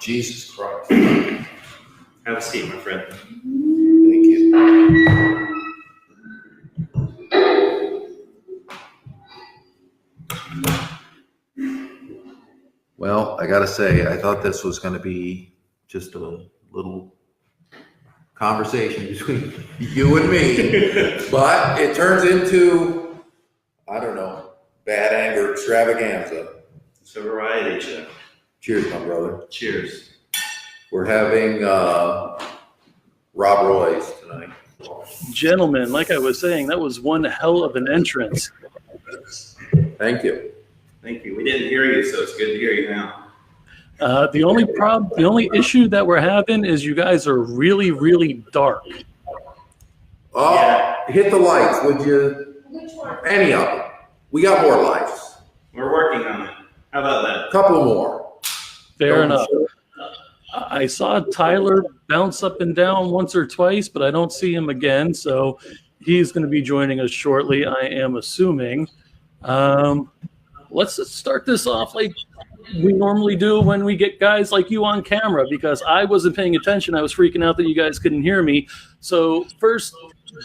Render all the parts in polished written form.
Jesus Christ. Have a seat, my friend. Thank you. Well, I got to say, I thought this was going to be just a little conversation between you and me, but it turns into, I don't know, bad anger extravaganza. It's a variety show. Cheers, my brother. Cheers. We're having Rob Roy's tonight. Gentlemen, like I was saying, that was one hell of an entrance. Thank you. Thank you. We didn't hear you, so it's good to hear you now. The only issue that we're having is you guys are really, really dark. Oh, yeah. Hit the lights, would you? Which one? Any of them. We got more lights. We're working on it. How about that? A couple more. Fair enough. I saw Tyler bounce up and down once or twice, but I don't see him again, so he's going to be joining us shortly, I am assuming. Let's start this off like we normally do when we get guys like you on camera, because I wasn't paying attention. I was freaking out that you guys couldn't hear me. So first,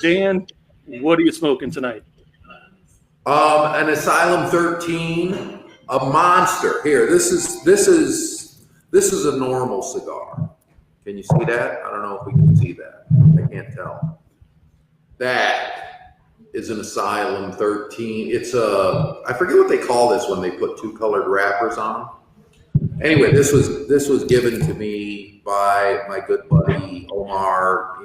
Dan, what are you smoking tonight? An Asylum 13, a monster. Here, this is a normal cigar. Can you see that? I don't know if we can see that. I can't tell. That is an Asylum 13. It's I forget what they call this when they put two colored wrappers on. Anyway, this was given to me by my good buddy Omar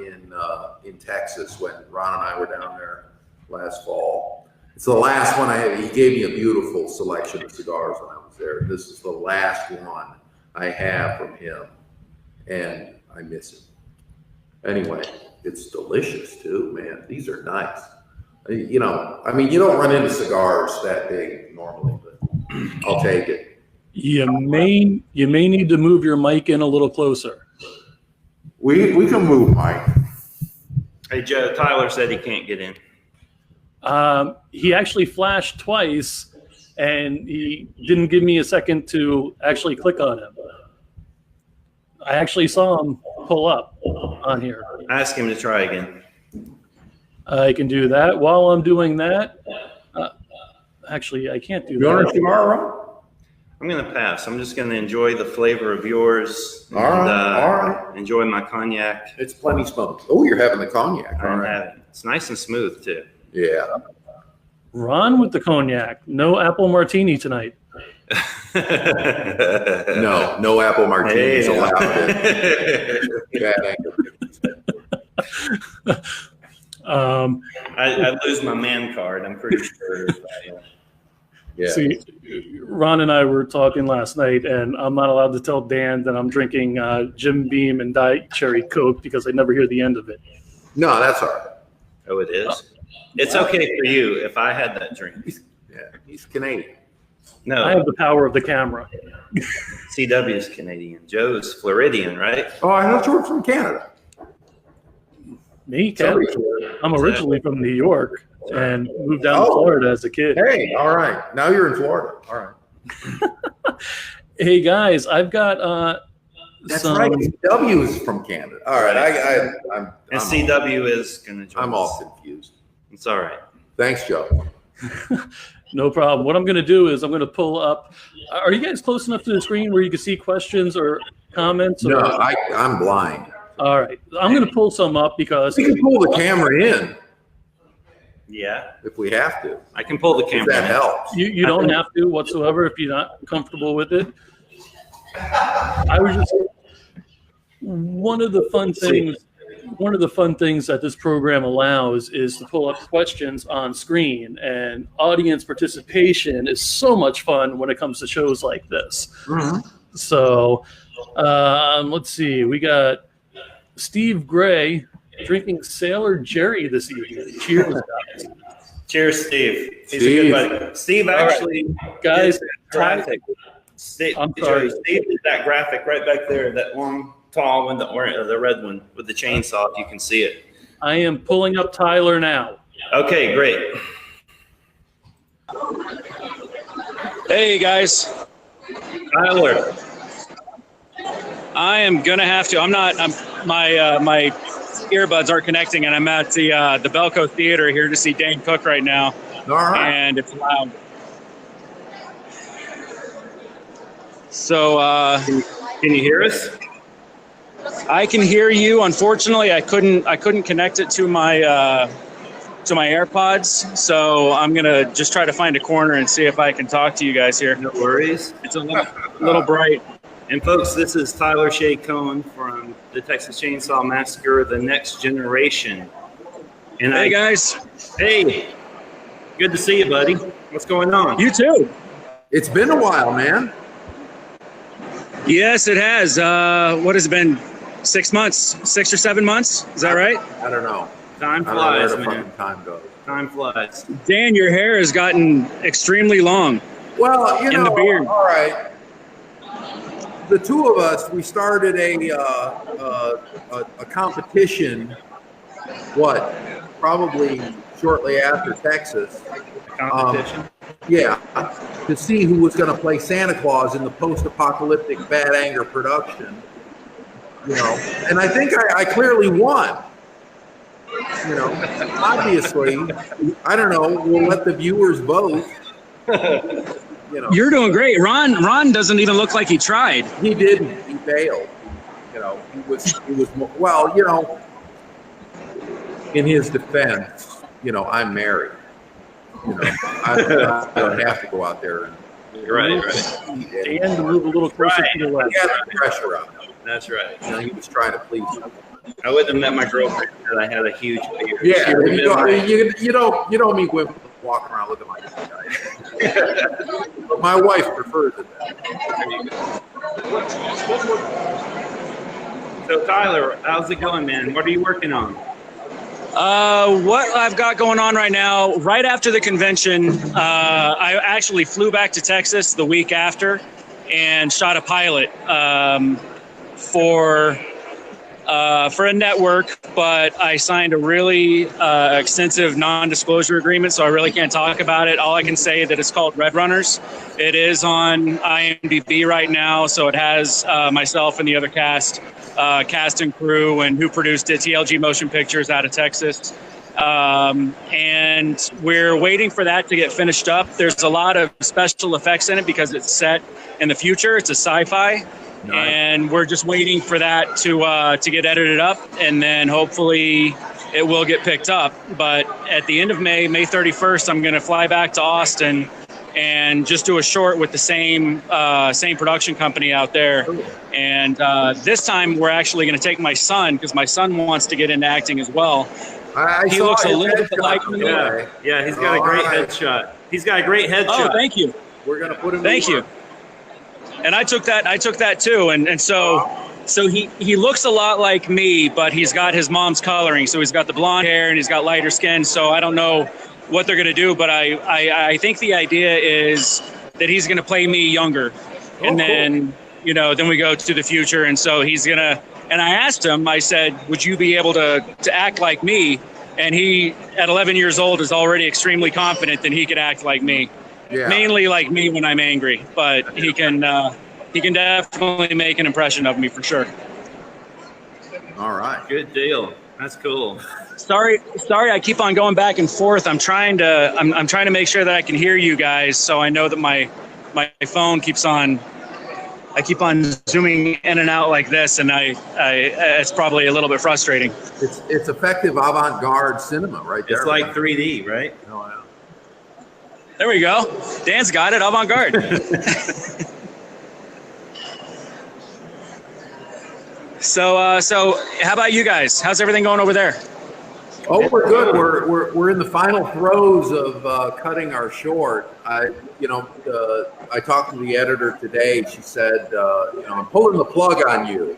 in Texas when Ron and I were down there last fall. It's the last one I had. He gave me a beautiful selection of cigars when I was there. This is the last one I have from him, and I miss it. Anyway, it's delicious too, man. These are nice. You know, I mean, you don't run into cigars that big normally, but I'll take it. You may need to move your mic in a little closer. We can move, Mike. Hey, Joe, Tyler said he can't get in. He actually flashed twice, and he didn't give me a second to actually click on him. I actually saw him pull up on here. Ask him to try again. I can do that. While I'm doing that, actually, I can't do that. You want a cigar, Ron? I'm going to pass. I'm just going to enjoy the flavor of yours. All right. Enjoy my cognac. It's plenty smoked. Oh, you're having the cognac. All right. Having it. It's nice and smooth, too. Yeah. Ron with the cognac. No apple martini tonight. No apple martinis allowed. Bad anger. I lose my man card, I'm pretty sure. Yeah. See, Ron and I were talking last night, and I'm not allowed to tell Dan that I'm drinking Jim Beam and Diet Cherry Coke because I never hear the end of it. No, that's all right. Oh, it is? It's okay for you if I had that drink. He's Canadian. No, I have the power of the camera. CW's Canadian. Joe's Floridian, right? Oh, I thought you were from Canada. Me, Canada. I'm originally from New York and moved down to Florida as a kid. Hey, all right. Now you're in Florida. All right. Hey, guys, I've got That's right. CW is from Canada. All right. I'm CW is going to join I'm us. all confused. It's all right. Thanks, Joe. No problem. What I'm going to do is I'm going to pull up. Are you guys close enough to the screen where you can see questions or comments? No, I'm blind. All right. I'm going to pull some up because We can pull the camera in Yeah, if we have to. I can pull the If camera. that in. helps. you don't have to whatsoever if you're not comfortable with it. I was just one of the fun things that this program allows is to pull up questions on screen, and audience participation is so much fun when it comes to shows like this. Mm-hmm. So let's see. We got Steve Gray drinking Sailor Jerry this evening. Cheers, guys. Cheers, Steve. He's Steve. a good buddy. Steve actually, Guys, did that graphic. Steve, I'm sorry. Steve did that graphic right back there, that long, tall one, the red one with the chainsaw, if you can see it. I am pulling up Tyler now. Okay, great. Hey guys. Tyler. I am gonna have to. My earbuds aren't connecting, and I'm at the Belco Theater here to see Dane Cook right now. All right. And it's loud. So Can you hear us? I can hear you. Unfortunately, I couldn't connect it to my AirPods. So I'm gonna just try to find a corner and see if I can talk to you guys here. No worries. It's a little bright. And folks, this is Tyler Shae Cone from the Texas Chainsaw Massacre, The Next Generation. And Hey guys. Hey, good to see you, buddy. What's going on? You too. It's been a while, man. Yes, it has. What has it been? 6 months? 6 or 7 months? Is that right? I don't know. Time I don't know where flies, the man. fucking time goes. Time flies. Dan, your hair has gotten extremely long. Well, you And know, the beard. all right. The two of us, we started a competition. What? Probably shortly after Texas. Competition. Yeah, to see who was going to play Santa Claus in the post-apocalyptic Bad Anger production. You know, and I think I clearly won. You know, obviously, I don't know. We'll let the viewers vote. You know, You're doing great. Ron doesn't even look like he tried. he didn't. He failed. You know, he was. Well, you know, in his defense, you know, I'm married. You know, I don't have to go out there and. Right. And to move a little closer to the left. He had the pressure on him. That's right. You know, he was trying to please him. I wouldn't have met my girlfriend if I had a huge beard. Yeah, She would've you been don't meet women walking around looking like that guy. But my wife prefers it. So Tyler, how's it going, man? What are you working on? What I've got going on right now, right after the convention, I actually flew back to Texas the week after and shot a pilot for a network, but I signed a really extensive non-disclosure agreement, so I really can't talk about it. All I can say is that it's called Red Runners. It is on IMDb right now, so it has myself and the other cast and crew, and who produced it, TLG Motion Pictures out of Texas. And we're waiting for that to get finished up. There's a lot of special effects in it because it's set in the future. It's a sci-fi. Nice. And we're just waiting for that to get edited up, and then hopefully it will get picked up. But at the end of May 31st, I'm going to fly back to Austin and just do a short with the same production company out there. And this time we're actually going to take my son, because my son wants to get into acting as well. He saw looks a his little bit headshot like me. today. Yeah, he's got a great All right. headshot. He's got a great headshot. Oh, thank you. We're gonna put him. Thank you. And I took that too. And so he looks a lot like me, but he's got his mom's coloring. So he's got the blonde hair and he's got lighter skin. So I don't know what they're going to do, but I think the idea is that he's going to play me younger. And then, then we go to the future. And so he's going to, and I asked him, I said, would you be able to act like me? And he, at 11 years old, is already extremely confident that he could act like me. Yeah. Mainly like me when I'm angry, but he can definitely make an impression of me for sure. All right. Good deal. That's cool. Sorry, I keep on going back and forth. I'm trying to make sure that I can hear you guys, so I know that my phone I keep on zooming in and out like this, and it's probably a little bit frustrating. It's effective avant-garde cinema right there. It's like 3D, right? Oh, yeah. There we go. Dan's got it. Avant-garde. So how about you guys? How's everything going over there? Oh, we're good. We're in the final throes of cutting our short. I talked to the editor today. She said, I'm pulling the plug on you.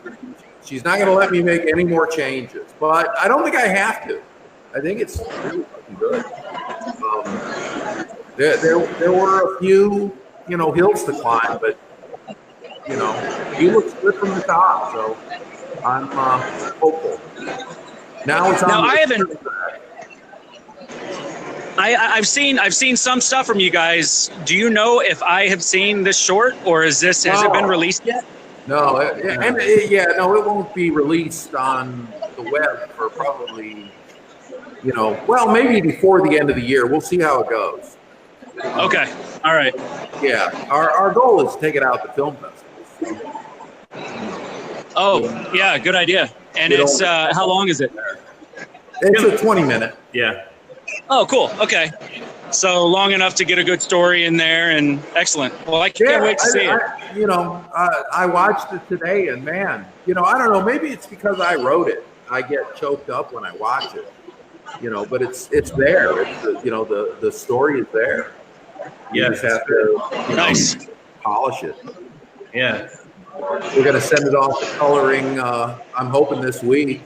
She's not going to let me make any more changes, but I don't think I have to. I think it's really fucking good. There were a few, hills to climb, but he looks good from the top, so I'm hopeful. Now it's on. Now I've seen some stuff from you guys. Do you know if I have seen this short, or has it been released yet? No, it won't be released on the web for probably, well, maybe before the end of the year. We'll see how it goes. Okay. All right. Yeah, our goal is to take it out to film festivals. Oh, yeah, good idea. And it's how long is it? It's a 20-minute. Yeah. Oh, cool. Okay. So long enough to get a good story in there, and excellent. Well, I can't wait to see it. I watched it today, and man, I don't know. Maybe it's because I wrote it. I get choked up when I watch it. But it's there. It's the story is there. You just have to Nice. polish it. Yeah. We're gonna send it off to coloring. I'm hoping this week.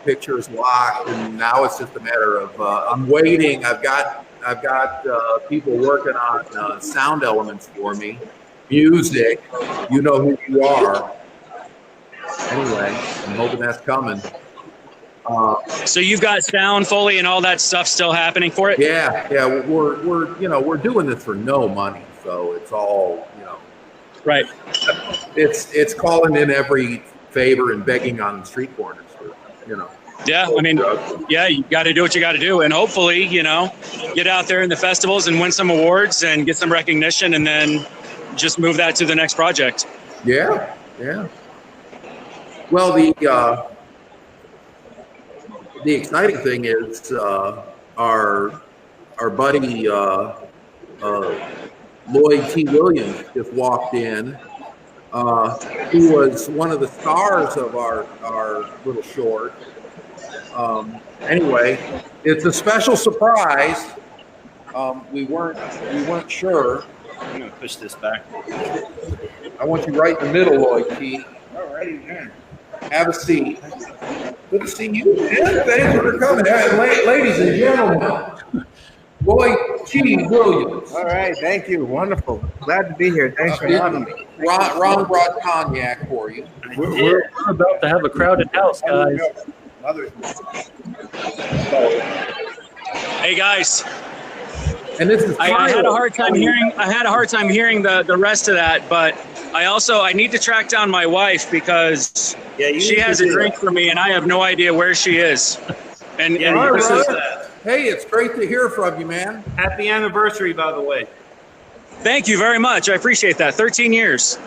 Pictures locked, and now it's just a matter of I'm waiting. I've got people working on sound elements for me, music. You know who you are. Anyway, I'm hoping that's coming. So you've got sound, Foley, and all that stuff still happening for it? Yeah. We're doing this for no money, so it's all Right. It's calling in every favor and begging on street corners for Yeah, I mean, yeah, you got to do what you got to do, and hopefully, get out there in the festivals and win some awards and get some recognition, and then just move that to the next project. Yeah. Well, the exciting thing is our buddy Lloyd T. Williams just walked in. He was one of the stars of our little short. Anyway, it's a special surprise. We weren't sure. I'm gonna push this back. I want you right in the middle, Lloyd T. All righty, man. Have a seat. Good to see you. Yeah, thanks for coming. Ladies and gentlemen, Lloyd T. Williams. All right, thank you. Wonderful. Glad to be here. Thanks for having me. Ron brought cognac for you. We're about to have a crowded house, guys. Hey guys, And this is I had a hard time hearing the rest of that, but I need to track down my wife because she has a drink for me and I have no idea where she is. And This is Hey, it's great to hear from you, man. happy anniversary, by the way. thank you very much. I appreciate that. 13 years.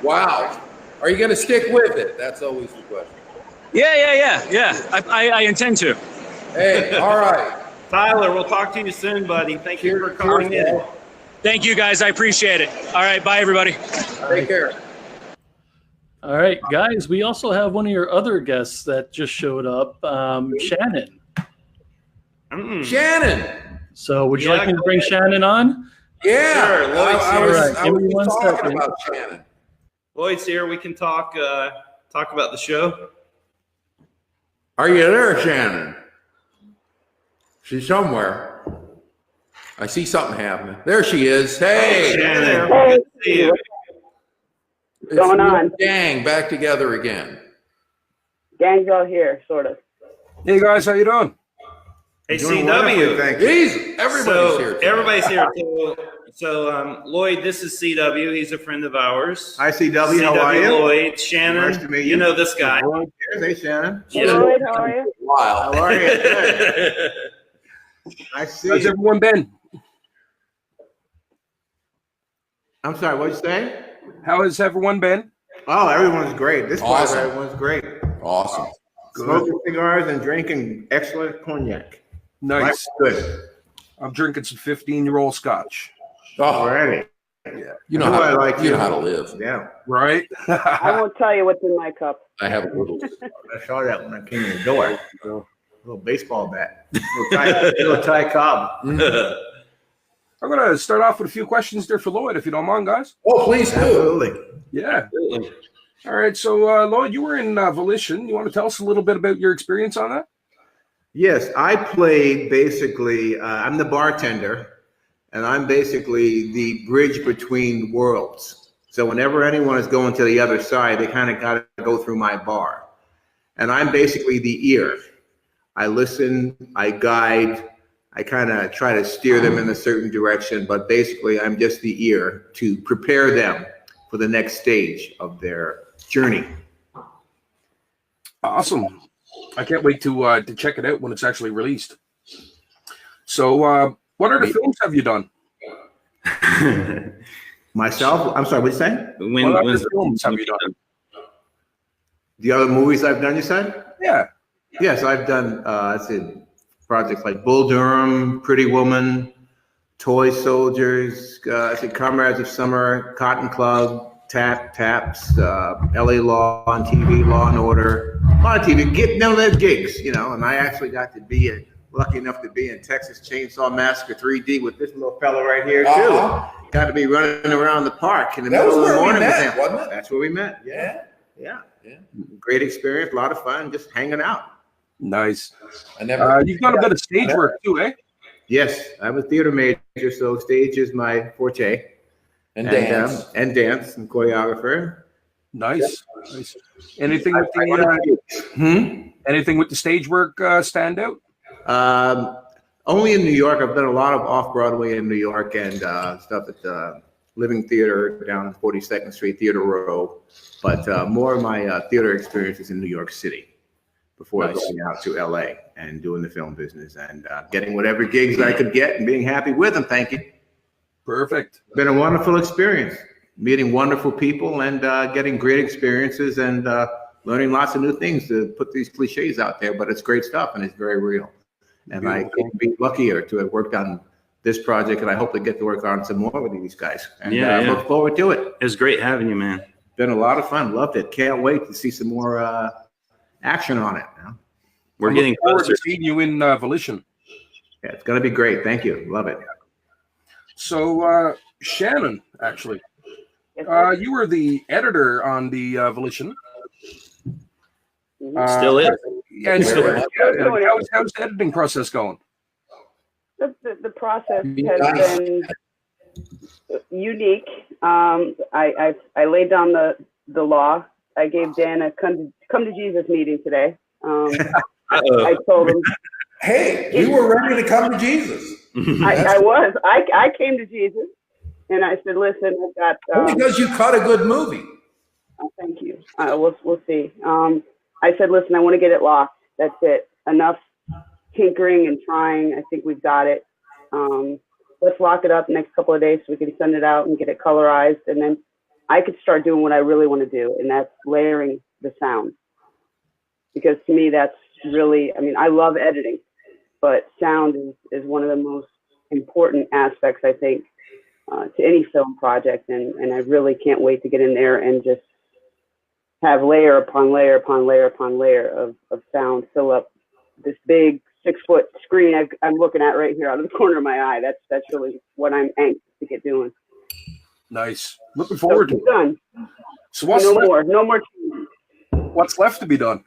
Wow. Are you going to stick with it? That's always the question. Yeah. I intend to. Hey, all right. Tyler, we'll talk to you soon, buddy. Thank you for calling in. Thank you guys. I appreciate it. All right. Bye, everybody. Take care. All right, guys. We also have one of your other guests that just showed up, Shannon. Shannon. So would you like me to bring Shannon on? Yeah. Sure, Lloyd's I here. was, All right, I give me was one talking second. about Shannon. Lloyd's here. We can talk about the show. Are you there, Shannon? She's somewhere. I see something happening. There she is. Hey, Shannon. Hey. Good to see you. it's going on? the gang back together again. Gang's all here, sort of. Hey guys, how you doing? Hey, Doing CW. wonderful, thank you. Everybody's here. today. Everybody's here. So Lloyd, this is CW. He's a friend of ours. Hi CW, how are you? Lloyd, Shannon. Nice to meet you. You know this guy. Hey Shannon. Hey, Lloyd, how are you? Wow. How are you? Good. Nice to see How's you. everyone been? I'm sorry, what'd you say? How has everyone been? Oh, everyone's great. This part, Awesome. everyone's great. Awesome. Smoking cigars and drinking excellent cognac. Nice. Life's good. I'm drinking some 15-year-old scotch. Oh, Already. you know That's how why I like you you. know how to live. Yeah. Right? I won't tell you what's in my cup. I have a little. I saw that when I came in the door. Little baseball bat. Little Ty Cobb. I'm going to start off with a few questions there for Lloyd, if you don't mind, guys. Oh, please do. Absolutely. Yeah. All right. So, Lloyd, you were in Volition. You want to tell us a little bit about your experience on that? Yes, I played basically, I'm the bartender, and I'm basically the bridge between worlds. So whenever anyone is going to the other side, they kind of got to go through my bar. And I'm basically the ear. I listen, I guide, I kind of try to steer them in a certain direction, but basically I'm just the ear to prepare them for the next stage of their journey. Awesome. I can't wait to check it out when it's actually released. So, what other films have you done? Myself, I'm sorry, what did you say? What other films have you done? The other movies I've done, you said? Yeah. Yes, I've done, let's see, projects like Bull Durham, Pretty Woman, Toy Soldiers, Comrades of Summer, Cotton Club, Taps, LA Law on TV, Law and Order, a lot of TV, none of those gigs, you know, and I actually got to be lucky enough to be in Texas Chainsaw Massacre 3D with this little fellow right here too. Got to be running around the park in the middle of the morning with him. Wasn't it? That's where we met. Yeah. Great experience, a lot of fun, just hanging out. Nice. You've done a bit of stage work too, eh? Yes, I'm a theater major, so stage is my forte. And dance. And dance and choreographer. Nice. Anything with the anything with the stage work stand out? Only in New York. I've done a lot of off-Broadway in New York and stuff at the Living Theater down on 42nd Street, Theater Row. But more of my theater experience is in New York City before going out to LA and doing the film business and getting whatever gigs I could get and being happy with them. Thank you. Perfect. Been a wonderful experience, meeting wonderful people and getting great experiences and learning lots of new things to put these cliches out there, but it's great stuff and it's very real. And I couldn't be luckier to have worked on this project, and I hope to get to work on some more with these guys. And I look forward to it. It was great having you, man. Been a lot of fun. Loved it. Can't wait to see some more action on it. You know? We're getting forward closer to seeing you in Volition. Yeah, it's going to be great. Thank you. Love it. So, Shannon, actually, you were the editor on the Volition. Still is. Yeah, and how's the editing process going? The process has been unique. I laid down the law. I gave Dan a come to Jesus meeting today. I told him, Hey, you were ready to come to Jesus. I was. I came to Jesus, and I said, "Listen, I've got." Only because you cut a good movie. Thank you. We'll see. I said, "Listen, I want to get it locked. That's it. Enough tinkering and trying. I think we've got it. Let's lock it up next couple of days so we can send it out and get it colorized, and then I could start doing what I really want to do, and that's layering the sound. Because to me, that's really. I mean, I love editing. But sound is one of the most important aspects, I think, to any film project. And I really can't wait to get in there and just have layer upon layer upon layer upon layer of sound fill up this big 6-foot screen I'm looking at right here out of the corner of my eye. That's really what I'm anxious to get doing. Nice. Looking forward to it. Done. So what's no left? more. What's left to be done?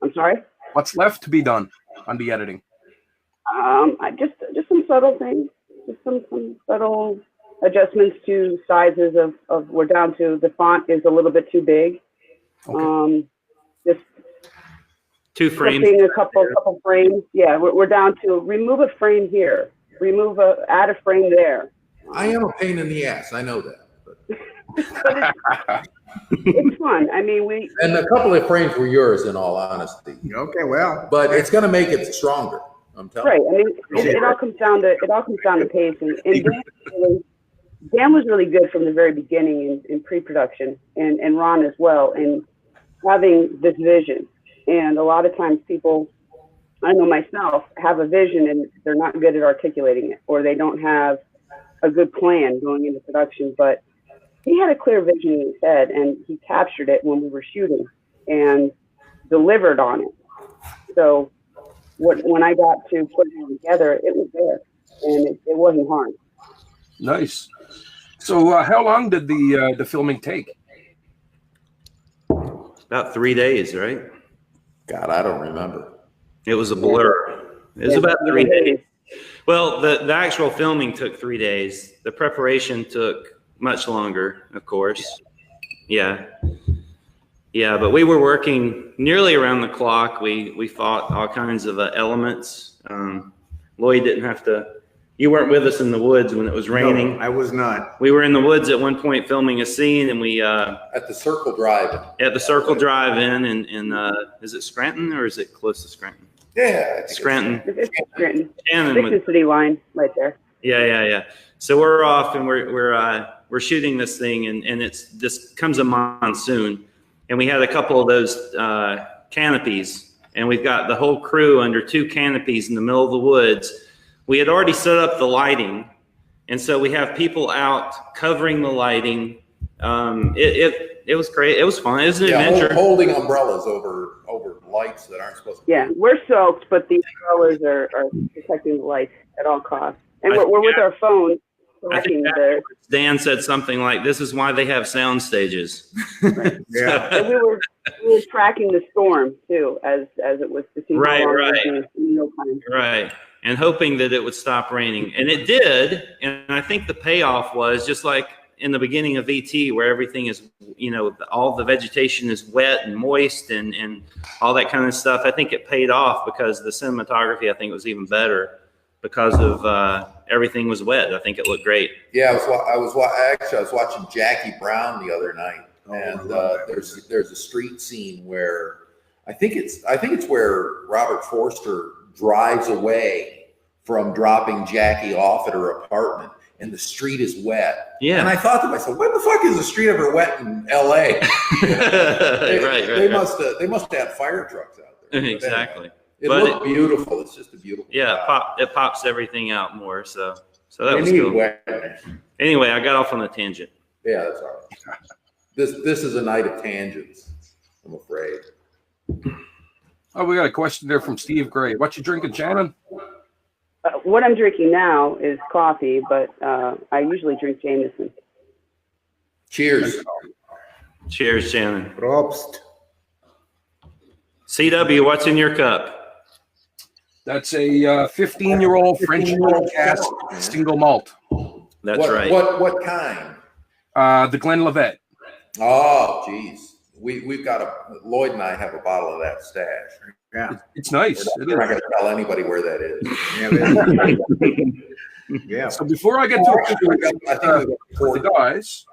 I'm sorry? What's left to be done on the editing? I just some subtle things, just some subtle adjustments to sizes of we're down to the font is a little bit too big. Okay. Just 2 frames. A couple frames. Yeah, we're down to remove a frame here, add a frame there. I am a pain in the ass. I know that. But. It's fun. I mean, and a couple of frames were yours, in all honesty. Okay, well, but it's going to make it stronger. I'm telling you. Right. I mean, it all comes down to pace, and Dan was really good from the very beginning in pre-production, and Ron as well, in having this vision. And a lot of times people, I know myself, have a vision and they're not good at articulating it, or they don't have a good plan going into production, but he had a clear vision in his head, and he captured it when we were shooting and delivered on it. So when I got to put it together, it was there, and it wasn't hard. Nice. So how long did the filming take? About 3 days, right? God, I don't remember. It was a blur. It was about 3 days. Well, the actual filming took 3 days. The preparation took much longer, of course. Yeah, but we were working nearly around the clock. We fought all kinds of elements. Lloyd didn't have to You weren't with us in the woods when it was raining. No, I was not. We were in the woods at one point filming a scene, and we At the Circle Drive-In. at the Circle Drive-In in is it Scranton or is it close to Scranton? Yeah. Scranton. It's Scranton. Shannon. Dixon City line right there. Yeah. So we're off, and we're shooting this thing, and it's this comes a monsoon, and we had a couple of those canopies, and we've got the whole crew under 2 canopies in the middle of the woods. We had already set up the lighting, and so we have people out covering the lighting. It was great. It was fun. It was an adventure. Holding umbrellas over lights that aren't supposed to. Yeah, we're soaked, but the umbrellas are protecting the lights at all costs. And we're with our phones I think Dan said something like, "This is why they have sound stages." Right. Yeah. And we were tracking the storm too, as it was to see how Right. in real time. Right. And hoping that it would stop raining. And it did. And I think the payoff was just like in the beginning of ET, where everything is, all the vegetation is wet and moist and all that kind of stuff. I think it paid off because the cinematography, I think, was even better because of everything was wet. I think it looked great. Yeah, I was watching Jackie Brown the other night, and there's a street scene where I think it's where Robert Forster drives away from dropping Jackie off at her apartment, and the street is wet. Yeah. And I thought to myself, when the fuck is the street ever wet in L.A.? They must have fire trucks out there. Exactly. It looked beautiful. It's just a beautiful. Yeah, shot. it pops everything out more. So that was cool. Anyway, I got off on a tangent. Yeah, that's all right. This is a night of tangents, I'm afraid. Oh, we got a question there from Steve Gray. What you drinking, Shannon? What I'm drinking now is coffee, but I usually drink Jameson. Cheers. Cheers, Shannon. Prost. CW, what's in your cup? That's a 15-year-old French cask single malt. That's right. What kind? The Glenlivet. Oh, geez. We've got Lloyd and I have a bottle of that stash. Yeah. It's nice. We're not going to tell anybody where that is. Yeah. So before I get to the guys,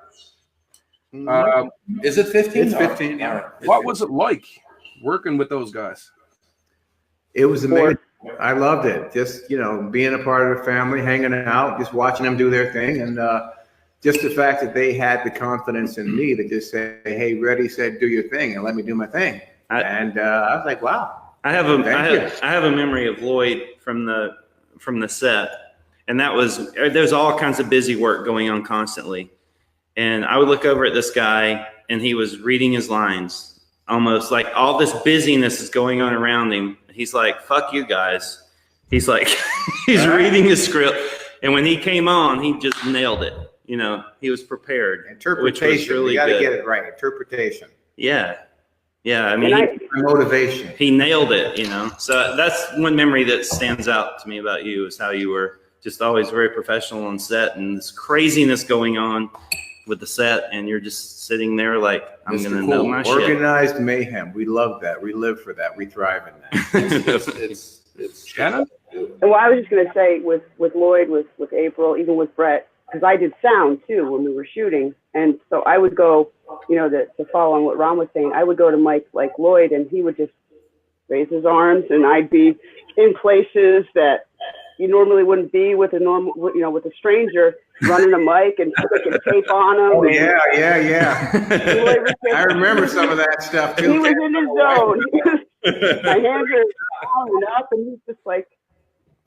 is it 15? It's 15, yeah. Right. what was it like working with those guys? It was amazing. I loved it. Just, being a part of the family, hanging out, just watching them do their thing. And just the fact that they had the confidence in me to just say, hey, Reddy said, do your thing and let me do my thing. I was like, wow. I have a memory of Lloyd from the set, and there's all kinds of busy work going on constantly. And I would look over at this guy, and he was reading his lines, almost like all this busyness is going on around him. He's like, fuck you guys. He's like, he's reading his script. And when he came on, he just nailed it. He was prepared. Interpretation. Which was really you got to good. get it right. Interpretation. Yeah. I mean, motivation. he nailed it, So that's one memory that stands out to me about you is how you were just always very professional on set, and this craziness going on with the set, and you're just sitting there like, I'm going to know my shit. Organized mayhem. We love that. We live for that. We thrive in that. It's Shannon? Well, I was just going to say with Lloyd, with April, even with Brett, because I did sound too when we were shooting. And so I would go, to follow on what Ron was saying, I would go to Mike like Lloyd, and he would just raise his arms, and I'd be in places that you normally wouldn't be with with a stranger, running a mic and sticking tape on him. Oh, yeah. I remember some of that stuff too. He was in his zone. My hands are falling up, and he's just like,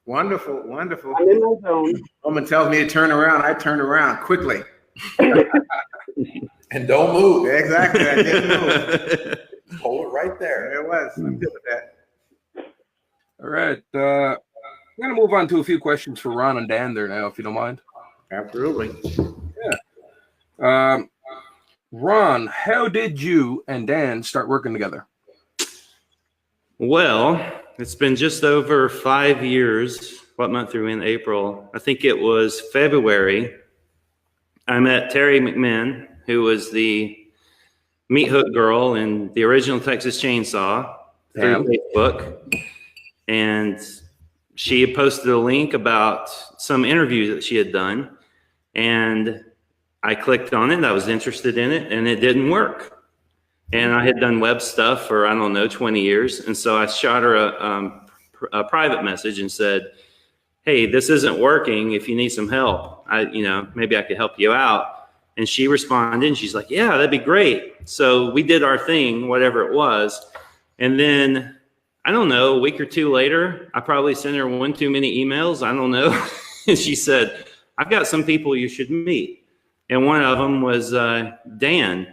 Wonderful. I'm in my zone. Woman tells me to turn around. I turn around quickly. And don't move. Exactly. I didn't move. Hold it right there. There it was. I'm good with that. All right. I'm going to move on to a few questions for Ron and Dan there now, if you don't mind. Absolutely. Yeah. Ron, how did you and Dan start working together? Well, it's been just over 5 years. What month are we in? April. I think it was February. I met Terry McMahon, who was the meat hook girl in the original Texas Chainsaw through Facebook. And she had posted a link about some interview that she had done, and I clicked on it. I was interested in it, and it didn't work. And I had done web stuff for, I don't know, 20 years. And so I shot her a private message and said, hey, this isn't working. If you need some help, maybe I could help you out. And she responded, and she's like, yeah, that'd be great. So we did our thing, whatever it was. And then, I don't know, a week or two later, I probably sent her one too many emails. I don't know. And she said, I've got some people you should meet. And one of them was Dan.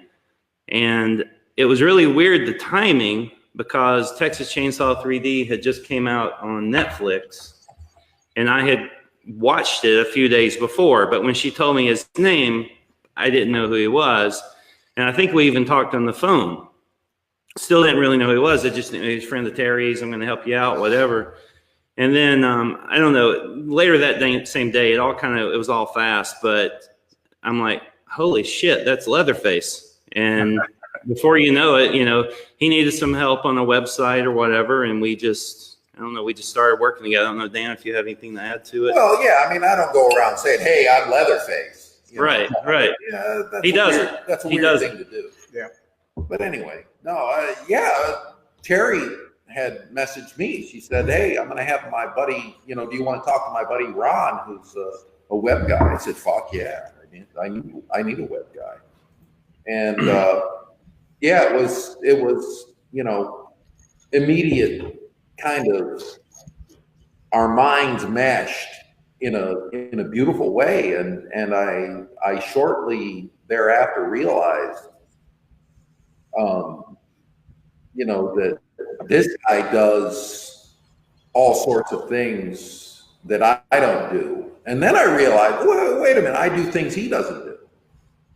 And it was really weird, the timing, because Texas Chainsaw 3D had just came out on Netflix. And I had watched it a few days before. But when she told me his name, I didn't know who he was. And I think we even talked on the phone. Still didn't really know who he was. I just knew he was a friend of Terry's. I'm going to help you out, whatever. And then, I don't know, later that day, same day, it was all fast. But I'm like, holy shit, that's Leatherface. And before you know it, he needed some help on a website or whatever. And we just started working together. I don't know, Dan, if you have anything to add to it. Well, yeah, I mean, I don't go around saying, hey, I'm Leatherface. Right. Yeah, He doesn't. That's a weird thing to do. Yeah. But anyway, Terry had messaged me. She said, hey, I'm going to have my buddy, do you want to talk to my buddy Ron, who's a web guy? I said, fuck yeah. I need a web guy. And it was immediate kind of our minds meshed in a beautiful way. And I shortly thereafter realized that this guy does all sorts of things that I don't do. And then I realized, wait a minute, I do things he doesn't do.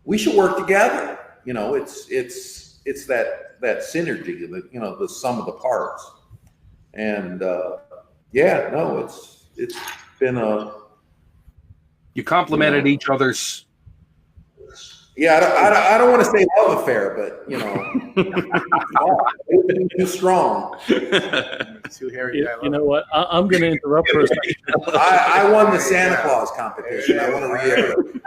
We should work together. It's that synergy, the sum of the parts. And it's been You complemented each other's. Yeah, I don't want to say love affair, but it would be too strong. Too hairy. You know what? I'm going to interrupt for a second. I won the Santa Claus competition. I want to reiterate.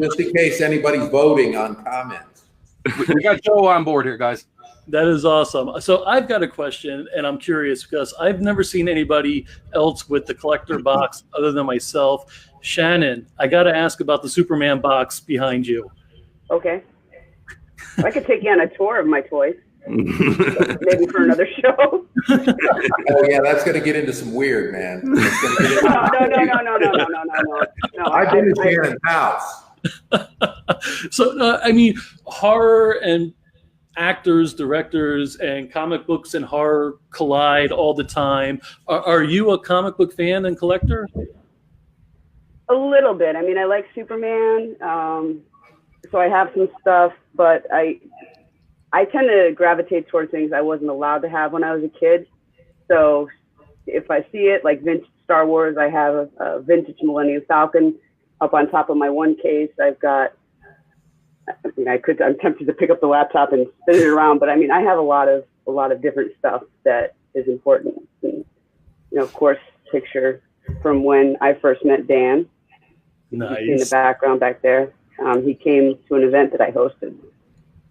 Just in case anybody's voting on comments. We got Joe on board here, guys. That is awesome. So I've got a question, and I'm curious because I've never seen anybody else with the collector box other than myself. Shannon, I got to ask about the Superman box behind you. Okay. I could take you on a tour of my toys. Maybe for another show. Oh yeah, that's going to get into some weird, man. No. I've been to Shannon's house. So, horror and actors, directors, and comic books and horror collide all the time. Are you a comic book fan and collector? A little bit. I like Superman, so I have some stuff, but I tend to gravitate towards things I wasn't allowed to have when I was a kid. So if I see it, like vintage Star Wars, I have a vintage Millennium Falcon up on top of my one case. I've got, I'm tempted to pick up the laptop and spin it around, but I have a lot of different stuff that is important. And, of course, picture from when I first met Dan. Nice. In the background back there. He came to an event that I hosted,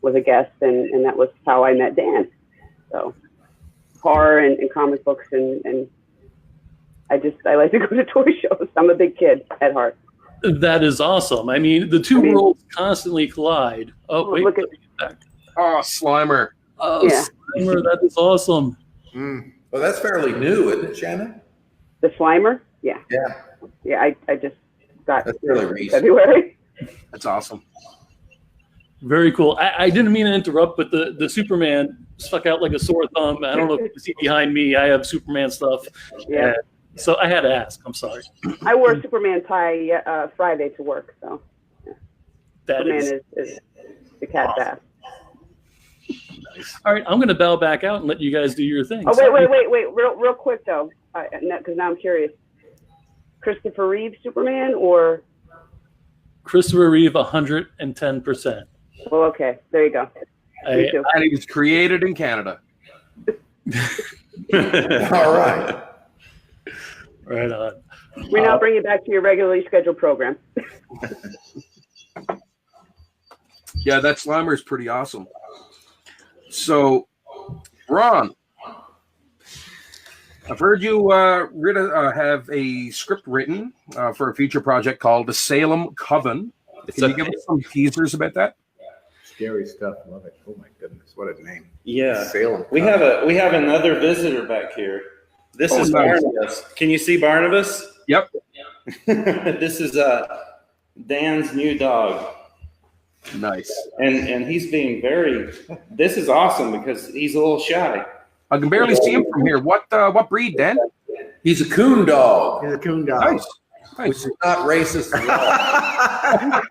was a guest, and that was how I met Dan. So horror and comic books, and I like to go to toy shows. I'm a big kid at heart. That is awesome. The two worlds constantly collide. Oh, wait. Look at back. Oh, Slimer. Oh, yeah. Slimer, that is awesome. Well, that's fairly new, isn't it, Shannon? The Slimer? Yeah. Yeah. Yeah, I just got that's really recent. February. That's awesome. Very cool. I didn't mean to interrupt, but the Superman stuck out like a sore thumb. I don't know if you can see behind me. I have Superman stuff. Yeah. So I had to ask. I'm sorry. I wore a Superman tie Friday to work. So yeah. Superman is the cat bath. Nice. All right, I'm going to bow back out and let you guys do your thing. Oh, wait. Real quick, though, because now I'm curious. Christopher Reeve Superman or? Christopher Reeve, 110%. Well, okay. There you go. And he was created in Canada. All right. Right on. We now bring you back to your regularly scheduled program. Yeah, that Slimer is pretty awesome. So, Ron, I've heard you have a script written for a future project called The Salem Coven. Can you give us some teasers about that? Scary stuff. Love it. Oh my goodness, what a name. Yeah. Salem. We have another visitor back here. This is nice. Barnabas. Can you see Barnabas? Yep. This is Dan's new dog. Nice. And he's being this is awesome because he's a little shy. I can barely see him from here. What breed, Dan? He's a coon dog, He's a coon dog. Nice. which is not racist at all.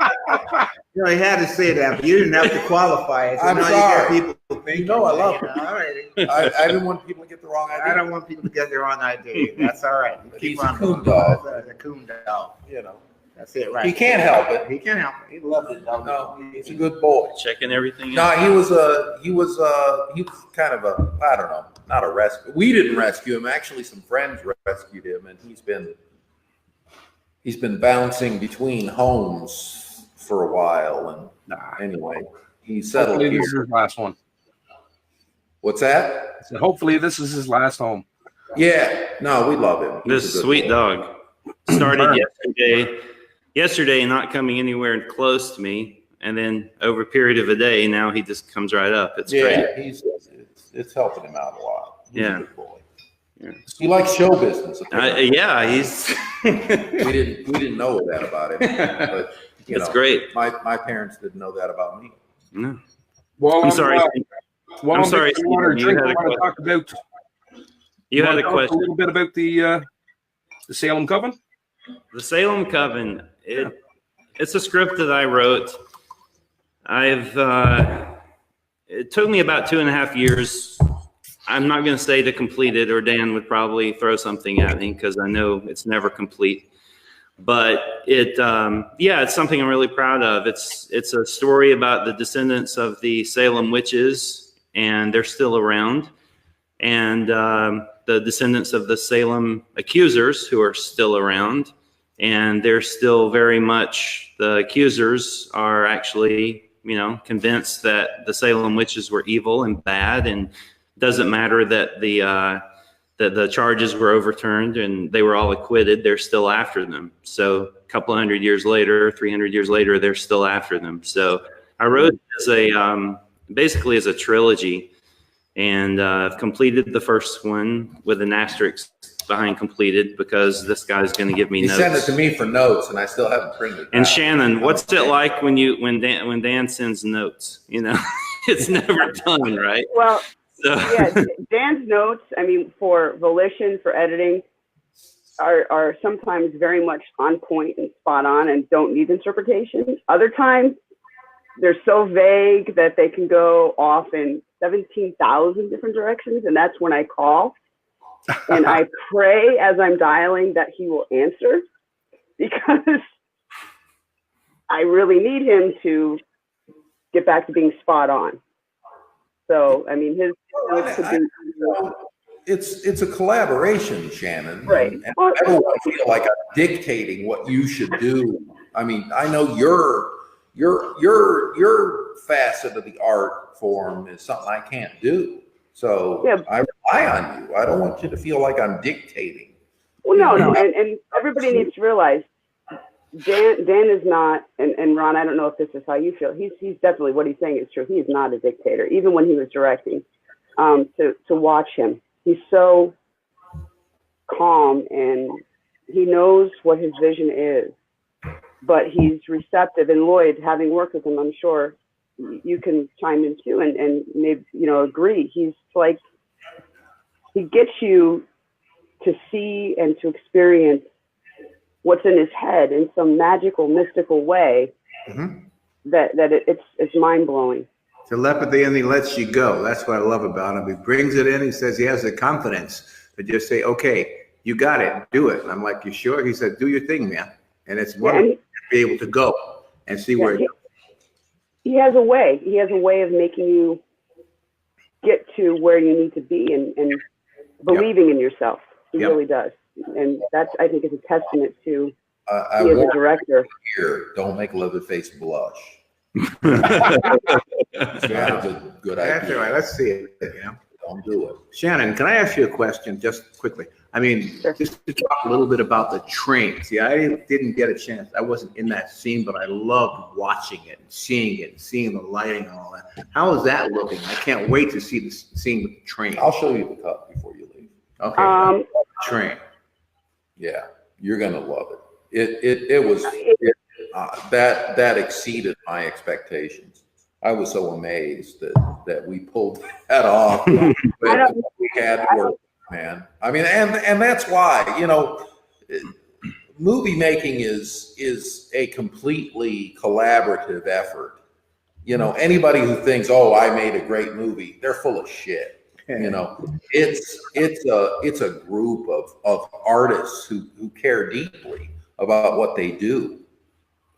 You know, he had to say that, but you didn't have to qualify it. So I'm now sorry. You get people thinking. No, I love it. All right. I didn't want people to get the wrong idea. I don't want people to get their own idea. That's all right. He's Keep a on coon going. dog. That's a coon dog. You know, That's it, right? he can't help it. He can't help it. He loves it. No, he's a good boy. Checking everything No, out. he was kind of a, I don't know, not a rescue. We didn't rescue him. Actually, some friends rescued him, and he's been bouncing between homes for a while. And anyway, he settled Hopefully here. this is his last one. What's that? So hopefully this is his last home. Yeah, no, we love him. He's a This good sweet boy. dog started yesterday not coming anywhere close to me, and then over a period of a day now he just comes right up. It's Yeah, great. it's helping him out a lot. He's Yeah. a good boy. Yeah. He likes show business. Yeah, he's we didn't know that about him, but you it's know, great. My parents didn't know that about me. No. Well, I'm sorry. Well, I'm sorry, I want Stephen, you had a to talk about. You had a wanna talk question. A little bit about the Salem Coven. The Salem Coven. It's a script that I wrote. It took me about 2.5 years. I'm not going to say to complete it, or Dan would probably throw something at me because I know it's never complete. But it's something I'm really proud of. It's a story about the descendants of the Salem witches, and they're still around, and the descendants of the Salem accusers, who are still around, and they're still very much, the accusers are actually, convinced that the Salem witches were evil and bad, and doesn't matter that the charges were overturned and they were all acquitted, they're still after them. So a couple 100 years later, 300 years later, they're still after them. So I wrote it as basically as a trilogy, and I've completed the first one with an asterisk behind completed because this guy's going to give me He notes. sent it to me for notes, and I still haven't printed it. And out. Shannon, what's it like when Dan sends notes? It's never done, right? Well, So. yeah, Dan's notes, for Volition, for editing, are sometimes very much on point and spot on and don't need interpretation. Other times, they're so vague that they can go off in 17,000 different directions, and that's when I call. And I pray as I'm dialing that he will answer, because I really need him to get back to being spot on. So, his notes could be. It's a collaboration, Shannon. Right. And I don't want to feel like I'm dictating what you should do. I know your facet of the art form is something I can't do. So Yeah. I rely on you. I don't want you to feel like I'm dictating. Well, no, and everybody needs to realize Dan is not, and Ron, I don't know if this is how you feel. He's definitely, what he's saying is true. He is not a dictator. Even when he was directing, to watch him, he's so calm and he knows what his vision is, but he's receptive. And Lloyd, having worked with him, I'm sure you can chime in too and maybe, agree. He's like, he gets you to see and to experience what's in his head in some magical, mystical way. Mm-hmm. that it's mind blowing. Telepathy, and he lets you go. That's what I love about him. He brings it in. He says he has the confidence to just say, "Okay, you got it, do it." And I'm like, "You sure?" He said, "Do your thing, man." And it's wonderful to be able to go and see where it goes. He has a way. He has a way of making you get to where you need to be and believing in yourself. He really does. And that's, I think, is a testament to I he as a want director. here, don't make Leatherface blush. It's not a good That's idea. all right. Let's see it. Yeah. Don't do it. Shannon, can I ask you a question just quickly? I mean, Sure. just to talk a little bit about the train. See, I didn't get a chance. I wasn't in that scene, but I loved watching it and seeing the lighting and all that. How is that looking? I can't wait to see the scene with the train. I'll show you the cut before you leave. Okay. Train. Yeah, you're gonna love it. That exceeded my expectations. I was so amazed that we pulled that off. But we had to work, man. I mean, and that's why, you know, movie making is a completely collaborative effort. You know, anybody who thinks, "Oh, I made a great movie," they're full of shit. You know, it's a group of artists who care deeply about what they do,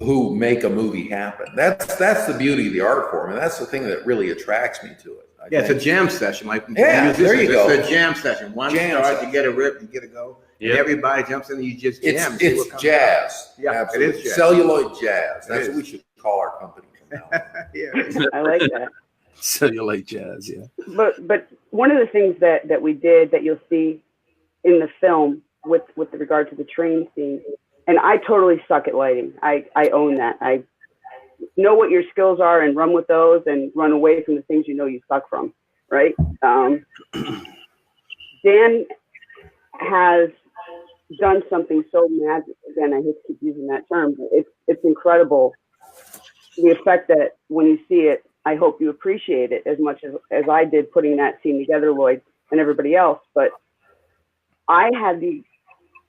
who make a movie happen. That's the beauty of the art form, and that's the thing that really attracts me to it. I It's think. a jam session. Like There you go. It's a jam session. One Jam start, session. you get a rip, you get a go, and Yep. everybody jumps in and you just jam. and see what It's comes jazz. Yeah, it Absolutely. is jazz. Celluloid jazz. It That's is. what we should call our company from now on. out. Yeah. I like that. Cellulite jazz, yeah. But one of the things that we did that you'll see in the film with regard to the train scene, and I totally suck at lighting. I own that. I know what your skills are and run with those and run away from the things you know you suck from, right? Dan has done something so magic. Again, I hate to keep using that term, but it's incredible. The effect that when you see it, I hope you appreciate it as much as I did putting that scene together, Lloyd, and everybody else. But I had the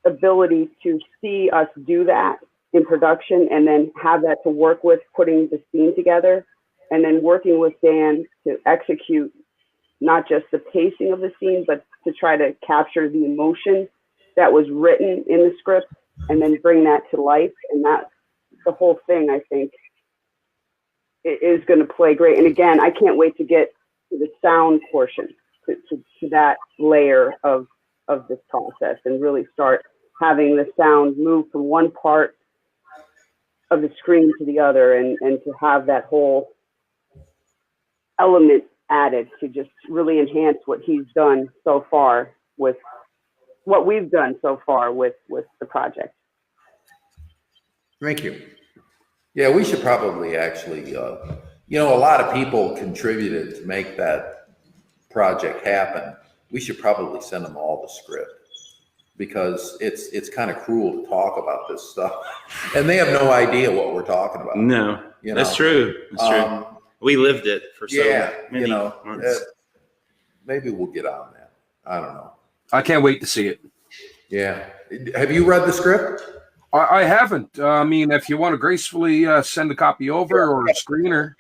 ability to see us do that in production and then have that to work with putting the scene together and then working with Dan to execute not just the pacing of the scene, but to try to capture the emotion that was written in the script and then bring that to life. And that the whole thing, I think, is going to play great. And again, I can't wait to get to the sound portion, to that layer of this process and really start having the sound move from one part of the screen to the other and to have that whole element added to just really enhance what he's done so far with what we've done so far with the project. Thank you. Yeah, we should probably actually, you know, a lot of people contributed to make that project happen. We should probably send them all the script because it's kind of cruel to talk about this stuff, and they have no idea what we're talking about. No, You know? that's true. That's true. We lived it for so many you know, months. maybe we'll get on that. I don't know. I can't wait to see it. Yeah, have you read the script? I haven't. I mean, if you want to gracefully send a copy over or a screener,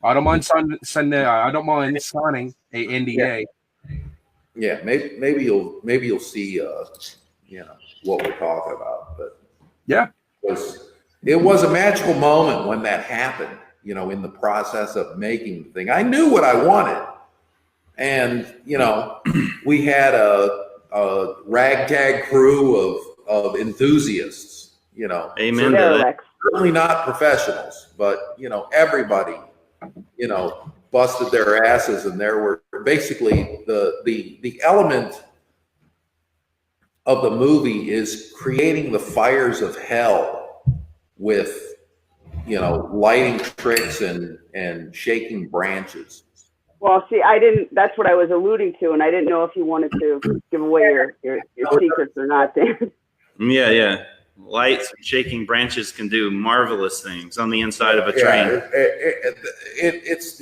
I don't mind I don't mind signing a NDA. Yeah, maybe you'll see, you know, what we're talking about. But Yeah. it was a magical moment when that happened. You know, in the process of making the thing, I knew what I wanted, and you know, we had a ragtag crew of enthusiasts. You know, Amen. Yeah, to that. Lex. certainly not professionals, but you know, everybody, you know, busted their asses, and there were basically the element of the movie is creating the fires of hell with, you know, lighting tricks and shaking branches. Well, see, that's what I was alluding to, and I didn't know if you wanted to give away your secrets or not, Dan. Yeah. Lights and shaking branches can do marvelous things on the inside of a train. Yeah, it's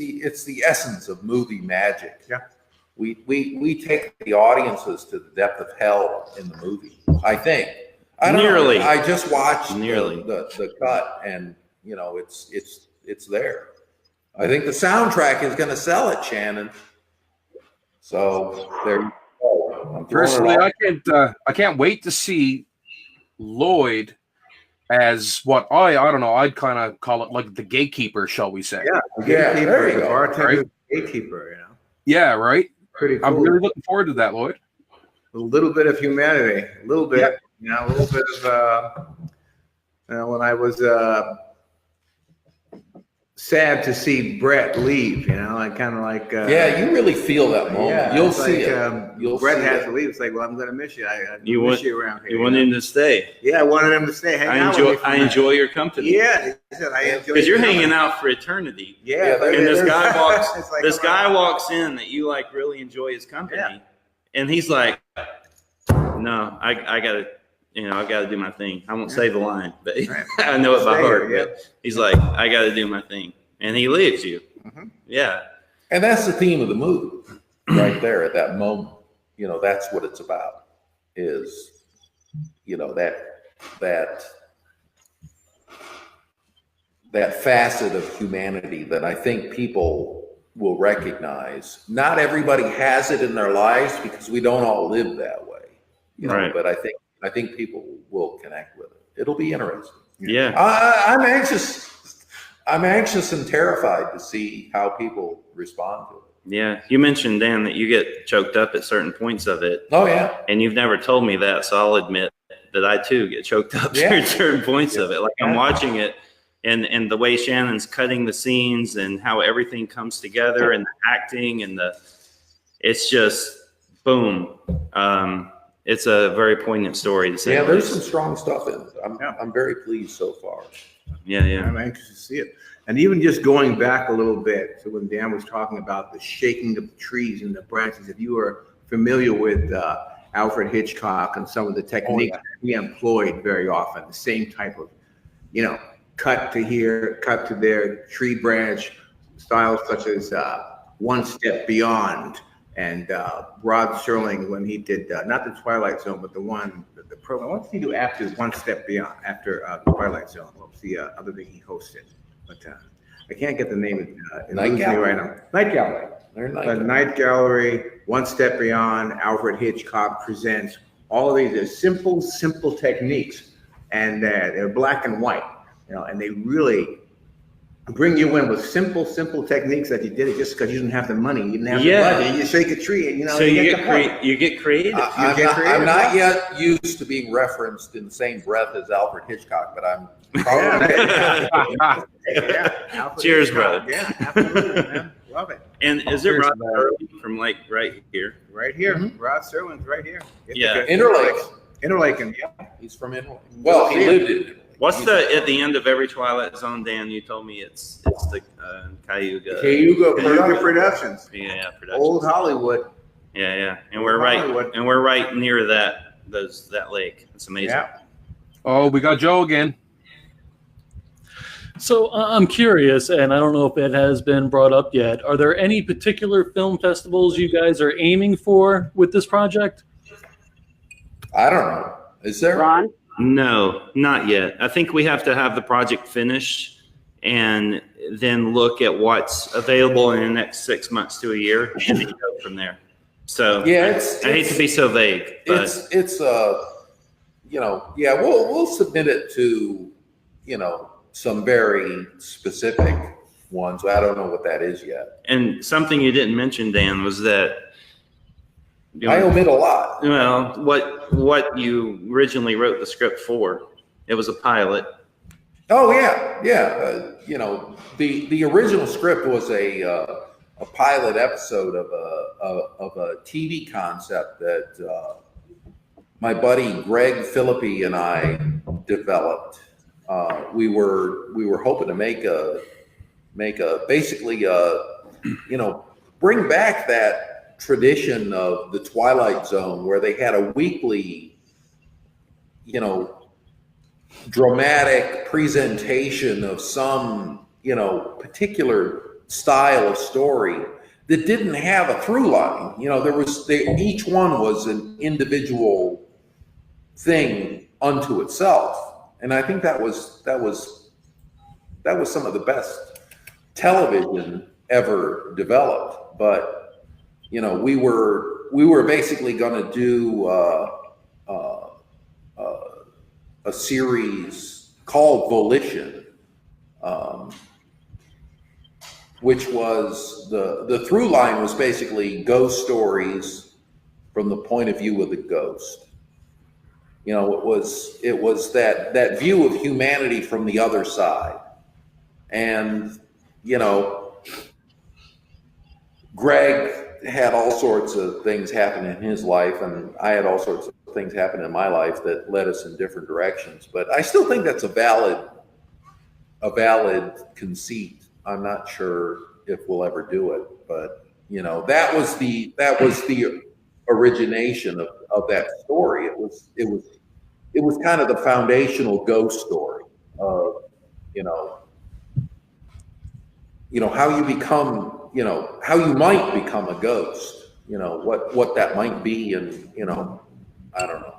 the essence of movie magic. Yeah. We take the audiences to the depth of hell in the movie. I think. I don't Nearly. know. I just watched Nearly. the cut, and you know, it's there. I think the soundtrack is going to sell it, Shannon. So there you go. I'm throwing Personally, it out. I can't wait to see Lloyd as what I don't know. I'd kind of call it like the gatekeeper, shall we say? Yeah. Yeah, there you the go. bartender, Right. gatekeeper, you know. Yeah, right. Pretty cool. I'm really looking forward to that, Lloyd. little bit of humanity, a little bit, a little bit of, when I was sad to see Brett leave, I kind of like. Yeah, you really feel that moment. Yeah, You'll it's see like, it. Brett has to leave. It's like, well, I'm going to miss you. I miss you around here. You want him to stay. Yeah, I wanted him to stay. Hang out with me for a I minute. enjoy your company. Yeah, he said, I enjoy. Because you're your hanging company. out for eternity. Yeah, And this guy walks. it's like, This come on. guy walks in that you like really enjoy his company, and he's like, "No, I gotta, I gotta do my thing. I won't say the line, but I know it by Stay heart." here, But he's like, "I gotta do my thing," and he leaves you. Mm-hmm. Yeah, And that's the theme of the movie right there at that moment. That's what it's about is, that facet of humanity that I think people will recognize. Not everybody has it in their lives because we don't all live that way, Right. but I think people will connect with it. It'll be interesting. yeah. I'm anxious and terrified to see how people respond to it. Yeah, you mentioned, Dan, that you get choked up at certain points of it, Oh yeah. and you've never told me that, so I'll admit that I too get choked up Yeah. at certain points of it. Like I'm watching it, and the way Shannon's cutting the scenes and how everything comes together and the acting and it's just boom. It's a very poignant story to say. Yeah, the there's least. some strong stuff in it. I'm very pleased so far. Yeah, yeah. I'm anxious to see it. And even just going back a little bit to when Dan was talking about the shaking of the trees and the branches, if you are familiar with Alfred Hitchcock and some of the techniques he employed very often, the same type of, cut to here, cut to there, tree branch styles such as One Step Beyond and Rod Serling when he did, not the Twilight Zone, but the program. What did he do after One Step Beyond, after the Twilight Zone? What was the other thing he hosted? But I can't get the name of Night Gallery. right now. Night Gallery. They're Night Gallery, One Step Beyond, Alfred Hitchcock presents all of these are simple techniques, and they're black and white, and they really bring you in with simple techniques that you did it just because you didn't have the money, you didn't have the budget. You shake a tree, and So you get creative. I'm not yet used to being referenced in the same breath as Alfred Hitchcock, but I'm probably. Cheers, Hitchcock. brother. Yeah, absolutely, man. Love it. And is it Rod Serling from like right here? Right here. Mhm. Rod Serling's right here. Yeah. Interlaken, yeah. He's from Italy. Well, he lived in Italy. What's at the end of every Twilight Zone, Dan? You told me it's the Cayuga. Cayuga Productions. Yeah, production. Old Hollywood. Yeah, and we're right near that lake. It's amazing. Yeah. Oh, we got Joe again. So I'm curious, and I don't know if it has been brought up yet. Are there any particular film festivals you guys are aiming for with this project? I don't know. Is there? Ron? No, not yet. I think we have to have the project finished and then look at what's available in the next 6 months to a year and then go from there. So Yeah, I hate to be so vague, but we'll submit it to, some very specific ones. I don't know what that is yet. and something you didn't mention, Dan, was that I omit a lot. well, what you originally wrote the script for. It was a pilot. Oh yeah. The original script was a pilot episode of a TV concept that my buddy Greg Philippi and I developed. We were hoping to make a basically bring back that tradition of the Twilight Zone where they had a weekly, dramatic presentation of some, particular style of story that didn't have a through line. Each one was an individual thing unto itself. And I think that was some of the best television ever developed. But we were basically going to do a series called Volition, which was the through line was basically ghost stories from the point of view of the ghost. You know, it was that view of humanity from the other side. And, you know, Greg had all sorts of things happen in his life, and I had all sorts of things happen in my life that led us in different directions. But I still think that's a valid conceit. I'm not sure if we'll ever do it, but you know, that was the origination of that story. It was kind of the foundational ghost story of, you know, how you become, you know, how you might become a ghost, you know, what that might be. And, you know, I don't know.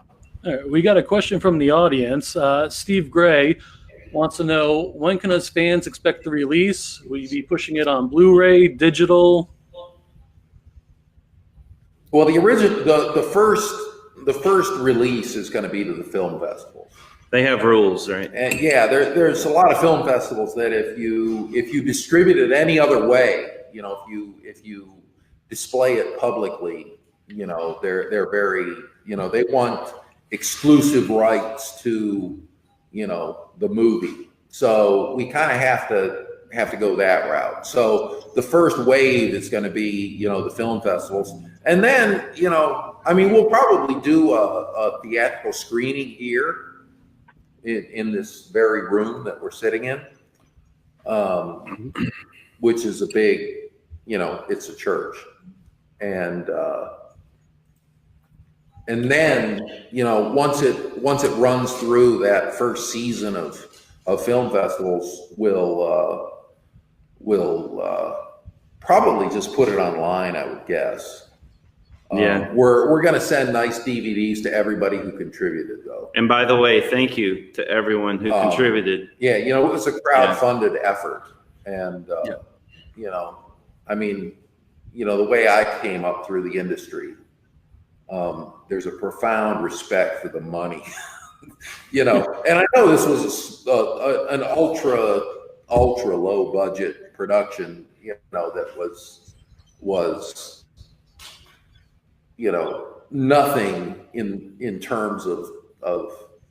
All right, we got a question from the audience. Steve Gray wants to know, when can us fans expect the release? Will you be pushing it on Blu-ray, digital? Well, the first release is going to be to the film festivals. They have rules, right? And yeah, there's a lot of film festivals that if you distribute it any other way, you know, if you display it publicly, you know, they're very, you know, they want exclusive rights to, you know, the movie. So we kind of have to go that route. So the first wave is going to be, you know, the film festivals. And then, you know, I mean, we'll probably do a theatrical screening here in this very room that we're sitting in, which is a big, you know, it's a church. And then, you know, once it runs through that first season of film festivals, we'll probably just put it online, I would guess. Yeah. We're going to send nice DVDs to everybody who contributed, though. And by the way, thank you to everyone who contributed. Yeah, you know, it was a crowd-funded effort. And, you know, I mean, you know, the way I came up through the industry, there's a profound respect for the money, you know. And I know this was an ultra low budget production, you know, that was you know, nothing in terms of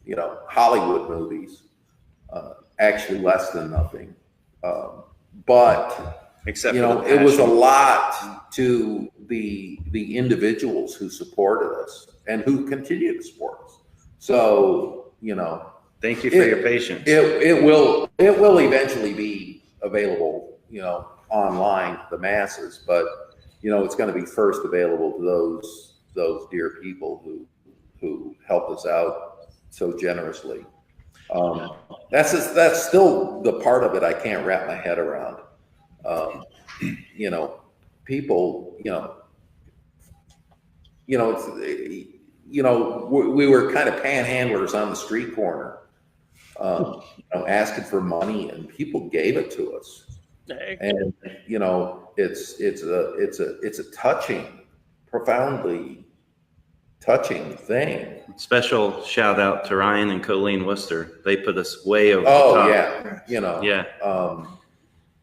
you know, Hollywood movies, actually less than nothing. But Except you know, it was a lot to the individuals who supported us and who continue to support us. So, you know, thank you for your patience. It will eventually be available, you know, online to the masses, but you know, it's going to be first available to those dear people who helped us out so generously. That's still the part of it I can't wrap my head around. You know, people, you know, it's, you know, we were kind of panhandlers on the street corner, you know, asking for money, and people gave it to us. And you know, it's a touching, profoundly touching thing. Special shout out to Ryan and Colleen Worcester. They put us way over the Oh top. yeah, you know, Yeah.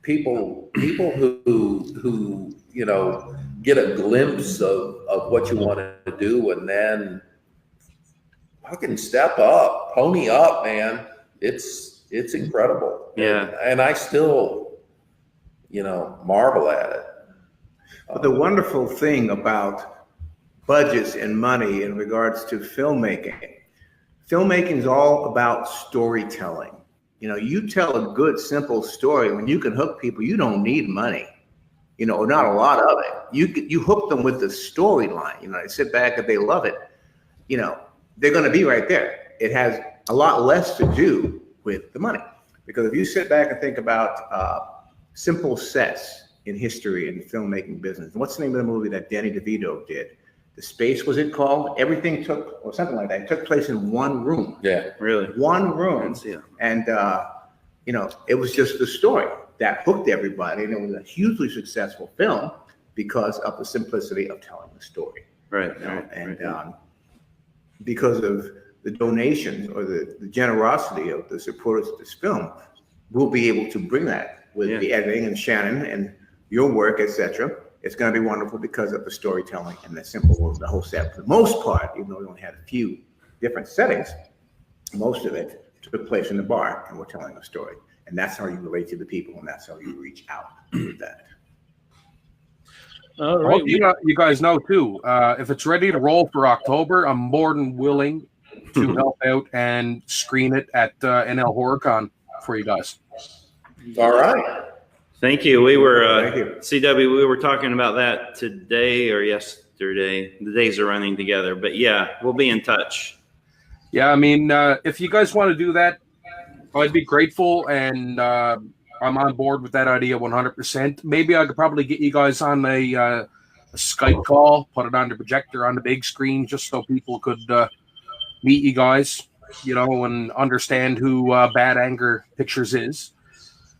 People who you know, get a glimpse of what you want to do, and then fucking step up, pony up, man. It's incredible. Yeah. And I still, you know, marvel at it. But the wonderful thing about budgets and money in regards to filmmaking is all about storytelling. You know, you tell a good, simple story. When you can hook people, you don't need money, you know, or not a lot of it. You hook them with the storyline. You know, they sit back and they love it. You know, they're going to be right there. It has a lot less to do with the money, because if you sit back and think about simple sets in history in the filmmaking business, what's the name of the movie that Danny DeVito did? The Space, was it called? Everything took, or something like that. It took place in one room. Yeah, Really? One room. And, you know, it was just the story that hooked everybody. And it was a hugely successful film because of the simplicity of telling the story. Right. You know? Right. And because of the donations or the generosity of the supporters of this film, we'll be able to bring that with the editing and Shannon and your work, etc. it's going to be wonderful because of the storytelling and the simple, the whole set. For the most part, even though we only had a few different settings, most of it took place in the bar, and we're telling a story. And that's how you relate to the people, and that's how you reach out with that. All I right. hope you guys know too. If it's ready to roll for October, I'm more than willing to help out and screen it at NL HorrorCon for you guys. All right. Thank you. We were Thank you. CW. We were talking about that today or yesterday. The days are running together, but yeah, we'll be in touch. Yeah, I mean, if you guys want to do that, I'd be grateful, and I'm on board with that idea 100%. Maybe I could probably get you guys on a Skype call, put it on the projector on the big screen, just so people could meet you guys, and understand who Bad Anger Pictures is.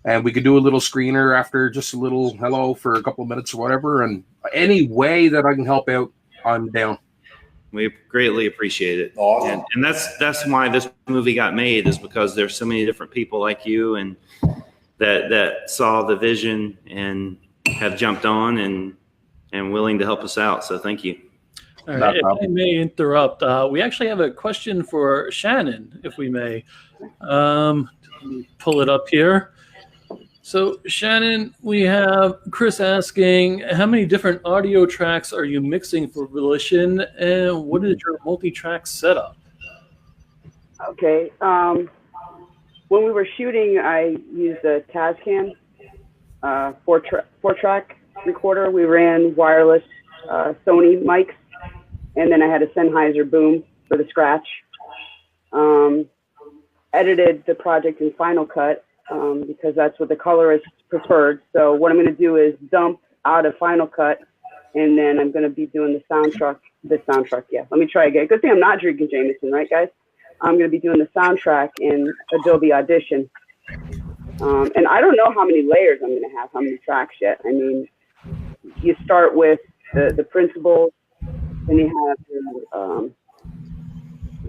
And we could do a little screener after, just a little hello for a couple of minutes or whatever. And any way that I can help out, I'm down. We greatly appreciate it. Awesome. And that's why this movie got made, is because there's so many different people like you and that saw the vision and have jumped on and willing to help us out. So thank you. All right. If I may interrupt, we actually have a question for Shannon, if we may. Let me pull it up here. So, Shannon, we have Chris asking, how many different audio tracks are you mixing for Volition, and what is your multi-track setup? Okay. When we were shooting, I used a Tascam 4-track recorder. We ran wireless Sony mics, and then I had a Sennheiser boom for the scratch. Edited the project in Final Cut because that's what the colorist preferred. So what I'm going to do is dump out of Final Cut, and then I'm going to be doing the soundtrack. Yeah. Let me try again. Good thing I'm not drinking Jameson, right, guys? I'm going to be doing the soundtrack in Adobe Audition. And I don't know how many layers I'm going to have, how many tracks yet. I mean, you start with the principals, then you have your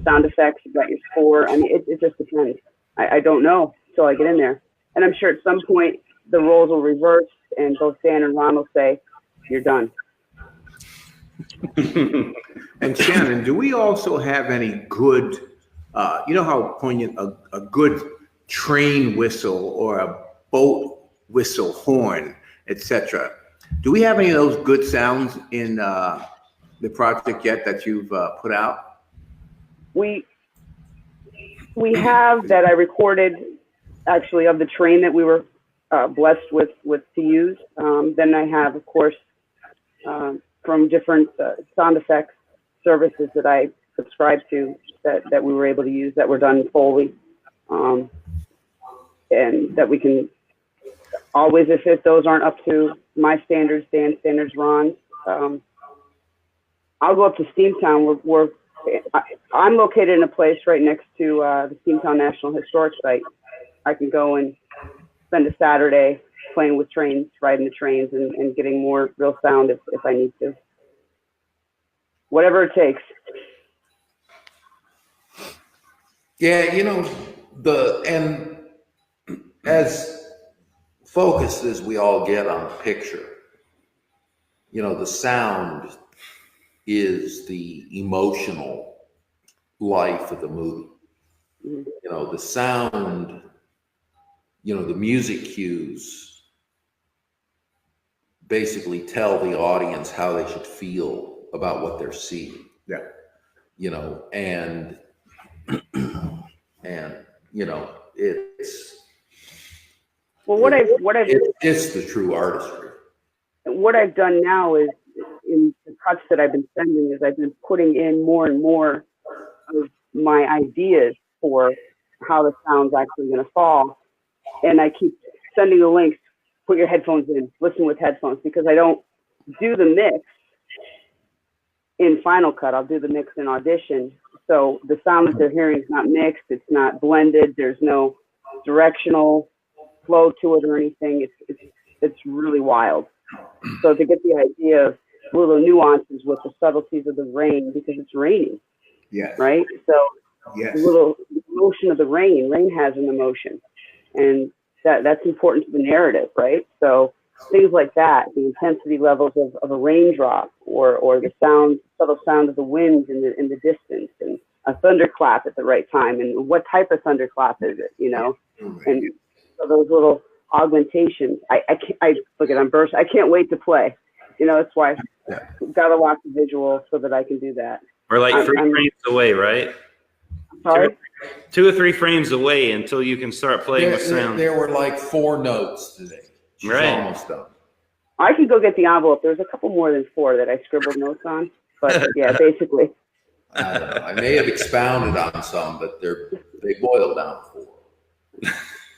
sound effects, you've got your score. I mean, it just depends. I don't know until I get in there. And I'm sure at some point the roles will reverse and both Dan and Ron will say, you're done. And Shannon, do we also have any good, you know how poignant a good train whistle or a boat whistle, horn, etc. Do we have any of those good sounds in the project yet that you've put out? We have that I recorded actually of the train that we were blessed with to use. Then I have, of course, from different sound effects services that I subscribe to that we were able to use that were done in Foley. And that we can always, if those aren't up to my standards, Dan's standards, Ron's, I'll go up to Steamtown. I'm located in a place right next to the Steamtown National Historic Site. I can go and spend a Saturday playing with trains, riding the trains, and getting more real sound if I need to. Whatever it takes. Yeah, and as focused as we all get on the picture, the sound is the emotional life of the movie. The sound, the music cues basically tell the audience how they should feel about what they're seeing. Yeah. And it's it's the true artistry. What I've done now is, in the cuts that I've been sending, is I've been putting in more and more of my ideas for how the sound's actually going to fall, and I keep sending the links. Put your headphones in, listen with headphones, because I don't do the mix in Final Cut. I'll do the mix in Audition. So the sound that they're hearing is not mixed, it's not blended, there's no directional flow to it or anything. It's really wild. So to get the idea of little nuances with the subtleties of the rain, because it's raining. Yes. Right? So Yes. the little emotion of the rain has an emotion. And that's important to the narrative, right? So things like that, the intensity levels of a raindrop or the subtle sound of the wind in the distance, and a thunderclap at the right time, and what type of thunderclap is it, and so those little augmentations. I'm burst. I can't wait to play. That's why I've got to watch the visual so that I can do that. We're like three frames away, right? Sorry? 2 or 3 frames away until you can start playing with sound. There were like 4 notes today. She's almost done. I could go get the envelope. There's a couple more than 4 that I scribbled notes on, but yeah, basically. I don't know. I may have expounded on some, but they boiled down to 4.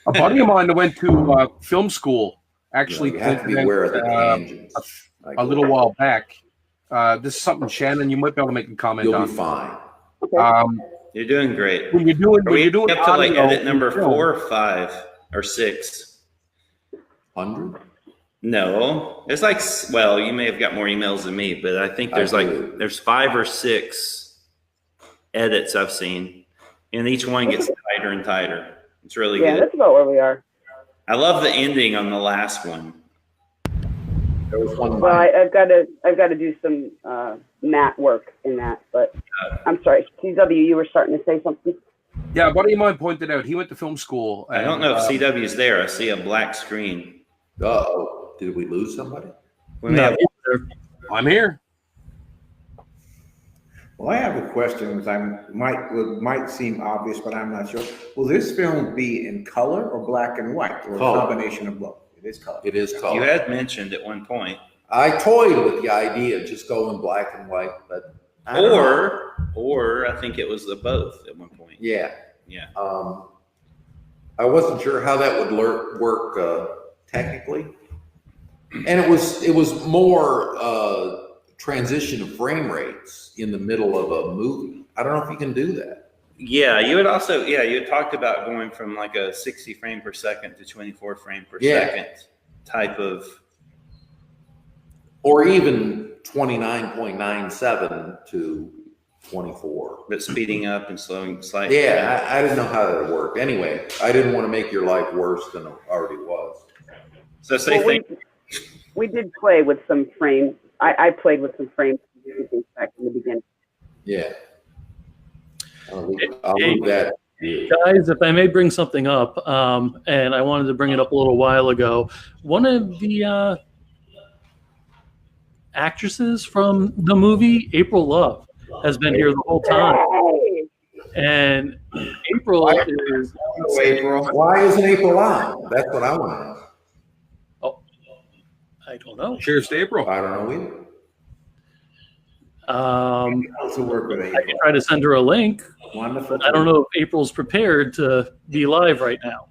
A buddy of mine that went to film school actually you have to be aware of the tangents. A little while back. This is something, Shannon, you might be able to make a comment on. You'll be fine. Okay. You're doing great. When you're doing up to like audio, edit number 4 or 5 or 6? 100? No, it's like, well, you may have got more emails than me, but I think there's 5 or 6 edits I've seen, and each one gets tighter and tighter. It's really good. Yeah, that's about where we are. I love the ending on the last one. There was one. Well, I've got to do some mat work in that, but I'm sorry, CW, you were starting to say something. Yeah, a buddy of mine pointed out he went to film school. I don't know if CW's there. I see a black screen. Uh-oh. Did we lose somebody? I'm here. Well, I have a question that might seem obvious, but I'm not sure. Will this film be in color or black and white, or Color. a combination of both? It is color. It is color. You had mentioned at one point. I toyed with the idea of just going black and white, but Or I think it was the both at one point. yeah. Yeah. I wasn't sure how that would work technically, and it was more transition of frame rates in the middle of a movie. I don't know if you can do that. Yeah, you had talked about going from like a 60 frame per second to 24 frame per second type of, or even 29.97 to 24. but speeding up and slowing slightly. Yeah, I didn't know how that would work. Anyway, I didn't want to make your life worse than it already was. So say We did play with some frames. I played with some frames back in the beginning. Yeah. I'll leave that. Guys, if I may bring something up, and I wanted to bring it up a little while ago, one of the actresses from the movie, April Love, has been here the whole time. And April is... Why isn't April on? That's what I want to know. Oh, I don't know. Cheers to April. I don't know either. Also work with I April. can try to send her a link. Wonderful. I don't know if April's prepared to be live right now.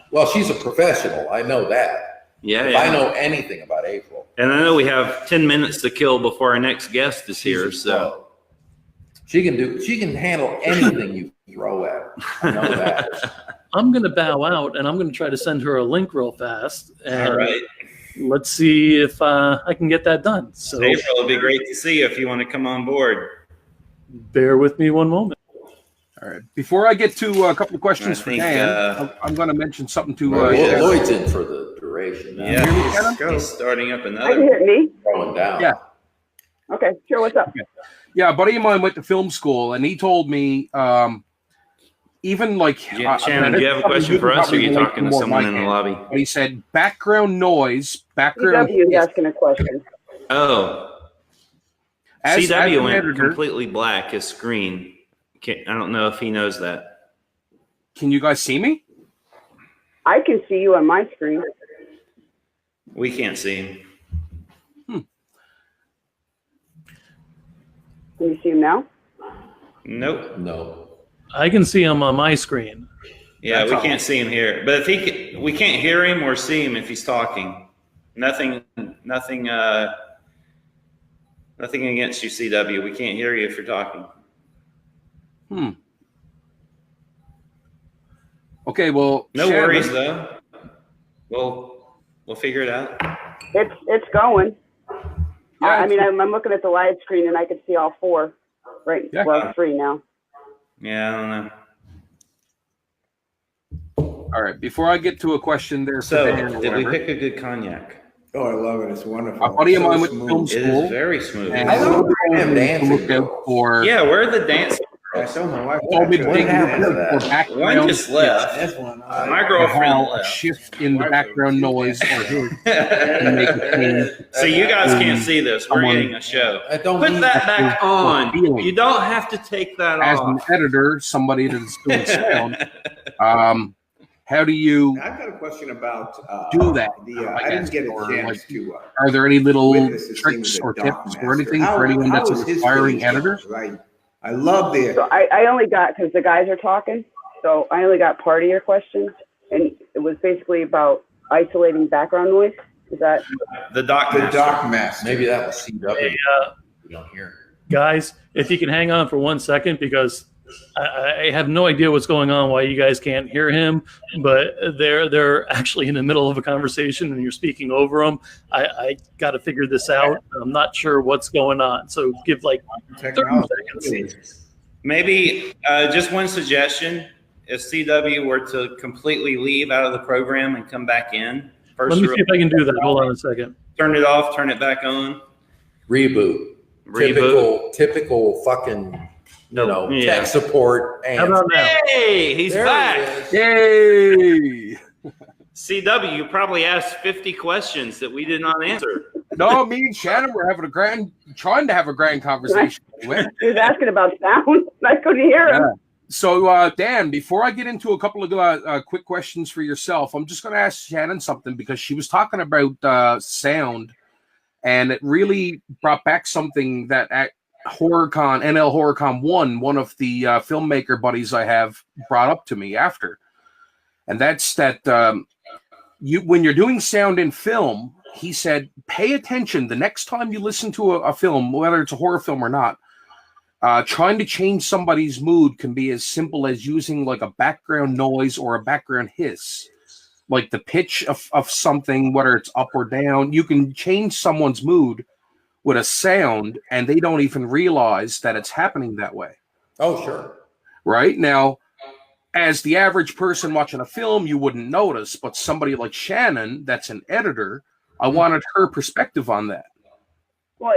Well, she's a professional. I know that. Yeah, If yeah. I know anything about April. And I know we have 10 minutes to kill before our next guest is here. So She can handle anything you throw at her. I know that. I'm going to bow out, and I'm going to try to send her a link real fast. And all right. let's see if I can get that done. So April, it'll be great to see you if you want to come on board. bear with me one moment. All right. Before I get to a couple of questions I for think, Dan, I'm going to mention something to Lloyd's in for the duration. Now. Yeah, he's starting up I can another. hear me. Throwing down. Yeah. Okay, sure. What's up? Yeah, a buddy of mine went to film school, and he told me even like Yeah, Shannon, do you have a question for us, or are you talking to someone in the lobby? But he said background noise, background. CW is asking a question. Oh, As CW an went editor, completely black, his screen. I don't know if he knows that. Can you guys see me? I can see you on my screen. We can't see him. Can you see him now? Nope. No. I can see him on my screen. Yeah, we can't see him here. But if we can't hear him or see him if he's talking. Nothing against you, CW. We can't hear you if you're talking. Okay, well, No Shannon, worries though. We'll figure it out. It's going. Yeah, I mean, I'm looking at the live screen and I can see all 4. Right. Yeah. Well, 3 now. Yeah, I don't know. All right, before I get to a question there, So, for Dan or did we whatever, pick a good cognac? Oh, I love it. It's wonderful. A buddy of So mine went to smooth. film It is school. very smooth. And I love he them dancing looked out girls. for. Yeah, where are the dance? I told my wife. Told me to actually, take happened to a look that? for One background. just left. That's one. My and girlfriend how a left. shift in the background noise or his can make it change. So you guys can't see this. We're getting a show. I don't Put need that back on. feeling. You don't have to take that As an off. editor, somebody that's doing sound, how do you I've got a question about do that? I didn't get a Or, chance like, to. Are there any little witness this thing tricks with or the doc tips master. or anything How- for anyone how that's was an his aspiring footage editor? going? I love the. So I only got, because the guys are talking, so I only got part of your questions, and it was basically about isolating background noise. Is that? The doc. The doc master. Maybe that was CW. Hey, We don't hear. guys, if you can hang on for 1 second, because I have no idea what's going on, why you guys can't hear him, but they're actually in the middle of a conversation and you're speaking over them. I got to figure this out. I'm not sure what's going on. So give like 30 Technology. seconds. Maybe just one suggestion. If CW were to completely leave out of the program and come back in, first Let me see if I can do that. Hold on a second. turn it off, turn it back on. Reboot. Typical fucking, Yeah. tech support. How about now? Hey, he's There back. he is. Yay! CW, you probably asked 50 questions that we did not answer. No, me and Shannon were trying to have a grand conversation. Anyway. He was asking about sound. I couldn't hear him. Yeah. So, Dan, before I get into a couple of quick questions for yourself, I'm just going to ask Shannon something because she was talking about sound, and it really brought back something that at HorrorCon, NL HorrorCon 1 of the filmmaker buddies I have brought up to me after. And that's that when you're doing sound in film, he said, pay attention the next time you listen to a film, whether it's a horror film or not. Trying to change somebody's mood can be as simple as using like a background noise or a background hiss. Like the pitch of something, whether it's up or down. You can change someone's mood with a sound and they don't even realize that it's happening that way. Oh, sure. Right? Now, as the average person watching a film, you wouldn't notice, but somebody like Shannon, that's an editor, I wanted her perspective on that. Well,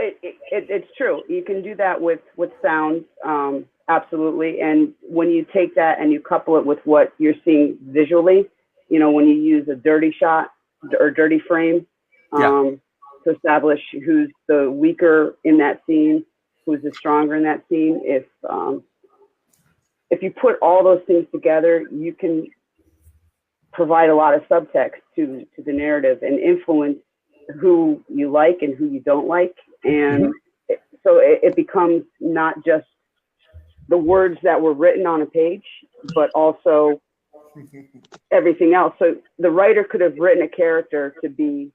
it's true. You can do that with sound, absolutely. And when you take that and you couple it with what you're seeing visually, when you use a dirty shot or dirty frame to establish who's the weaker in that scene, who's the stronger in that scene, if you put all those things together, you can provide a lot of subtext to the narrative and influence who you like and who you don't like. And so it becomes not just the words that were written on a page, but also everything else. So the writer could have written a character to be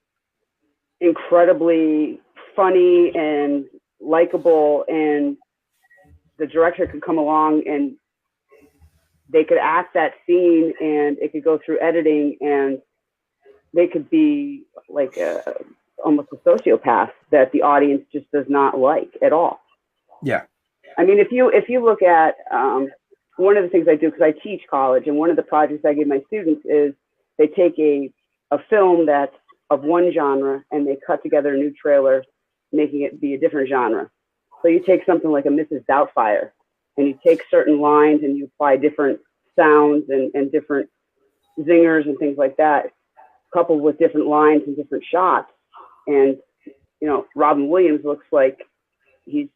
incredibly funny and likable, and the director could come along and they could act that scene and it could go through editing and they could be like almost a sociopath that the audience just does not like at all. Yeah. I mean, if you look at one of the things I do, because I teach college, and one of the projects I give my students is they take a film that's of one genre and they cut together a new trailer, making it be a different genre. So you take something like a Mrs. Doubtfire, and you take certain lines and you apply different sounds and different zingers and things like that, coupled with different lines and different shots. And, Robin Williams looks like he's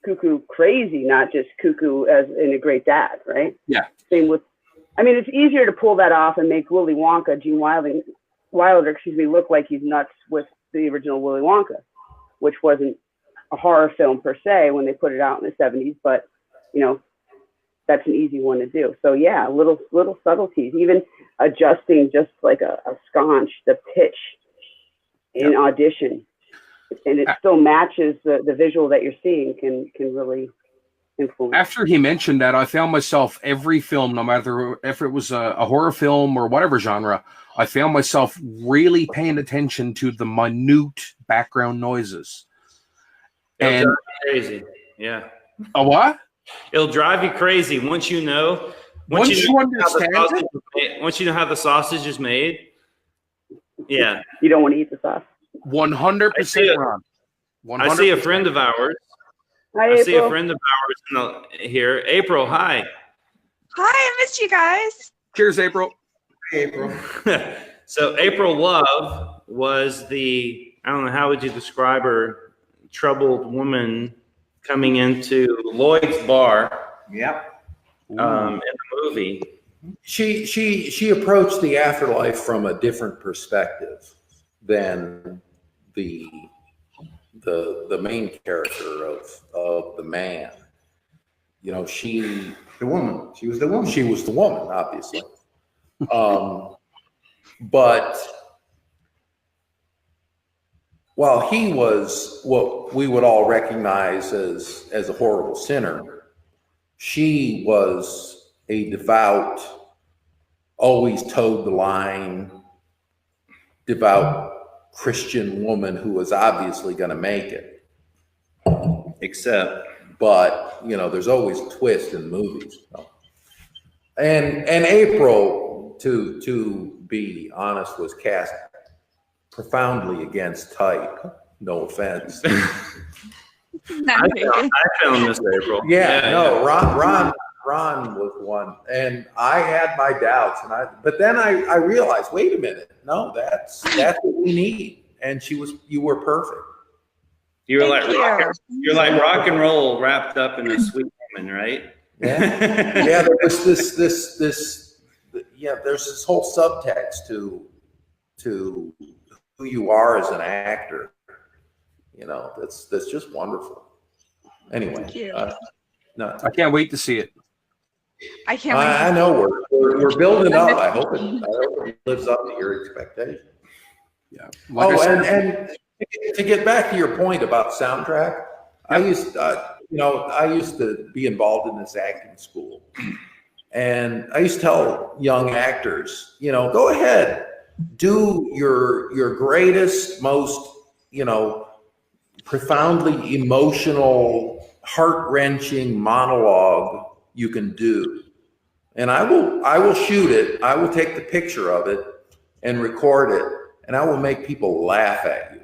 cuckoo crazy, not just cuckoo as in a great dad, right? Yeah. Same with, it's easier to pull that off and make Willy Wonka, Gene Wilder, look like he's nuts with the original Willy Wonka, which wasn't a horror film per se when they put it out in the 70s, but that's an easy one to do. So yeah, little subtleties, even adjusting just like a sconce, the pitch in audition, and it still matches the visual that you're seeing can really influence. After he mentioned that, I found myself every film, no matter if it was a horror film or whatever genre, I found myself really paying attention to the minute background noises. It'll And drive you crazy. Yeah. a what? It'll drive you crazy once you know. Once you understand once you know how the sausage is made. Yeah. You don't want to eat the sauce. 100%, Ron. 100%. I see a friend of ours. Hi, I see a April. friend of ours here. April, hi. Hi, I missed you guys. Cheers, April. April. So April Love was the, I don't know, how would you describe her, troubled woman coming into Lloyd's bar Yep. in the movie. She approached the afterlife from a different perspective than the main character of the man. You know, The woman. She was the woman. she was the woman, obviously. But while he was what we would all recognize as a horrible sinner, she was a devout, always towed the line, devout Christian woman who was obviously going to make it. But, you know, there's always a twist in movies. And April, to be honest, was cast profoundly against type. No offense. Not I found this April. Ron was one, and I had my doubts, but then I realized, wait a minute, no, that's what we need, and you were perfect. You're Thank you. like rock and roll wrapped up in a sweet woman, right? Yeah, there was this there's this whole subtext to who you are as an actor. You know, that's just wonderful. Anyway, Thank you. no, I can't wait to see it. I can't wait. I know we're building up. I hope it lives up to your expectations. Yeah. Like I said, and to get back to your point about soundtrack, I used to be involved in this acting school, and I used to tell young actors, you know, go ahead, do your greatest, most, you know, profoundly emotional, heart-wrenching monologue you can do, and I will shoot it. I will take the picture of it and record it, and I will make people laugh at you.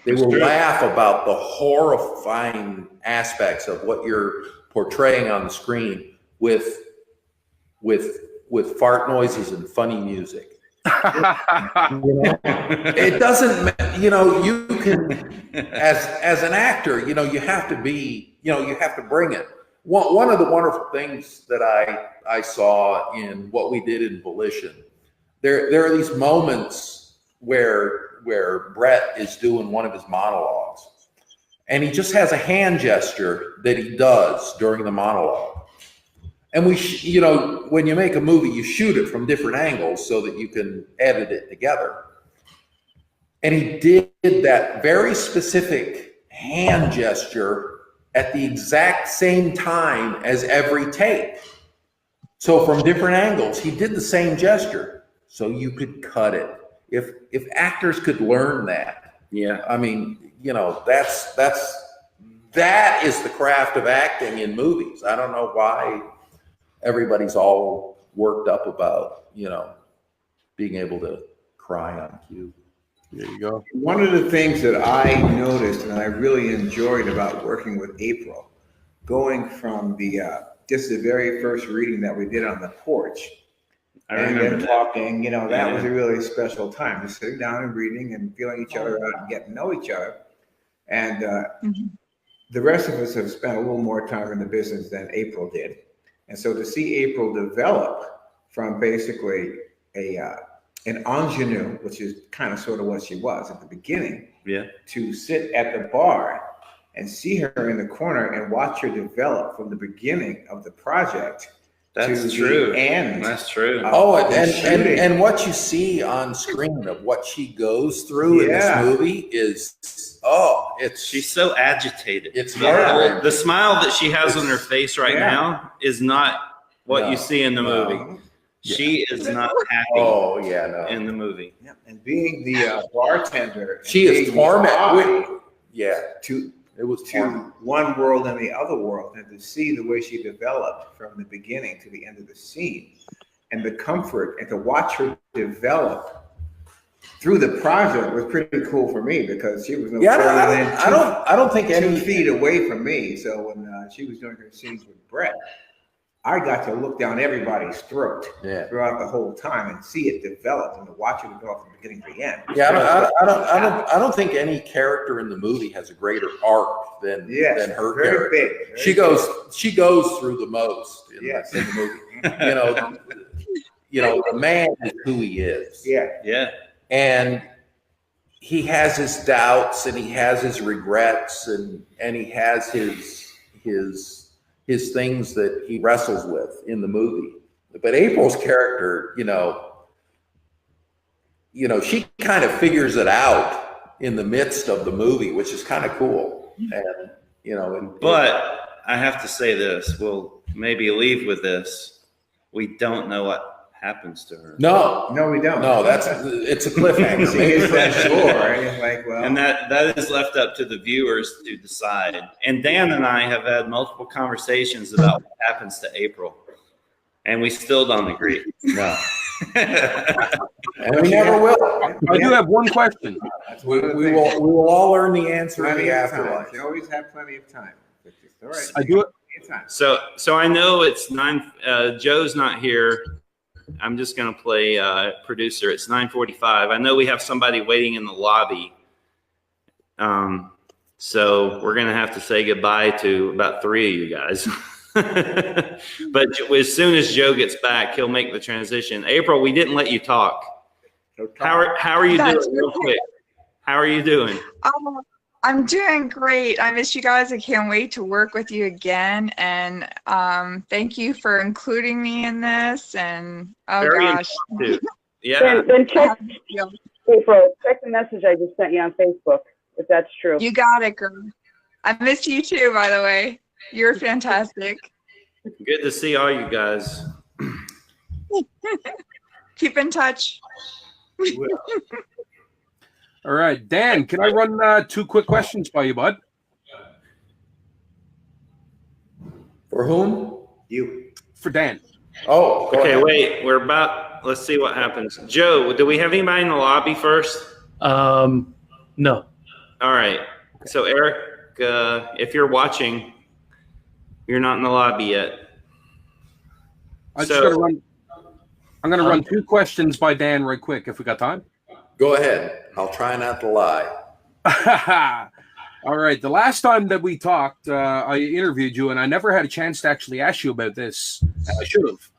They will laugh about the horrifying aspects of what you're portraying on the screen with fart noises and funny music. You know, it doesn't, you know, you can, as an actor, you know, you have to be, you know, you have to bring it. One of the wonderful things that I saw in what we did in Volition, there are these moments where Brett is doing one of his monologues, and he just has a hand gesture that he does during the monologue. And you know, when you make a movie, you shoot it from different angles so that you can edit it together. And he did that very specific hand gesture at the exact same time as every take. So from different angles, he did the same gesture so you could cut it. If actors could learn that, Yeah. I mean, you know, that is the craft of acting in movies. I don't know why everybody's all worked up about, you know, being able to cry on cue. there you go. One of the things that I noticed and I really enjoyed about working with April, going from just the very first reading that we did on the porch, I and remember then that. talking, you know, that Yeah. was a really special time, just sitting down and reading and feeling each other out and getting to know each other. And the rest of us have spent a little more time in the business than April did. And so to see April develop from basically an ingenue, which is kind of sort of what she was at the beginning, Yeah. to sit at the bar and see her in the corner and watch her develop from the beginning of the project That's to true. the end. That's true. And what you see on screen of what she goes through in this movie is, She's so agitated. It's Yeah. The smile that she has on her face right Yeah. now is not what No. you see in the movie. No. She is not happy Oh yeah, no. in the movie. Yeah, and being the bartender, She is being tormented. tied Yeah, to it was to one world and the other world, and to see the way she developed from the beginning to the end of the scene, and the comfort, and to watch her develop through the project was pretty cool for me because she was no Yeah, further than I don't think 2 any feet away from me. So when she was doing her scenes with Brett, I got to look down everybody's throat throughout the whole time and see it develop and to watch it go from the beginning to the end. Yeah, I don't think any character in the movie has a greater arc than her very character. big. She goes through the most in the movie. The man is who he is. Yeah. And he has his doubts and he has his regrets and he has his things that he wrestles with in the movie. But April's character, she kind of figures it out in the midst of the movie, which is kind of cool. And but I have to say this, we'll maybe leave with this. We don't know what happens to her. No, we don't. No, it's a cliffhanger. It's that score. It's like, well, and that is left up to the viewers to decide. And Dan and I have had multiple conversations about what happens to April, and we still don't agree. No, and we never will. I do have one question. We will all learn the answer in the afterlife. You always have plenty of time. All right. I do it. So I know it's 9. Joe's not here. I'm just going to play producer. It's 9:45. I know we have somebody waiting in the lobby. So we're going to have to say goodbye to about 3 of you guys. But as soon as Joe gets back, he'll make the transition. April, we didn't let you talk. How are you doing real quick? How are you doing? I'm doing great. I miss you guys. I can't wait to work with you again. And thank you for including me in this. And Very gosh. Yeah. Then check, April, check the message I just sent you on Facebook, if that's true. You got it, girl. I miss you too, by the way. You're fantastic. Good to see all you guys. Keep in touch. All right, Dan, can I run 2 quick questions by you, bud? For whom? You. For Dan. Oh, okay, wait. Let's see what happens. Joe, do we have anybody in the lobby first? No. All right. So, Eric, if you're watching, you're not in the lobby yet. I'm going to run 2 questions by Dan right quick, if we got time. Go ahead. I'll try not to lie. All right. The last time that we talked, I interviewed you, and I never had a chance to actually ask you about this. I should have.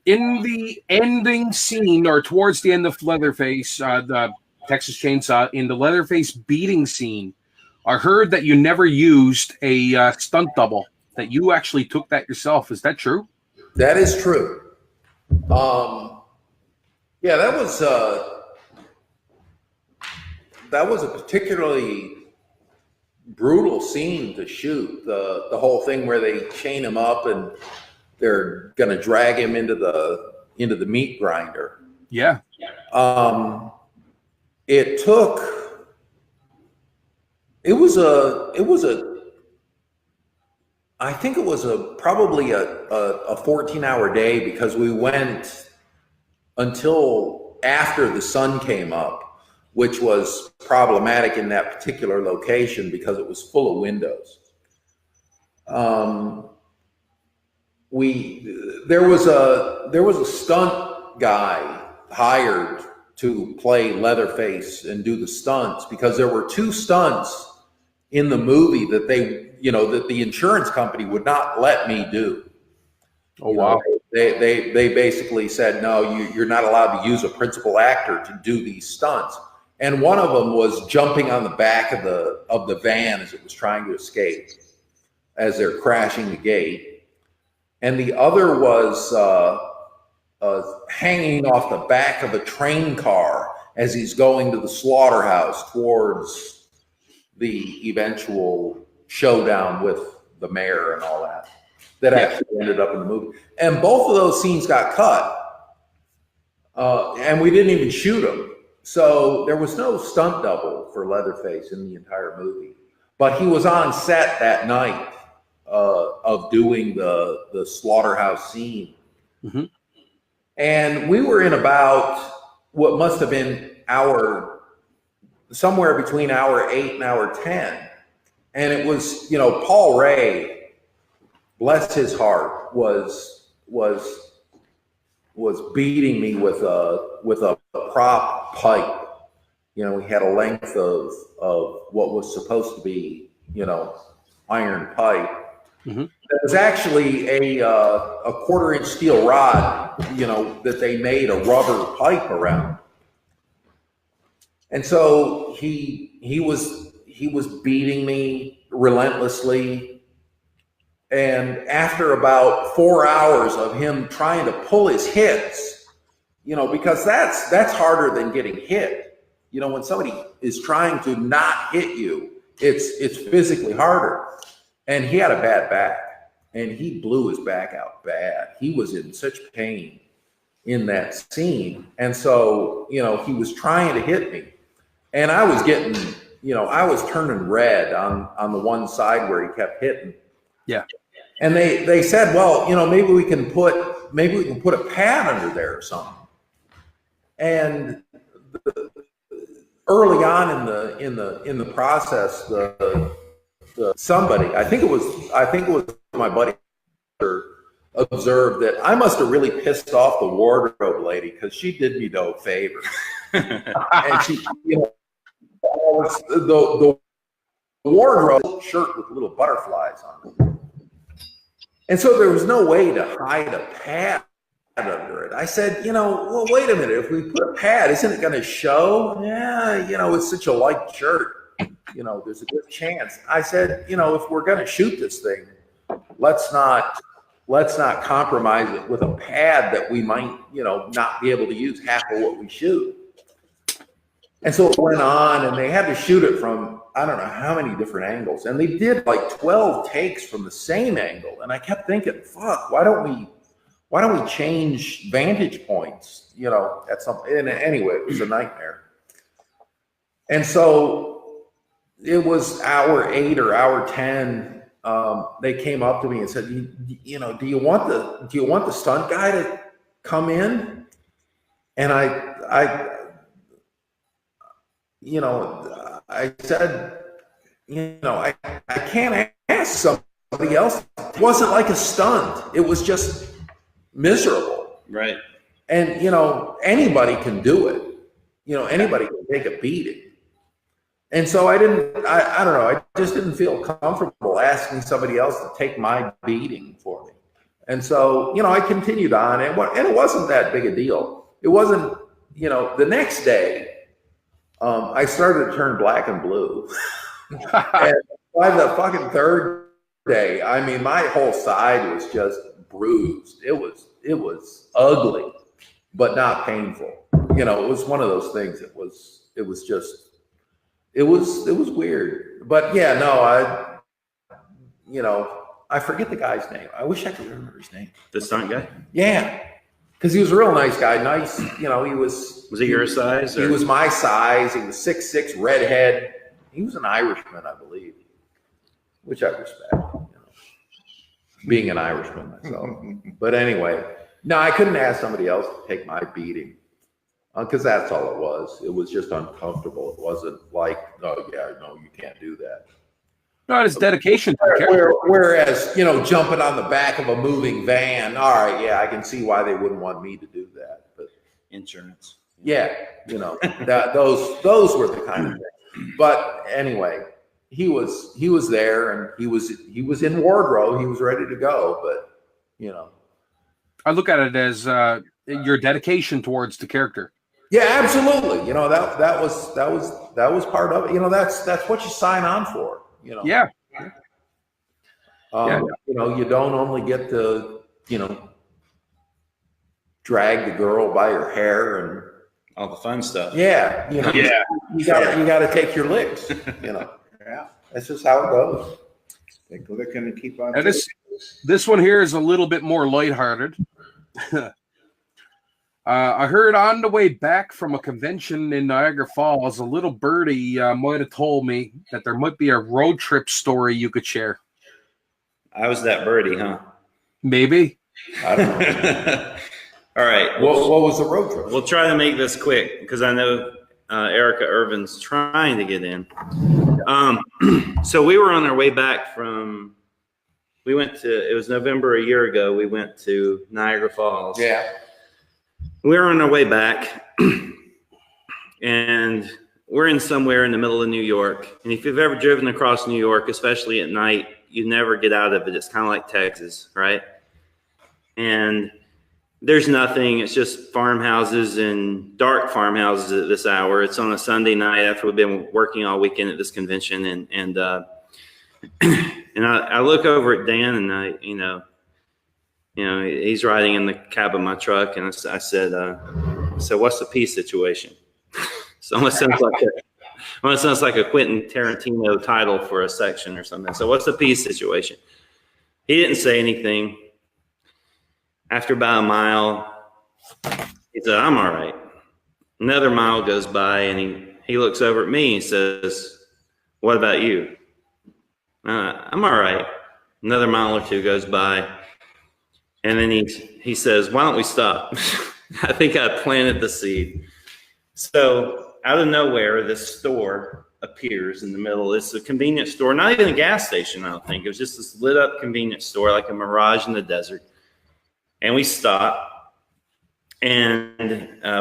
In the ending scene, or towards the end of Leatherface, the Texas Chainsaw, in the Leatherface beating scene, I heard that you never used a stunt double, that you actually took that yourself. Is that true? That is true. Yeah, that was a particularly brutal scene to shoot. The whole thing where they chain him up and they're going to drag him into the meat grinder. Yeah. I think it was probably a 14-hour day, because we went until after the sun came up, which was problematic in that particular location because it was full of windows. There was a stunt guy hired to play Leatherface and do the stunts, because there were 2 stunts in the movie that that the insurance company would not let me do. Oh, wow. They basically said, no, you're not allowed to use a principal actor to do these stunts. And one of them was jumping on the back of the van as it was trying to escape, as they're crashing the gate. And the other was hanging off the back of a train car as he's going to the slaughterhouse towards the eventual showdown with the mayor and all that actually ended up in the movie. And both of those scenes got cut. And we didn't even shoot them. So there was no stunt double for Leatherface in the entire movie. But he was on set that night of doing the slaughterhouse scene. Mm-hmm. And we were in about what must have been somewhere between hour 8 and hour 10. And it was, Paul Ray, bless his heart, was beating me with a prop pipe. He had a length of what was supposed to be, iron pipe. Mm-hmm. It was actually a 1/4-inch steel rod, that they made a rubber pipe around. And so he was beating me relentlessly. And after about 4 hours of him trying to pull his hits, because that's harder than getting hit. When somebody is trying to not hit you, it's physically harder. And he had a bad back, and he blew his back out bad. He was in such pain in that scene. And so, he was trying to hit me. And I was getting, I was turning red on the one side where he kept hitting. Yeah. And they said, well, maybe we can put a pad under there or something. And early on in the process, somebody, I think it was my buddy, observed that I must have really pissed off the wardrobe lady, because she did me no favor. And she, the wardrobe shirt with little butterflies on it. And so there was no way to hide a pad under it. I said, well, wait a minute. If we put a pad, isn't it going to show? Yeah, it's such a light shirt. There's a good chance. I said, if we're going to shoot this thing, let's not compromise it with a pad that we might, not be able to use half of what we shoot. And so it went on, and they had to shoot it from, I don't know how many different angles. And they did like 12 takes from the same angle. And I kept thinking, fuck, why don't we change vantage points, at some, and anyway, it was a nightmare. And so it was hour 8 or hour 10. They came up to me and said, do you want the stunt guy to come in? And I said, I can't ask somebody else. It wasn't like a stunt. It was just miserable. Right. And, anybody can do it. Anybody can take a beating. And so I don't know. I just didn't feel comfortable asking somebody else to take my beating for me. And so, I continued on, and it wasn't that big a deal. It wasn't, the next day, I started to turn black and blue. And by the fucking third day, I mean, my whole side was just bruised. It was ugly, but not painful. It was one of those things. It was weird. But yeah, no, I forget the guy's name. I wish I could remember his name. The stunt guy? Yeah. Because he was a real nice guy. Nice, he was. Was he your size? He was my size. He was 6'6", redhead. He was an Irishman, I believe, which I respect. Being an Irishman myself. But anyway, no, I couldn't ask somebody else to take my beating, because that's all it was. It was just uncomfortable. It wasn't like, oh yeah, no, you can't do that. No, it's dedication to the character. Whereas, jumping on the back of a moving van, all right, yeah, I can see why they wouldn't want me to do that. But insurance. Yeah, those were the kind of things. But anyway, he was there, and he was in wardrobe. He was ready to go, but I look at it as your dedication towards the character. Yeah, absolutely. That was part of it. That's what you sign on for. Yeah. You don't only get to, drag the girl by her hair and all the fun stuff. Yeah. You got to take your licks, Yeah. That's just how it goes. Take a lick and keep on. And this one here is a little bit more lighthearted. I heard on the way back from a convention in Niagara Falls, a little birdie might have told me that there might be a road trip story you could share. I was that birdie, huh? Maybe. I don't know. All right. What was the road trip? We'll try to make this quick because I know Erika Ervin's trying to get in. So we were on our way back from, it was November a year ago, we went to Niagara Falls. Yeah. We were on our way back and we're in somewhere in the middle of New York. And if you've ever driven across New York, especially at night, you never get out of it. It's kind of like Texas, right? And there's nothing. It's just farmhouses and dark farmhouses at this hour. It's on a Sunday night after we've been working all weekend at this convention. And I look over at Dan and he's riding in the cab of my truck. And I said, what's the peace situation? So almost sounds like a Quentin Tarantino title for a section or something. So what's the peace situation? He didn't say anything. After about a mile, he said, I'm all right. Another mile goes by and he looks over at me and says, what about you? I'm all right. Another mile or two goes by. And then he says, why don't we stop? I think I planted the seed. So out of nowhere, this store appears in the middle. It's a convenience store, not even a gas station, I don't think. It was just this lit up convenience store, like a mirage in the desert. And we stop and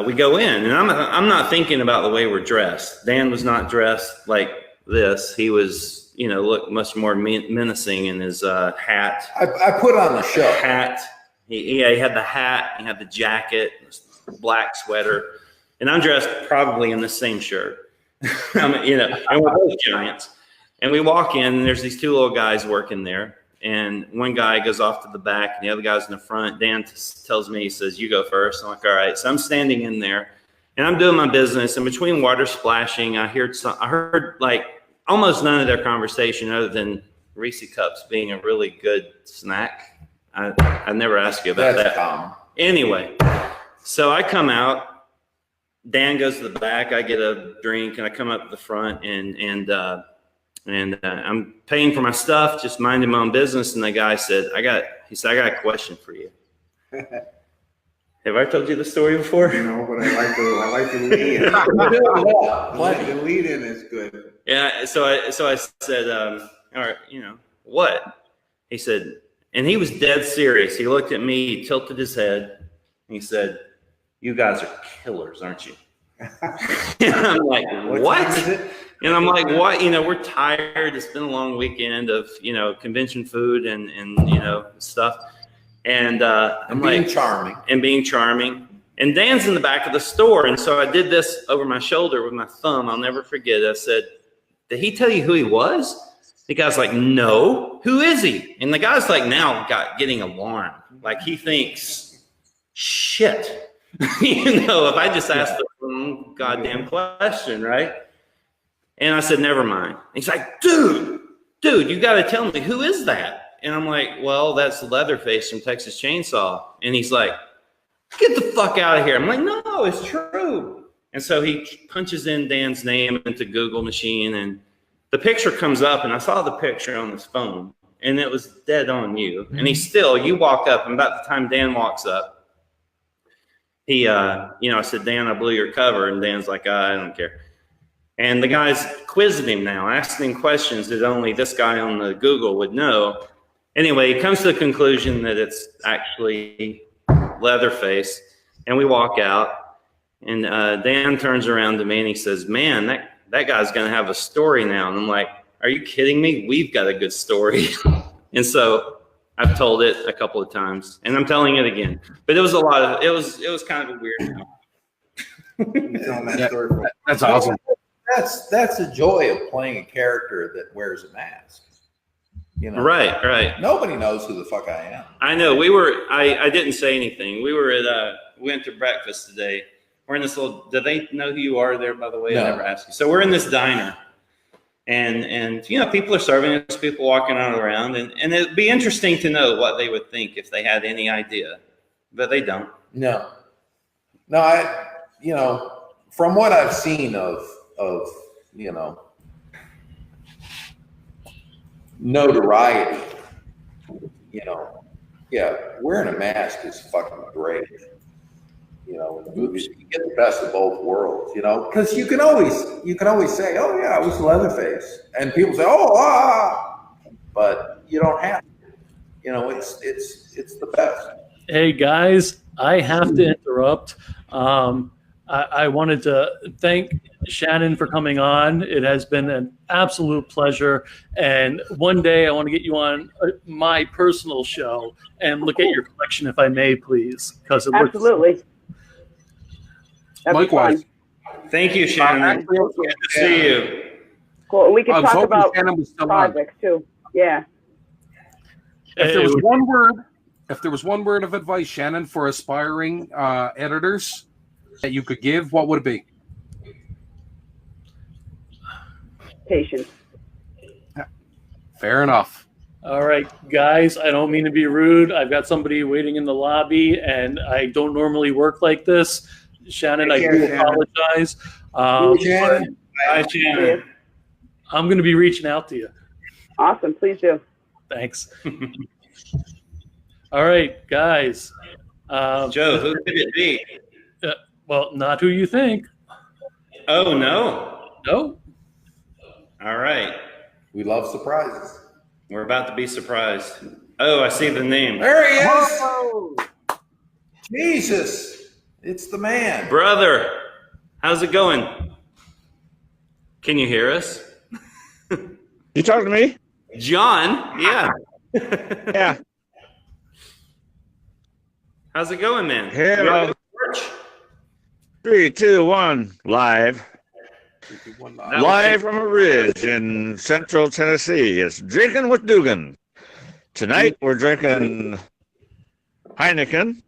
we go in. And I'm not thinking about the way we're dressed. Dan was not dressed like this. He was, looked much more menacing in his hat. I put on the show. Hat. He had the hat. He had the jacket, black sweater. And I'm dressed probably in the same shirt. And we're both giants. And we walk in, and there's these two little guys working there. And one guy goes off to the back, and the other guy's in the front. Dan tells me, he says, you go first. I'm like, all right. So I'm standing in there, and I'm doing my business. And between water splashing, I heard like almost none of their conversation other than Reese cups being a really good snack. I never asked you about that. Common. Anyway, so I come out. Dan goes to the back. I get a drink, and I come up to the front, and I'm paying for my stuff, just minding my own business. And the guy said, I got a question for you. Have I told you the story before? No, but I like the lead in. The lead in is good. Yeah. So I said, all right, what? He said, and he was dead serious. He looked at me, he tilted his head, and he said, you guys are killers, aren't you? And I'm like, what? And I'm like, what? We're tired. It's been a long weekend of, convention food and stuff. And I'm being like, charming. And being charming. And Dan's in the back of the store. And so I did this over my shoulder with my thumb. I'll never forget. I said, did he tell you who he was? The guy's like, no. Who is he? And the guy's like getting alarmed. Like he thinks, shit. If I just asked the goddamn question, right? And I said, never mind. He's like, dude, you got to tell me, who is that? And I'm like, well, that's Leatherface from Texas Chainsaw. And he's like, get the fuck out of here. I'm like, no, it's true. And so he punches in Dan's name into Google machine, and the picture comes up, and I saw the picture on his phone, and it was dead on you. And you walk up, and about the time Dan walks up, I said, Dan, I blew your cover. And Dan's like, I don't care. And the guy's quizzing him now, asking him questions that only this guy on the Google would know. Anyway, he comes to the conclusion that it's actually Leatherface. And we walk out, and Dan turns around to me and he says, man, that guy's going to have a story now. And I'm like, are you kidding me? We've got a good story. And so I've told it a couple of times, and I'm telling it again. But it was it was kind of a weird. That's awesome. That's the joy of playing a character that wears a mask. Right. Nobody knows who the fuck I am. I know. I didn't say anything. We went to breakfast today. We're in this little, do they know who you are there, by the way? No. I never asked you. So we're in this diner. And people are serving us, people walking on around, and it'd be interesting to know what they would think if they had any idea, but they don't. No, from what I've seen of notoriety, wearing a mask is fucking great. You know, in movies, you get the best of both worlds. You know, because you can always say, "Oh yeah, I was Leatherface," and people say, "Oh but you don't have to. You know, it's the best. Hey guys, I have to interrupt. I wanted to thank Shannon for coming on. It has been an absolute pleasure. And one day I want to get you on my personal show and look at your collection, if I may, please. Because it Absolutely. That'd be Likewise. fun. Thank you, Shannon. Good to see you. Cool. And we can I was talk hoping about Shannon was still on. projects too. Yeah. If there was one word of advice, Shannon, for aspiring editors that you could give, what would it be? Patience. Fair enough. All right, guys, I don't mean to be rude. I've got somebody waiting in the lobby, and I don't normally work like this. Shannon, I do apologize. Shannon. Bye, Shannon. I'm going to be reaching out to you. Awesome. Please do. Thanks. All right, guys. Joe, who could it be? Well, not who you think. Oh, no. No. All right. We love surprises. We're about to be surprised. Oh, I see the name. There he is. Jesus, it's the man. Brother, how's it going? Can you hear us? You talking to me? John, yeah. Yeah. How's it going, man? Here, You're on the porch. 3, 2, 1, live. That Live from a ridge in central Tennessee. It's Drinking with Dugan. Tonight we're drinking Heineken.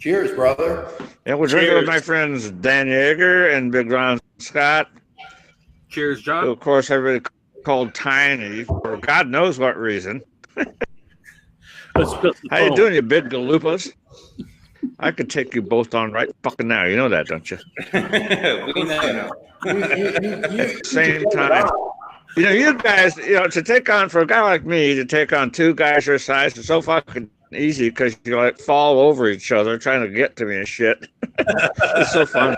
Cheers, brother. And we're drinking with my friends Dan Yeager and Big Ron Scott, Cheers, who John. of course everybody called Tiny for God knows what reason. That's just the How you phone. doing, you big galupas? I could take you both on right fucking now. You know that, don't you? We know. Same time. You know, you guys, to take on, for a guy like me, to take on two guys your size is so fucking easy because you like fall over each other trying to get to me and shit. It's so funny.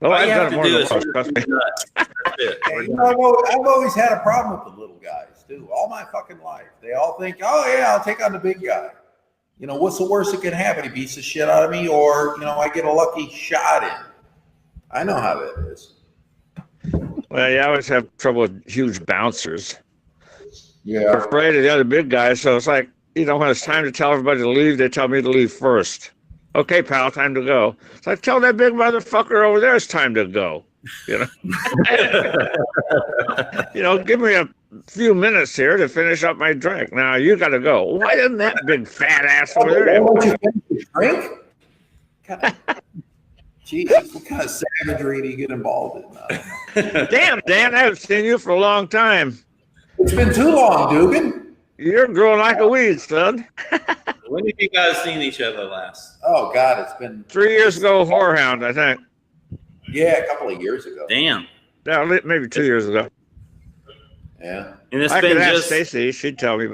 Well, All I've you done have it to more do than is once, trust me. That's it. Hey, I've always had a problem with the little guys, too. All my fucking life. They all think, oh, yeah, I'll take on the big guy. You know, what's the worst that can happen? He beats the shit out of me, or, I get a lucky shot in. I know how that is. Well, you always have trouble with huge bouncers. Yeah. They're afraid of the other big guys, so it's like, when it's time to tell everybody to leave, they tell me to leave first. Okay, pal, time to go. It's like, tell that big motherfucker over there it's time to go. Give me a few minutes here to finish up my drink. Now you got to go. Why doesn't that big fat ass over there? Why don't you finish your drink? Jesus, what kind of savagery do you get involved in? Damn, Dan, I haven't seen you for a long time. It's been too long, Dugan. You're growing like a weed, son. When have you guys seen each other last? Oh, God, it's been 3 years ago, Whorehound, I think. Yeah, a couple of years ago. Damn. Yeah, maybe 2 years ago. Yeah. And it's I been could ask just Stacy, she'd tell me,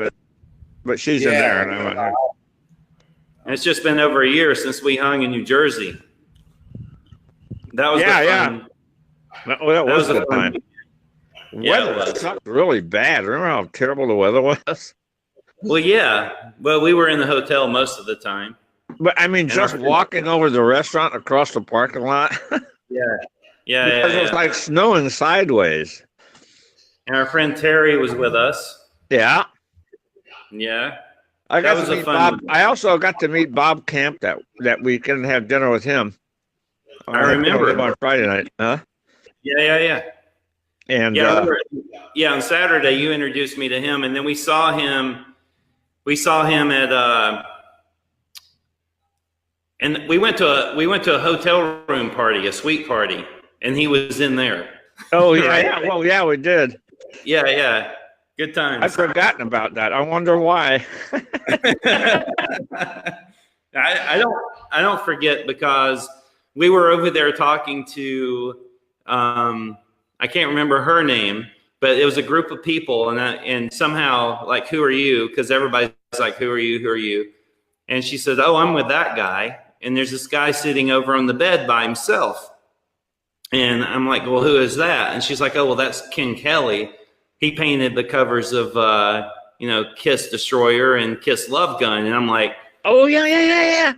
but she's in there, and I'm not there. it's just been over a year since we hung in New Jersey. That was Yeah. Well, that was a good time. Yeah, it Weather was. sucked really bad. Remember how terrible the weather was? Well, yeah. Well, we were in the hotel most of the time. But I mean, just walking over the restaurant across the parking lot. Yeah. Because it was like snowing sideways. And our friend Terry was with us. Yeah. Yeah. I got That was to a meet fun- Bob. I also got to meet Bob Camp that weekend and have dinner with him. I remember. On Friday night. Huh? Yeah. And On Saturday you introduced me to him, and then we saw him at and we went to a hotel room party, a suite party, and he was in there. oh yeah. Well, yeah, we did. Yeah. Good times. I'd forgotten about that. I wonder why. I don't forget, because we were over there talking to I can't remember her name, but it was a group of people, and somehow, like, who are you? Because everybody's like, who are you? And she said, oh, I'm with that guy. and there's this guy sitting over on the bed by himself. And I'm like, well, who is that? And she's like, oh, well, that's Ken Kelly. He painted the covers of, Kiss Destroyer and Kiss Love Gun. And I'm like, Oh, yeah.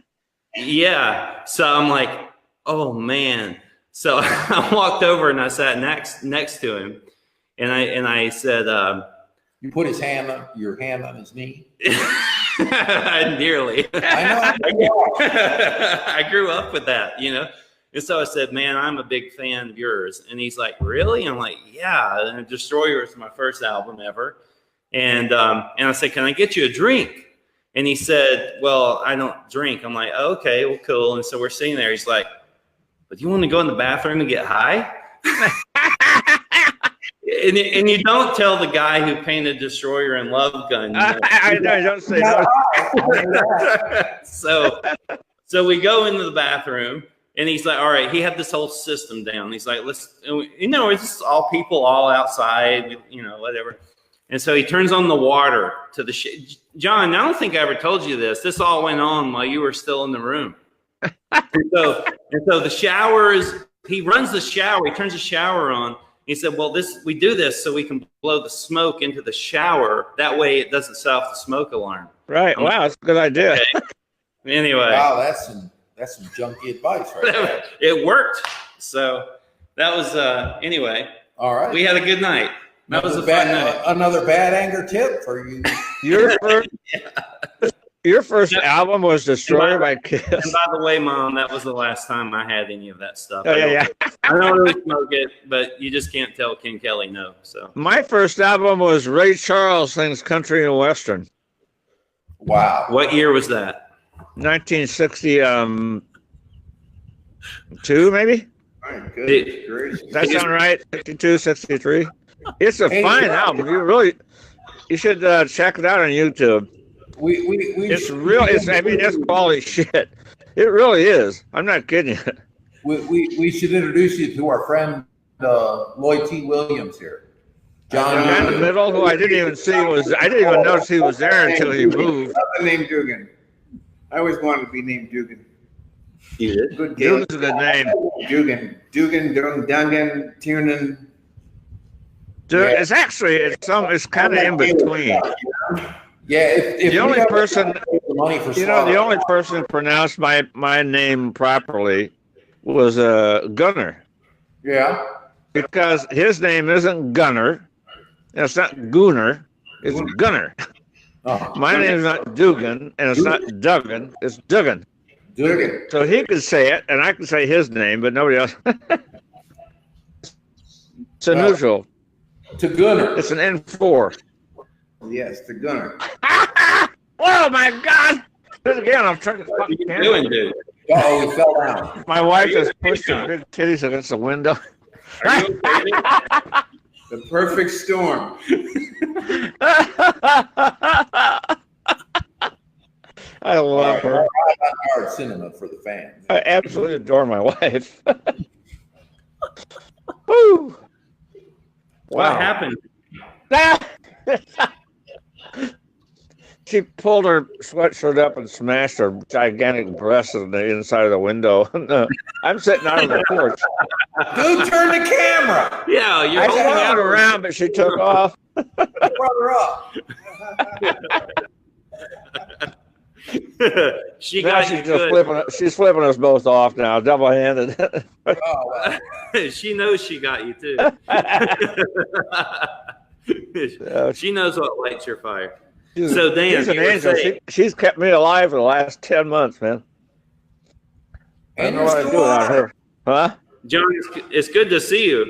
yeah. So I'm like, oh, man. So I walked over and I sat next to him. And I said, You put your hand on his knee? nearly. I know. I grew up with that, And so I said, man, I'm a big fan of yours. And he's like, really? And I'm like, yeah. And Destroyer is my first album ever. And I said, can I get you a drink? And he said, well, I don't drink. I'm like, oh, okay, well, cool. And so we're sitting there. He's like, but you want to go in the bathroom and get high? and you don't tell the guy who painted Destroyer and Love Gun. I don't say no. So we go into the bathroom. And he's like, all right, he had this whole system down. He's like, it's just all people all outside, whatever. And so he turns on the water to the John, I don't think I ever told you this. This all went on while you were still in the room. and so the showers, he runs the shower, he turns the shower on. He said, well, we do this so we can blow the smoke into the shower. That way it doesn't set off the smoke alarm. Right. Wow, that's a good idea. Okay. Anyway. Wow, that's some junky advice right there. It worked. So that was, anyway. All right. We had a good night. That was a fun night. Another bad anger tip for you. Your first album was Destroyer by Kiss. And by the way, Mom, that was the last time I had any of that stuff. Oh, yeah. I don't really smoke it, but you just can't tell Ken Kelly no. So my first album was Ray Charles sings country and western. Wow. What year was that? 1962, maybe? My goodness gracious. Does that sound right? 62, 63? It's a fine album. You should check it out on YouTube. It's quality shit. It really is. I'm not kidding you. We should introduce you to our friend Lloyd T. Williams here. John in the middle, who I didn't even notice he was there until he moved. Named Dugan. I always wanted to be named Dugan. You did? Good Dugan's a good name. Dugan, Tiernan. It's actually it's kind of in between. Yeah, if the only person the only person who pronounced my name properly was Gunner. Yeah. Because his name isn't Gunner, and it's not Gooner, it's Gunner. Oh. My name is not Dugan, and it's not Dugan, it's Dugan. Dugan. So he could say it, and I can say his name, but nobody else. It's a neutral. To Gunner. It's an N4. Yes, to Gunner. Oh my God! Do it again. I'm trying to fucking What are you doing, dude? Oh, he fell down. My wife just pushed her big titties against the window. Are you okay? The perfect storm. I love her. Hard cinema for the fans. I absolutely adore my wife. Woo! What happened? She pulled her sweatshirt up and smashed her gigantic breasts on the inside of the window. I'm sitting out on the porch. Dude, turn the camera. Yeah, you're I holding hung out out around, but she took off. Brother up. She Now got she's you just good. she's flipping us both off now, double-handed. Oh, wow. She knows she got you too. She knows what lights your fire. So Dan, she's an you were angel. saying- She's kept me alive for the last 10 months, man. I don't know what I'd do without her. Huh? John, it's good to see you.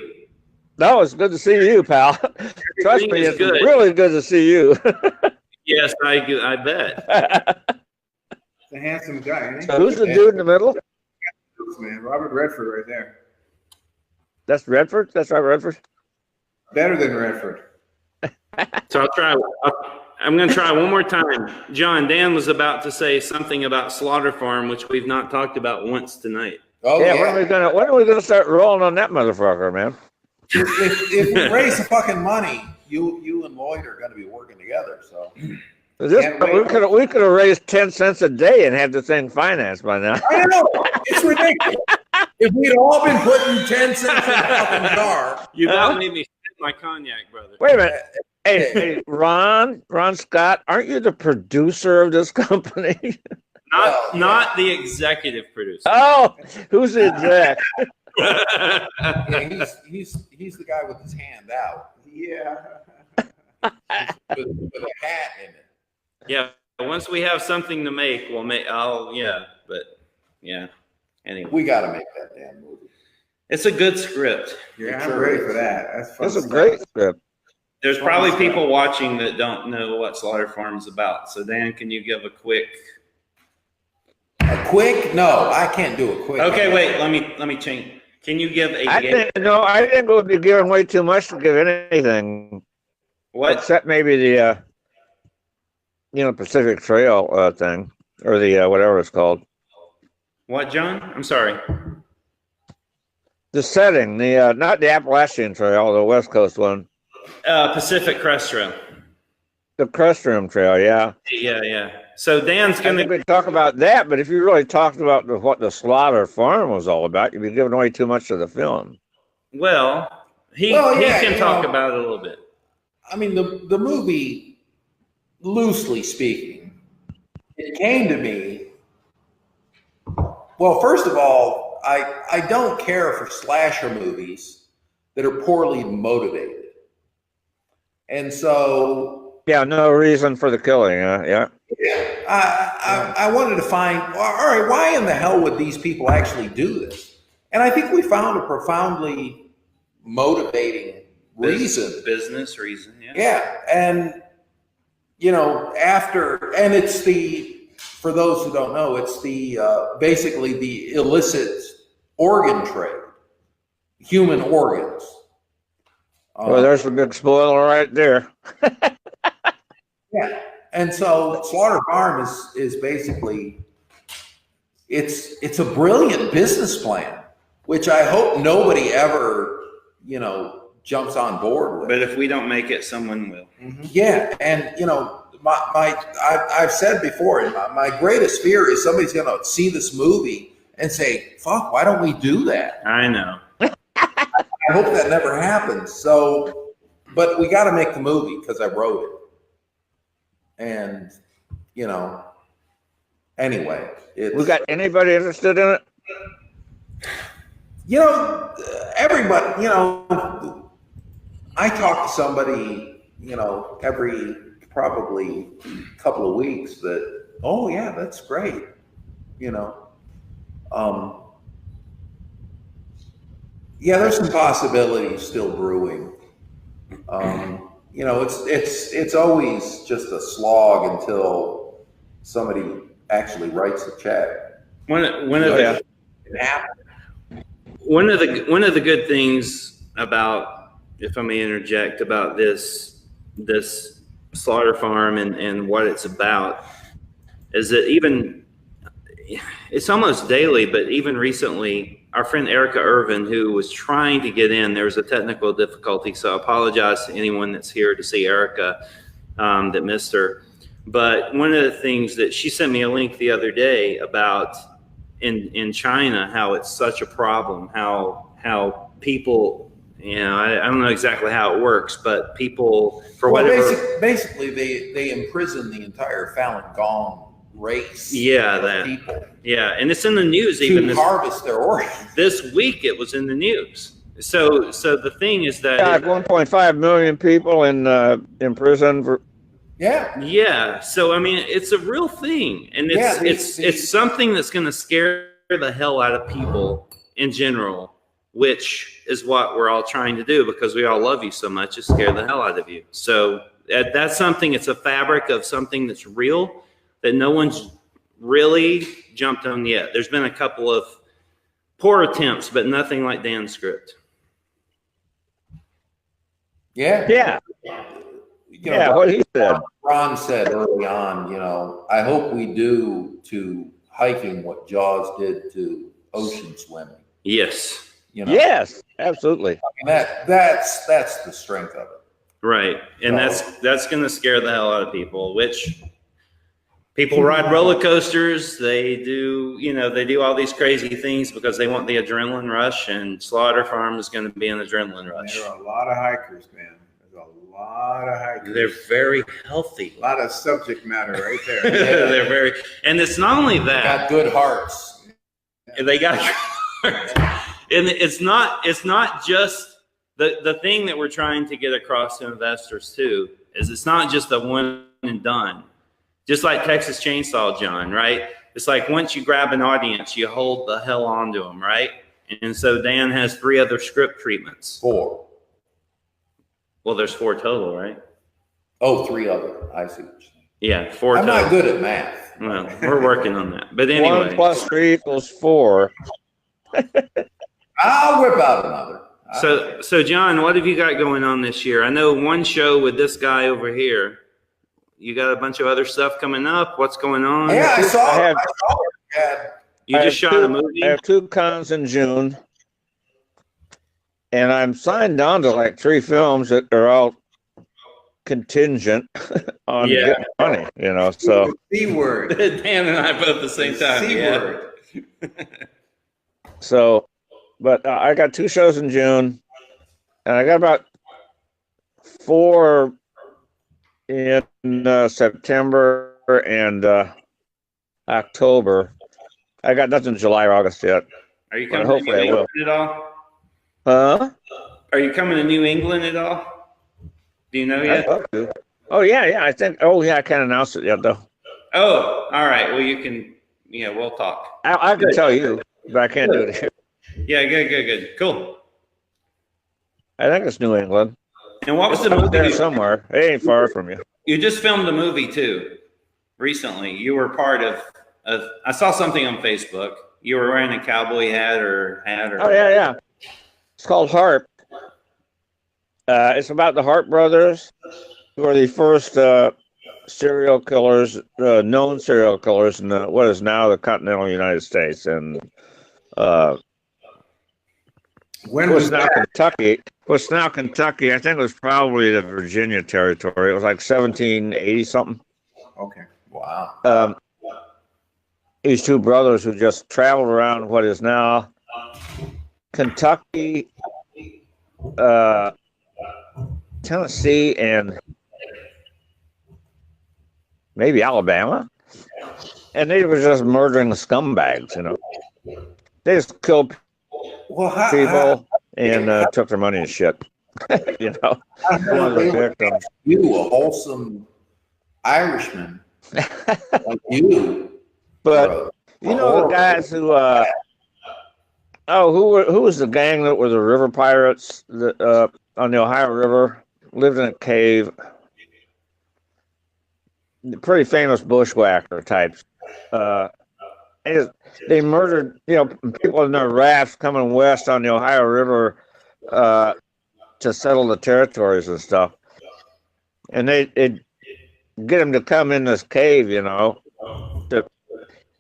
No, it's good to see you, pal. Trust me, is it's good. really good to see you. Yes, I bet. The handsome guy, isn't he? So who's the dude in the middle? Man, Robert Redford right there. That's Redford? That's right, Redford? Better than Redford. So I'm going to try one more time. John, Dan was about to say something about Slaughter Farm, which we've not talked about once tonight. Oh, yeah, yeah. when are we gonna start rolling on that motherfucker, man? If we raise the fucking money, you and Lloyd are going to be working together. So We could have raised 10 cents a day and had the thing financed by now. I know. It's ridiculous. If we'd all been putting 10 cents in a fucking jar. You about made me spit my cognac, brother. Wait a minute. Hey, Ron Scott, aren't you the producer of this company? Not the executive producer. Oh, who's the exec? Yeah, he's the guy with his hand out. Yeah. With a hat in it. Yeah. Once we have something to make, we'll make. Anyway, We got to make that damn movie. it's a good script. Yeah, I'm ready for that. That's fun. That's a great script. There's probably people watching that don't know what Slaughter Farm's about. So Dan, can you give a quick? A quick? No, I can't do a quick. Okay, wait. Let me change. Can you give a? I think it would be giving way too much to give anything. What? Except maybe the Pacific Trail thing, or the whatever it's called. What, John? I'm sorry. The setting, the not the Appalachian Trail, the West Coast one. Pacific Crest Trail. The Crest Room Trail, yeah. Yeah. So Dan's I gonna think we talk about that, but if you really talked about what the Slaughter Farm was all about, you'd be giving away too much of the film. Well, he can talk about it a little bit. I mean, the movie, loosely speaking, it came to me. Well, first of all, I don't care for slasher movies that are poorly motivated. And so... Yeah, no reason for the killing, yeah. I wanted to find, all right, why in the hell would these people actually do this? And I think we found a profoundly motivating reason. Business reason, yeah. Yeah, and, and it's for those who don't know, it's basically the illicit organ trade, human organs. Well, there's a big spoiler right there. Yeah, and so Slaughter Farm is basically, it's a brilliant business plan, which I hope nobody ever, jumps on board with. But if we don't make it, someone will. Mm-hmm. Yeah, and I've said before, my greatest fear is somebody's going to see this movie and say, "Fuck, why don't we do that?" I know. I hope that never happens. So, but we got to make the movie because I wrote it. And, anyway. We got anybody interested in it? Everybody, I talk to somebody, every probably couple of weeks that, oh yeah, that's great. Yeah, there's some possibilities still brewing. It's always just a slog until somebody actually writes a check. One of the good things about, if I may interject, about this Slaughter Farm and what it's about is that even it's almost daily, but even recently, our friend Erika Ervin, who was trying to get in, there was a technical difficulty, so I apologize to anyone that's here to see Erika that missed her. But one of the things that she sent me a link the other day about in China, how it's such a problem, how people, I don't know exactly how it works, but people, for whatever. Basically, they imprison the entire Falun Gong race. Yeah, people. Yeah, and it's in the news to harvest their organs. This week it was in the news. So the thing is that 1.5 million people in prison for. Yeah. So I mean, it's a real thing, and it's something that's going to scare the hell out of people in general, which is what we're all trying to do because we all love you so much. Is scare the hell out of you. So that's something. It's a fabric of something that's real that no one's really jumped on yet. There's been a couple of poor attempts, but nothing like Dan's script. Yeah. What he said. Ron said early on, I hope we do to hiking what Jaws did to ocean swimming. Yes. Yes, absolutely. I mean, that's the strength of it. Right. And that's going to scare the hell out of people, which people ride roller coasters. They do, they do all these crazy things because they want the adrenaline rush, and Slaughter Farm is going to be an adrenaline rush. There are a lot of hikers, man. There's a lot of hikers. They're very healthy. A lot of subject matter right there. They're very, and it's not only that. Got good hearts. They got, and it's not just the thing that we're trying to get across to investors too, is it's not just a one and done. Just like Texas Chainsaw John, right? It's like once you grab an audience, you hold the hell onto them, right? And so Dan has 3 other script treatments. 4. Well, there's 4 total, right? Oh, 3 other. I see what you're saying. Yeah, 4 I'm total. not good at math. Well, we're working on that. But anyway. 1 + 3 = 4. I'll whip out another. So John, what have you got going on this year? I know one show with this guy over here. You got a bunch of other stuff coming up. What's going on? Yeah, I saw it. You just shot a movie? I have 2 cons in June. And I'm signed on to like 3 films that are all contingent on getting money, so. C word. Dan and I both at the same time. C word. So, but I got 2 shows in June, and I got about 4 in September and October. I got nothing in July or August yet. Are you coming hopefully to I New will. England at all? Huh? Are you coming to New England at all? Do you know yet? I'd love to. Oh yeah, I think. Oh yeah, I can't announce it yet though. Oh, all right. Well, you can. Yeah, we'll talk. I can tell you, but I can't do it here. Yeah, good. Cool. I think it's New England. And what was the It's up there movie? somewhere? It ain't far from you. You just filmed a movie too, recently. You were part of. I saw something on Facebook. You were wearing a cowboy hat or. Oh yeah. It's called Harp. It's about the Harp brothers, who are the first serial killers, known serial killers in what is now the continental United States, and When was now that? Kentucky. What's now Kentucky? I think it was probably the Virginia territory. It was like 1780 something. Okay. Wow. These 2 brothers who just traveled around what is now Kentucky, Tennessee, and maybe Alabama, and they were just murdering scumbags. They just killed people and took their money and shit. One of the victims. You, a wholesome Irishman, like you. But the guys who who was the gang that were the river pirates that on the Ohio River, lived in a cave? Pretty famous bushwhacker types. They murdered people in their rafts coming west on the Ohio River to settle the territories and stuff. And they get them to come in this cave,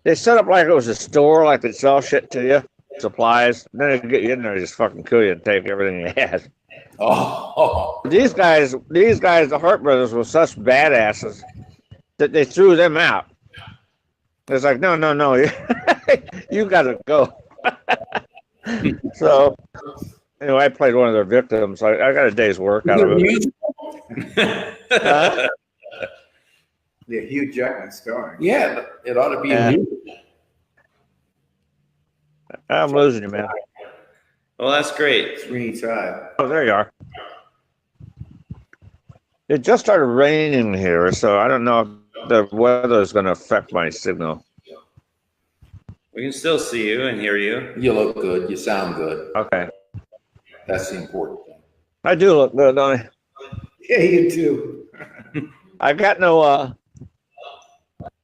They set up like it was a store, like they sell shit to you, supplies. And then they get you in there and just fucking kill you and take everything you had. Oh. These guys, the Hart brothers, were such badasses that they threw them out. It's like, no, you gotta go. So, anyway, I played one of their victims. I got a day's work out of it. Yeah, Hugh Jackman starring. Yeah, it ought to be a movie. I'm losing you, man. Well, that's great. Sweeney Todd. Oh, there you are. It just started raining here, so I don't know if the weather is going to affect my signal. We can still see you and hear you. You look good. You sound good. Okay. That's the important thing. I do look good, don't I? Yeah, you too. I got no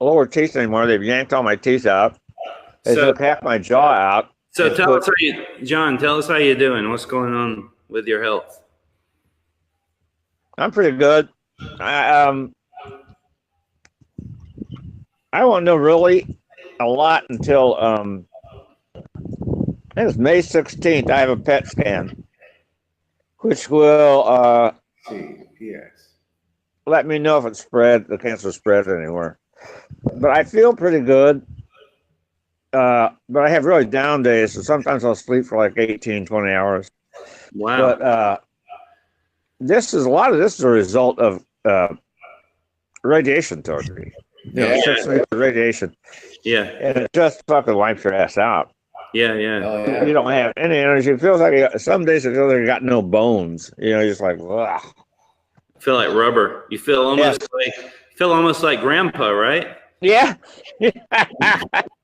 lower teeth anymore. They've yanked all my teeth out. They took half my jaw out. So tell us John, tell us how you're doing. What's going on with your health? I'm pretty good. I won't know really a lot until I think it's May 16th. I have a PET scan, which will let me know if it spread, the cancer spread anywhere. But I feel pretty good. But I have really down days, so sometimes I'll sleep for like 18, 20 hours. Wow. But a lot of this is a result of radiation therapy. Yeah. 6 weeks of radiation. Yeah. And it just fucking wipes your ass out. Yeah. Oh, yeah. You don't have any energy. It feels like some days it feels like you got no bones. You're just like, ugh. Feel like rubber. You feel almost like grandpa, right? Yeah.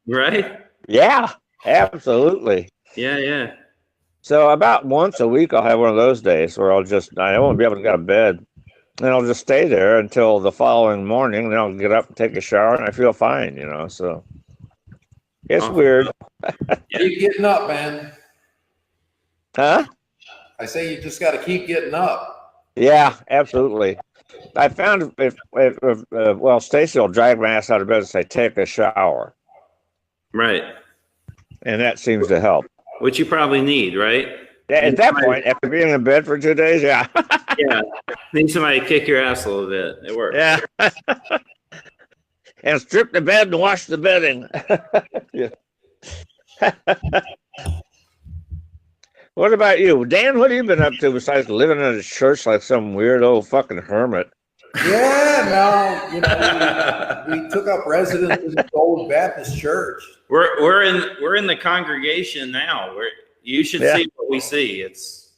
Right? Yeah, absolutely. Yeah. So about once a week, I'll have one of those days where I won't be able to go to bed. And I'll just stay there until the following morning. Then I'll get up and take a shower and I feel fine, so it's weird. Keep getting up, man. Huh? I say you just got to keep getting up. Yeah, absolutely. I found if Stacy will drag my ass out of bed and say, take a shower. Right. And that seems to help. Which you probably need, right? Yeah, at that point, after being in bed for 2 days, yeah. Yeah. Need somebody to kick your ass a little bit. It works. Yeah. And strip the bed and wash the bedding. Yeah. What about you, Dan? What have you been up to besides living in a church like some weird old fucking hermit? Yeah, no, we took up residence in the old Baptist church. We're in the congregation now. You should see what we see. It's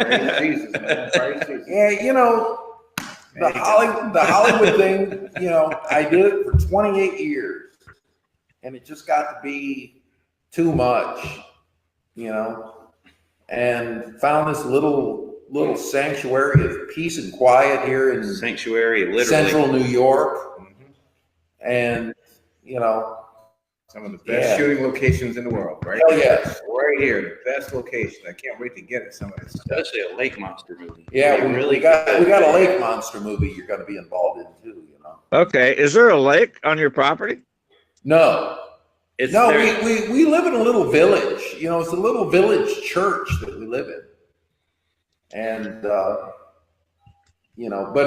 Praise Jesus, man. Praise Jesus. Yeah, the Hollywood thing, I did it for 28 years, and it just got to be too much, and found this little sanctuary of peace and quiet here in sanctuary, literally. Central New York, and some of the best shooting locations in the world, right? Oh, yes. Right here, the best location. I can't wait to get it. Some of this stuff. Especially a lake monster movie. Yeah, we got a lake monster movie you're going to be involved in too. Okay, is there a lake on your property? No. We live in a little village. It's a little village church that we live in. And, but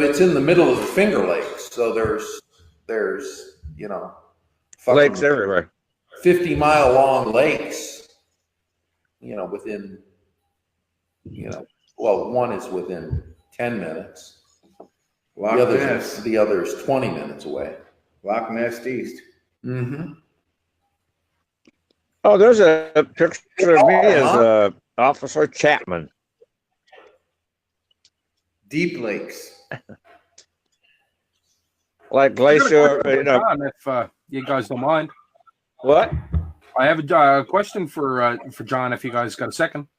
it's in the middle of the Finger Lakes. So there's Lakes everywhere. 50-mile long lakes, within, one is within 10 minutes. The other's 20 minutes away. Loch Ness East. Mm-hmm. Oh, there's a picture of me as Officer Chapman. Deep Lakes. Like Glacier, John, if you guys don't mind. What? I have a question for John, if you guys got a second.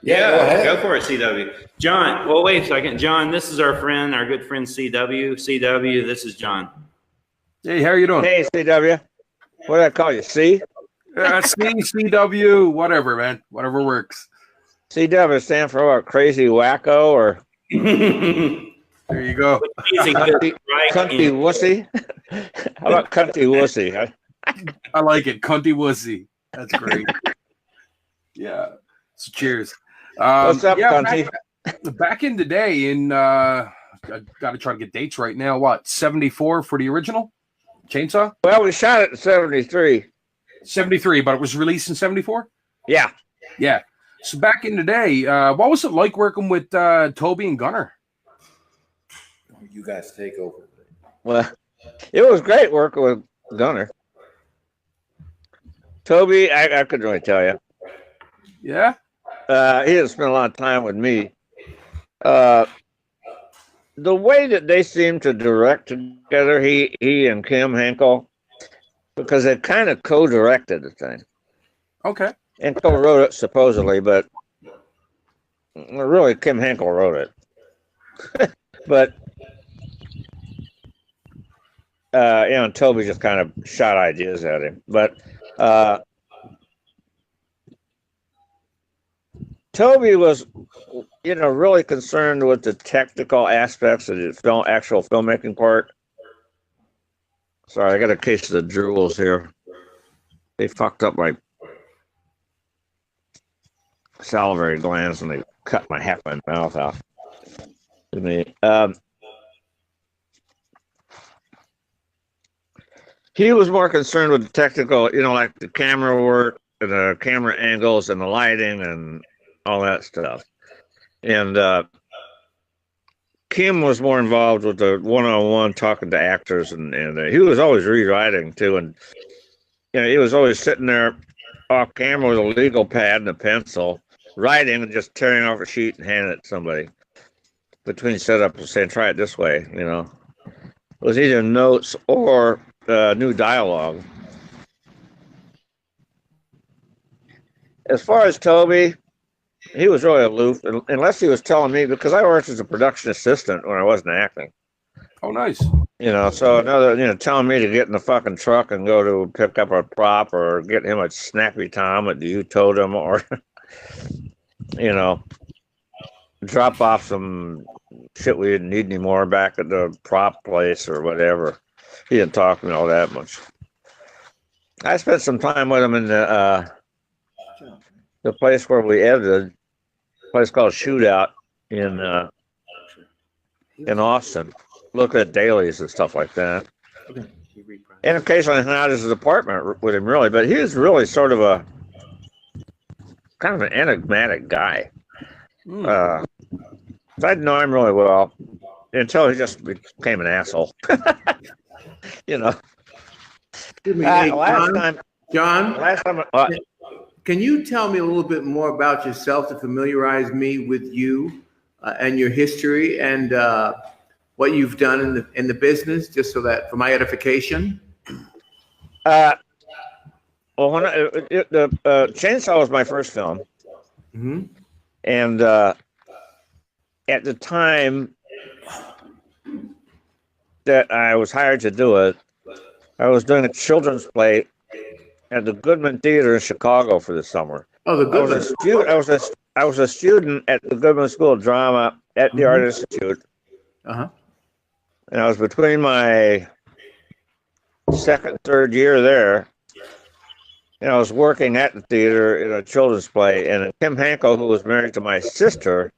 Yeah, go for it, CW. John, well, wait a second. John, this is our good friend CW. CW, this is John. Hey, how are you doing? Hey, CW. What did I call you? C? CW, whatever, man. Whatever works. CW stand for what? Crazy wacko or? There you go. Cunty wussy. How about cunty wussy? I like it. Cunty wussy. That's great. Yeah. So cheers. What's up, Cunty? Back in the day, I got to try to get dates right now. What, 74 for the original Chainsaw? Well, we shot it in 73. 73, but it was released in 74? Yeah. Yeah. So back in the day, what was it like working with Toby and Gunner? You guys take over. Well, it was great working with Gunner. Toby, I couldn't really tell you. Yeah? He didn't spend a lot of time with me. The way that they seem to direct together, he and Kim Henkel, because they kind of co-directed the thing. Okay. And co-wrote it, supposedly, but really Kim Henkel wrote it. But and Toby just kind of shot ideas at him. But Toby was, really concerned with the technical aspects of the actual filmmaking part. Sorry, I got a case of the drools here. They fucked up my salivary glands and they cut half my mouth off. To me. He was more concerned with the technical, like the camera work, and the camera angles, and the lighting, and all that stuff. And Kim was more involved with the one-on-one talking to actors, and he was always rewriting too. And he was always sitting there off camera with a legal pad and a pencil, writing and just tearing off a sheet and handing it to somebody between setups and saying, "Try it this way." It was either notes or new dialogue. As far as Toby, he was really aloof, unless he was telling me, because I worked as a production assistant when I wasn't acting. Oh, nice. So another, telling me to get in the fucking truck and go to pick up a prop or get him a Snappy Tom at the U-Totem or, drop off some shit we didn't need anymore back at the prop place or whatever. He didn't talk to me all that much. I spent some time with him in the place where we edited, a place called Shootout in Austin. Look at dailies and stuff like that. And occasionally hung out at his apartment with him, really. But he was really sort of a kind of an enigmatic guy. I didn't know him really well until he just became an asshole. John, can you tell me a little bit more about yourself to familiarize me with you and your history and what you've done in the business, just so that for my edification? When the Chainsaw was my first film, and at the time that I was hired to do it, I was doing a children's play at the Goodman Theater in Chicago for the summer. Oh, the Goodman. I was a student at the Goodman School of Drama at the Art Institute. And I was between my second, third year there. And I was working at the theater in a children's play. And Kim Hankel, who was married to my sister,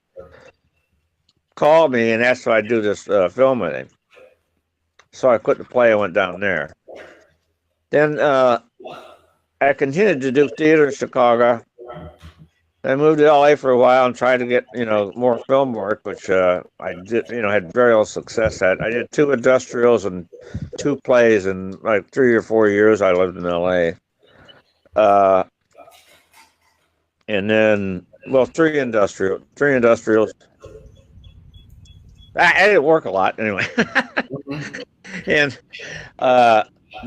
called me and asked if I'd do this film with him. So I quit the play and went down there. Then I continued to do theater in Chicago. I moved to LA for a while and tried to get, more film work, which I did, had very little success at. I did 2 industrials and 2 plays in like 3 or 4 years I lived in LA. And then, 3 industrials. I didn't work a lot anyway. And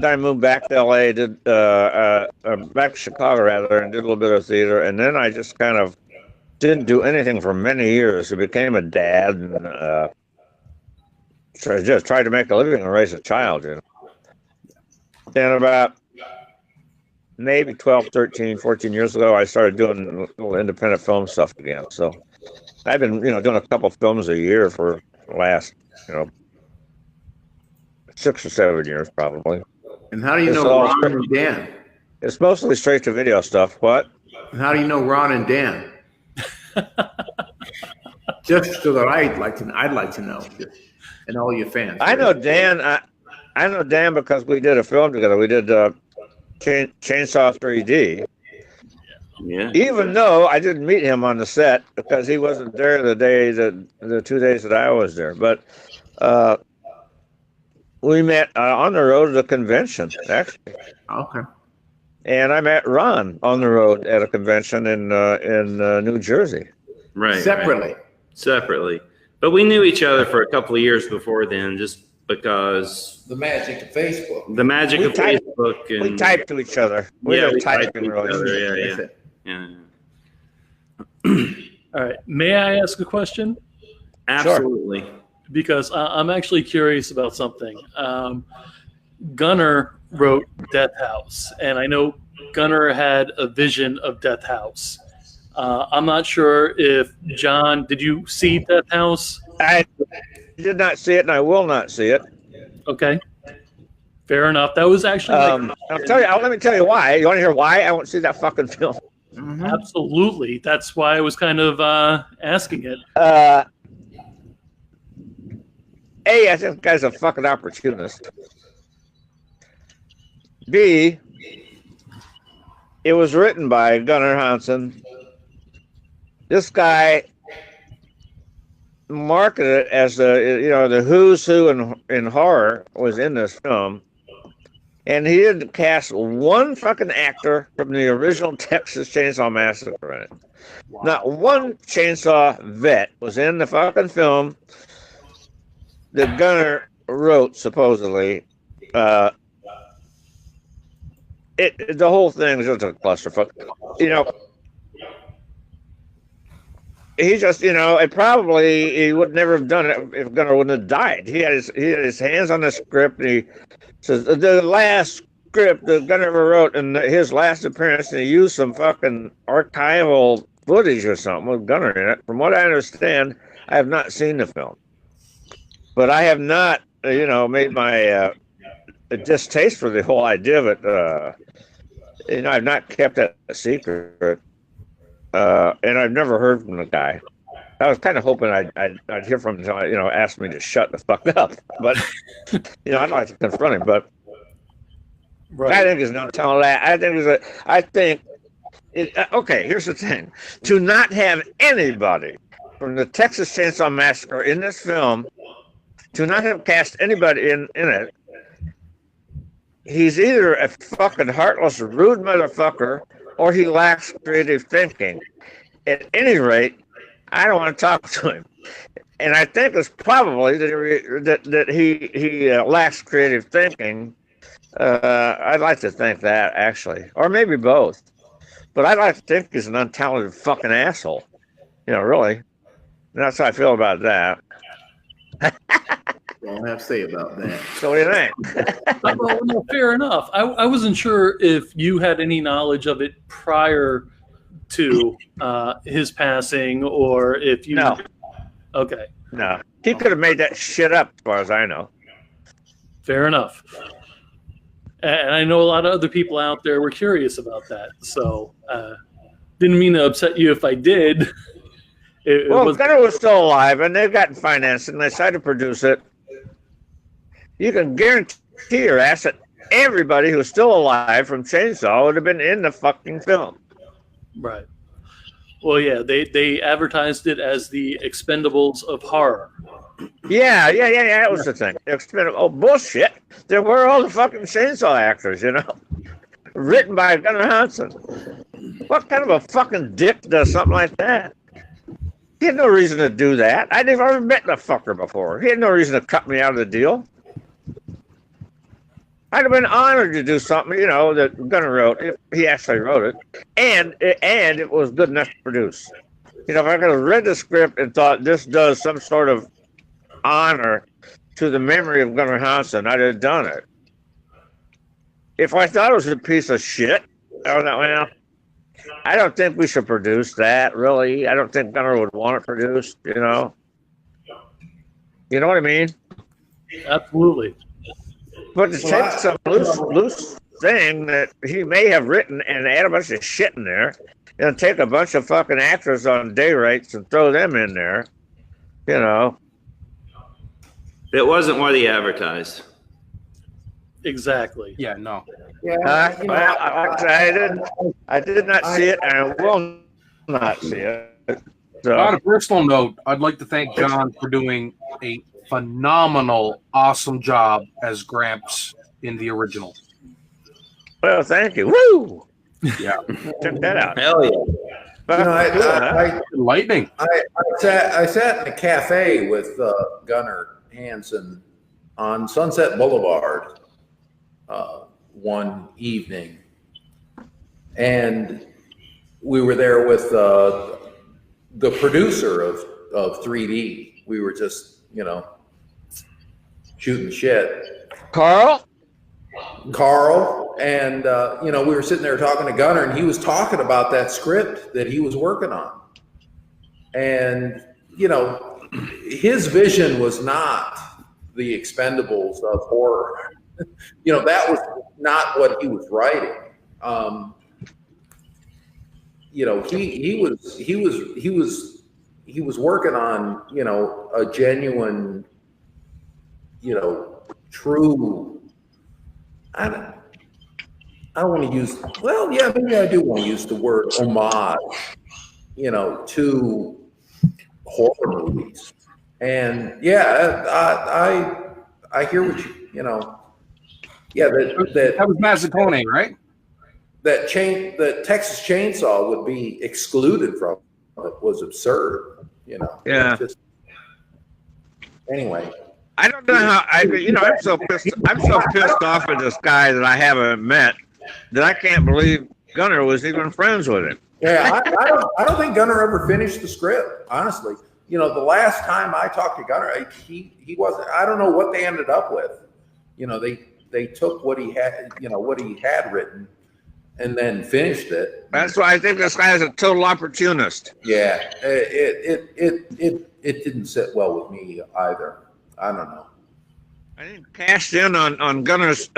then I moved back to LA, back to Chicago rather, and did a little bit of theater. And then I just kind of didn't do anything for many years. I became a dad and just tried to make a living and raise a child. Then about maybe 12, 13, 14 years ago, I started doing little independent film stuff again. So I've been, doing a couple films a year for the last, 6 or 7 years probably. And how do you know Ron and Dan? It's mostly straight to video stuff. What? And how do you know Ron and Dan? Just so that I'd like to know, and all your fans. I know Dan. I know Dan because we did a film together. We did Chainsaw 3D. Yeah. Even though I didn't meet him on the set because he wasn't there the 2 days that I was there, but. We met on the road at a convention, actually. Okay. And I met Ron on the road at a convention in New Jersey. Right. Separately. But we knew each other for a couple of years before then, just because The magic of Facebook. the magic of Facebook. And We typed to each other. We typed to each other. Yeah. All right. May I ask a question? Absolutely. Because I'm actually curious about something. Gunnar wrote Death House, and I know Gunnar had a vision of Death House. I'm not sure if John, did you see Death House? I did not see it, and I will not see it. Okay, fair enough. That was actually. Let me tell you why. You want to hear why I won't see that fucking film? Absolutely. That's why I was kind of asking it. I think the guy's a fucking opportunist. B, it was written by Gunnar Hansen. This guy marketed it as the who's who in horror was in this film. And he didn't cast one fucking actor from the original Texas Chainsaw Massacre in it. Wow. Not one chainsaw vet was in the fucking film that Gunnar wrote, supposedly. The whole thing was just a clusterfuck. He just, it probably he would never have done it if Gunnar wouldn't have died. He had his hands on the script, and he says the last script that Gunnar ever wrote, and his last appearance, and he used some fucking archival footage or something with Gunnar in it. From what I understand, I have not seen the film, but I have not, made my distaste for the whole idea of it. I've not kept that a secret. And I've never heard from the guy. I was kind of hoping I'd hear from him until, asked me to shut the fuck up. But, I'd like to confront him. But right. I think there's no telling that. Okay, here's the thing. To not have anybody from the Texas Chainsaw Massacre in this film, to not have cast anybody in it, he's either a fucking heartless, rude motherfucker, or he lacks creative thinking. At any rate, I don't want to talk to him. And I think it's probably that he lacks creative thinking. I'd like to think that, actually. Or maybe both. But I'd like to think he's an untalented fucking asshole. Really. And that's how I feel about that. Don't have to say about that. So what do you think? Well, no, fair enough. I wasn't sure if you had any knowledge of it prior to his passing, or if you. No. Okay. No. He could have made that shit up, as far as I know. Fair enough. And I know a lot of other people out there were curious about that. So didn't mean to upset you if I did. Gunnar was still alive, and they've gotten financing. They decided to produce it. You can guarantee your ass that everybody who's still alive from Chainsaw would have been in the fucking film. Right. Well, yeah, they advertised it as the Expendables of horror. Yeah, that was the thing. Oh, bullshit. There were all the fucking Chainsaw actors, written by Gunnar Hansen. What kind of a fucking dick does something like that? He had no reason to do that. I'd never met the fucker before. He had no reason to cut me out of the deal. I'd have been honored to do something, that Gunnar wrote, if he actually wrote it, and it was good enough to produce. If I could have read the script and thought this does some sort of honor to the memory of Gunnar Hansen, I'd have done it. If I thought it was a piece of shit, I was like, well, I don't think we should produce that, really. I don't think Gunnar would want it produced, You know what I mean? Absolutely. But to take some loose thing that he may have written and add a bunch of shit in there, and take a bunch of fucking actors on day rates and throw them in there, It wasn't what he advertised. Exactly. Yeah, no. Yeah, I did not see it, and I will not see it. So. On a personal note, I'd like to thank John for doing a phenomenal, awesome job as Gramps in the original. Well, thank you. Woo! Yeah. Check that out. Hell yeah. But, Lightning. I sat in a cafe with Gunnar Hansen on Sunset Boulevard one evening, and we were there with the producer of 3D. We were just shooting shit. Carl, and we were sitting there talking to Gunnar, and he was talking about that script that he was working on, and his vision was not the Expendables of horror. That was not what he was writing. He was working on a genuine, true. I don't want to use, well, yeah, maybe I do want to use the word homage, you know, to horror movies. And yeah, I hear what you know, yeah, That was Mazzacone, right? that Texas Chainsaw would be excluded from it was absurd, you know. Yeah. Anyway. I don't know how I'm so pissed off at this guy that I haven't met that I can't believe Gunnar was even friends with him. Yeah, I don't think Gunnar ever finished the script, honestly. You know, the last time I talked to Gunnar, he wasn't. I don't know what they ended up with. You know, they took what he had, you know, what he had written, and then finished it. That's why I think this guy is a total opportunist. Yeah, it didn't sit well with me either. I don't know. I think cashed in on Gunnar's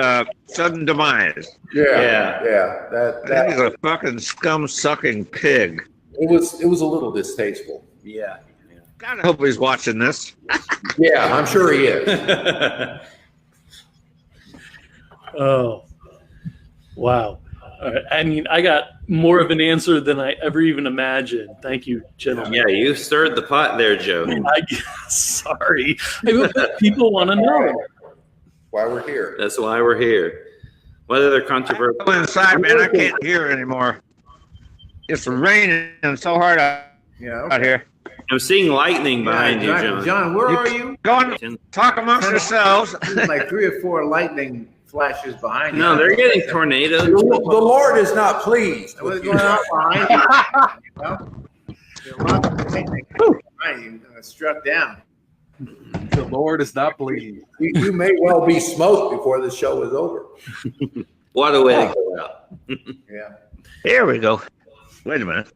sudden demise. Yeah. I think he's a fucking scum sucking pig. It was a little distasteful. Yeah. God, I hope he's watching this. Yeah, I'm sure he is. Oh, wow. All right. I mean, I got more of an answer than I ever even imagined. Thank you, gentlemen. Yeah, you stirred the pot there, Joe. I guess, sorry. People want to know. Why we're here. That's why we're here. Whether they're controversial. Go inside, man. I can't hear anymore. It's raining so hard out here. I'm seeing lightning behind you, John. John, where are you? Go on, talk amongst yourselves. Like 3 or 4 lightning flashes behind you. No, they're getting tornadoes. The Lord is not pleased. What's with going you. on behind you? You know? There's a lot of lightning behind you, struck down. The Lord is not pleased. You may well be smoked before the show is over. What a way to go out. Yeah. Here we go. Wait a minute.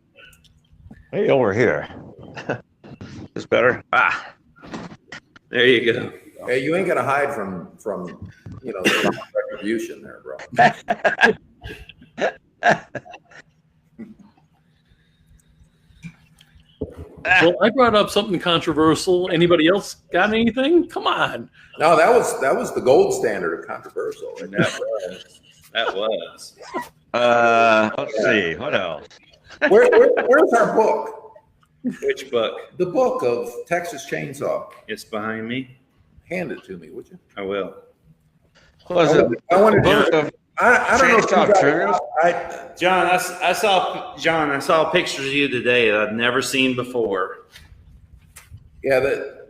Hey, over here. It's better. There you go. Hey, you ain't gonna hide from the retribution there, bro. Well, I brought up something controversial. Anybody else got anything? Come on. No, that was the gold standard of controversial. And That was. Let's see. What else? where's our book? Which book? The book of Texas Chainsaw. It's behind me. Hand it to me, would you? I will. Was it? I wanted book to. of I don't know if you Chainsaw guys- Triggers? I saw pictures of you today that I've never seen before. Yeah,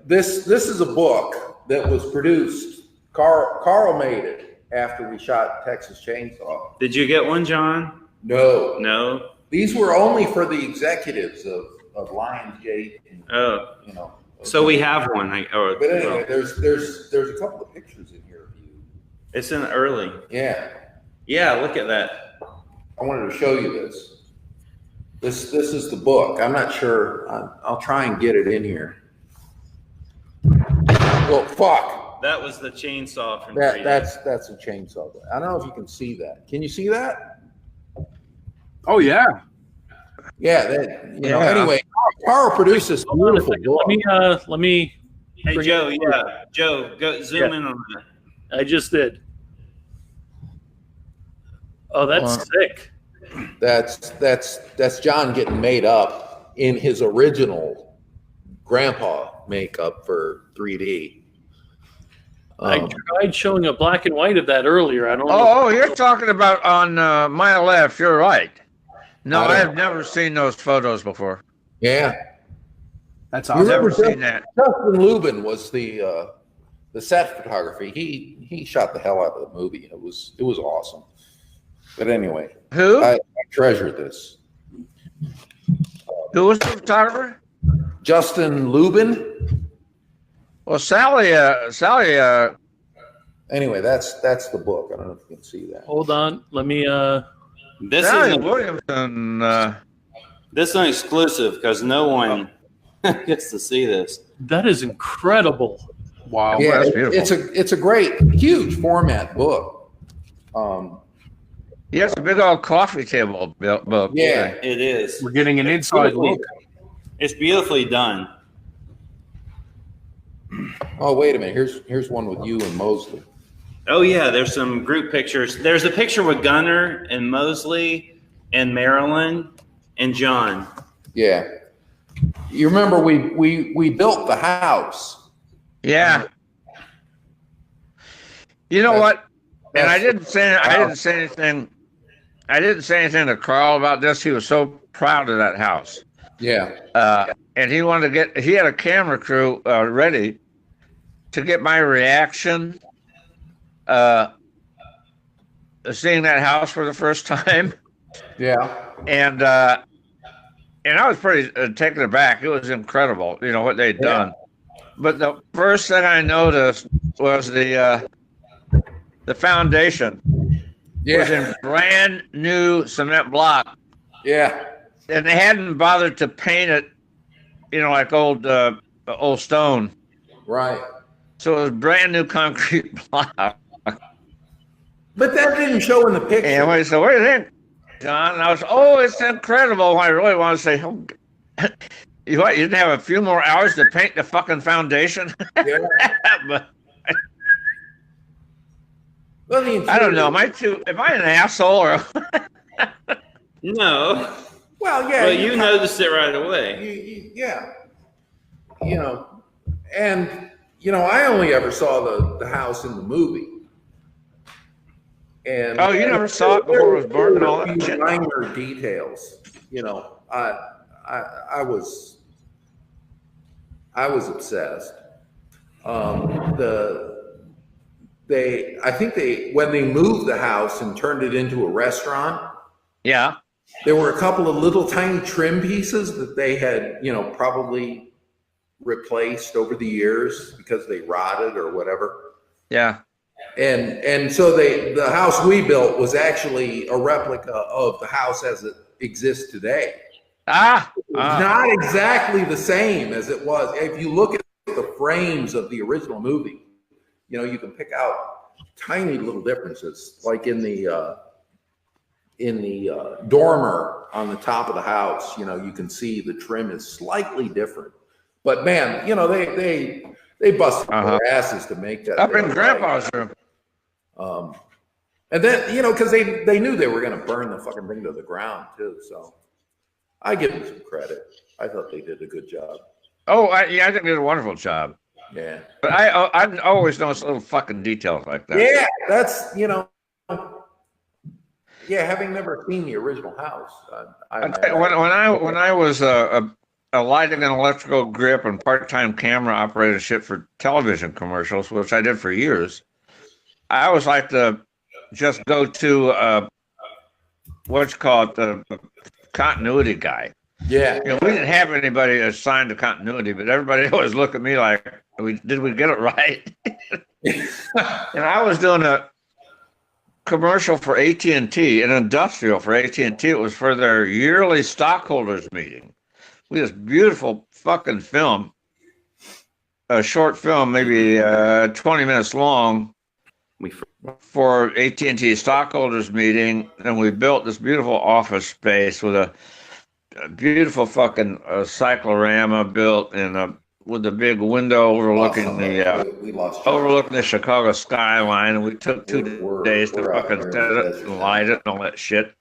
this is a book that was produced. Carl made it after we shot Texas Chainsaw. Did you get one, John? No, No. these were only for the executives of Lionsgate. And, Oh, you know. so we have one. But anyway, there's a couple of pictures in here of you. It's in early. Yeah, Yeah, look at that. I wanted to show you this. This is the book. I'm not sure. I'll try and get it in here. Well, fuck. That was the chainsaw from That's a chainsaw. I don't know if you can see that. Can you see that? Oh yeah. Yeah. Anyway, Carl produced this beautiful book. Let me. Hey, bring Joe. it Yeah, forward. Joe. Go zoom in on that. I just did. Oh, that's sick. That's John getting made up in his original grandpa makeup for 3D. I tried showing a black and white of that earlier. I don't know. Oh, you're talking about on my left. You're right. No, I have never seen those photos before. Yeah. That's You awesome. remember Never seen that. Justin Lubin was the set photography. He shot the hell out of the movie. It was awesome. But anyway, Who? I treasure this. Who was the photographer? Justin Lubin. Well, Sally. Anyway, that's the book. I don't know if you can see that. Hold on. Let me. This Sally is Williamson. this is an exclusive because no one gets to see this. That is incredible. Wow. Yeah, that's beautiful. it's a great, huge format book. Yes, a big old coffee table book. Yeah. It is. We're getting an inside look. It's beautifully done. Oh, wait a minute. Here's one with you and Mosley. Oh yeah, there's some group pictures. There's a picture with Gunner and Mosley and Marilyn and John. Yeah. You remember we built the house. Yeah. You know what? And I didn't say anything. I didn't say anything to Carl about this. He was so proud of that house. Yeah. And he wanted to get. He had a camera crew ready to get my reaction. Seeing that house for the first time. Yeah. And I was pretty taken aback. It was incredible, you know, what they'd done. But the first thing I noticed was the foundation was in brand new cement block. Yeah. And they hadn't bothered to paint it, you know, like old stone. Right. So it was brand new concrete block. But that didn't show in the picture. And I said, "What do you think, John?" And I was, "Oh, it's incredible." I really want to say, "Oh, you what? You didn't have a few more hours to paint the fucking foundation?" Yeah. But Well, I don't know. Am I an asshole or? No. Well, yeah. Well, you noticed it right away. Yeah. You know, and you know, I only ever saw the house in the movie. And Oh, you never saw it before it was burned and all that shit? Minor details. You know, I was obsessed. I think when they moved the house and turned it into a restaurant, Yeah. there were a couple of little tiny trim pieces that they had, you know, probably replaced over the years because they rotted or whatever. Yeah. And so the house we built was actually a replica of the house as it exists today. Not exactly the same as it was. If you look at the frames of the original movie, you know, you can pick out tiny little differences, like in the dormer on the top of the house. You know, you can see the trim is slightly different. But man, you know, they busted their asses to make that. Up in Grandpa's room. And then, you know, because they knew they were going to burn the fucking thing to the ground too. So I give them some credit. I thought they did a good job. Oh, I think they did a wonderful job. Yeah. But I always notice little fucking details like that. Yeah, that's, you know, yeah, having never seen the original house. When I was a lighting and electrical grip and part-time camera operatorship for television commercials, which I did for years, I always like to just go to what's called the continuity guy. Yeah. You know, we didn't have anybody assigned to continuity, but everybody always looked at me like, did we get it right? And I was doing a commercial for AT&T, an industrial for AT&T. It was for their yearly stockholders meeting. We had this beautiful fucking film, a short film, maybe 20 minutes long, for AT&T stockholders meeting, and we built this beautiful office space with a beautiful fucking cyclorama built in with a big window overlooking the Chicago skyline, and we took 2 days to fucking set it and light it and all that shit.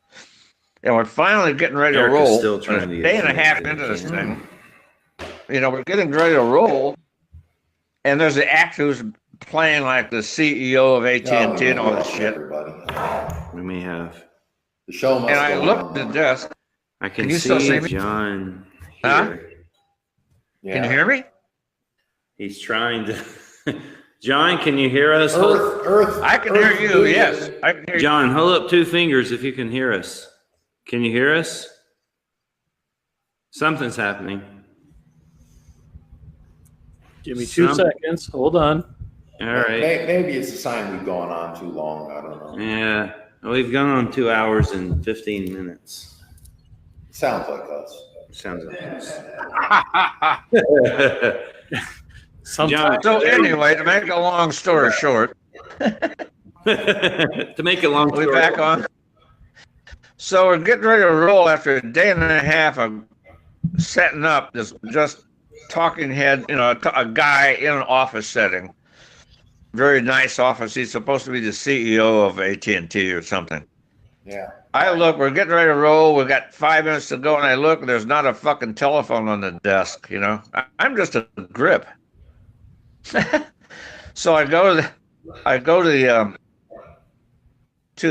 And we're finally getting ready to roll. Still trying to a day and a half into this thing, you know, we're getting ready to roll, and there's the actor who's playing like the CEO of AT&T and all that shit. We may have. The show must and I go looked on. at the desk. I can you still see me? John Huh? here. Yeah. Can you hear me? He's trying to. John, can you hear us? Earth. I can hear you. Yes, I can hear you. John, hold up 2 fingers if you can hear us. Can you hear us? Something's happening. Give me 2 seconds. Hold on. All right. Maybe it's a sign we've gone on too long. I don't know. Yeah. Well, we've gone on 2 hours and 15 minutes. Sounds like us. Sounds like us. Sometimes. So anyway, to make a long story short, To make it long we're story back on. So we're getting ready to roll after a day and a half of setting up this just talking head, you know, a guy in an office setting. very nice office. He's supposed to be the CEO of AT&T or something. Yeah. I look, we're getting ready to roll. We got 5 minutes to go, and I look, and there's not a fucking telephone on the desk. You know, I'm just a grip. So I go to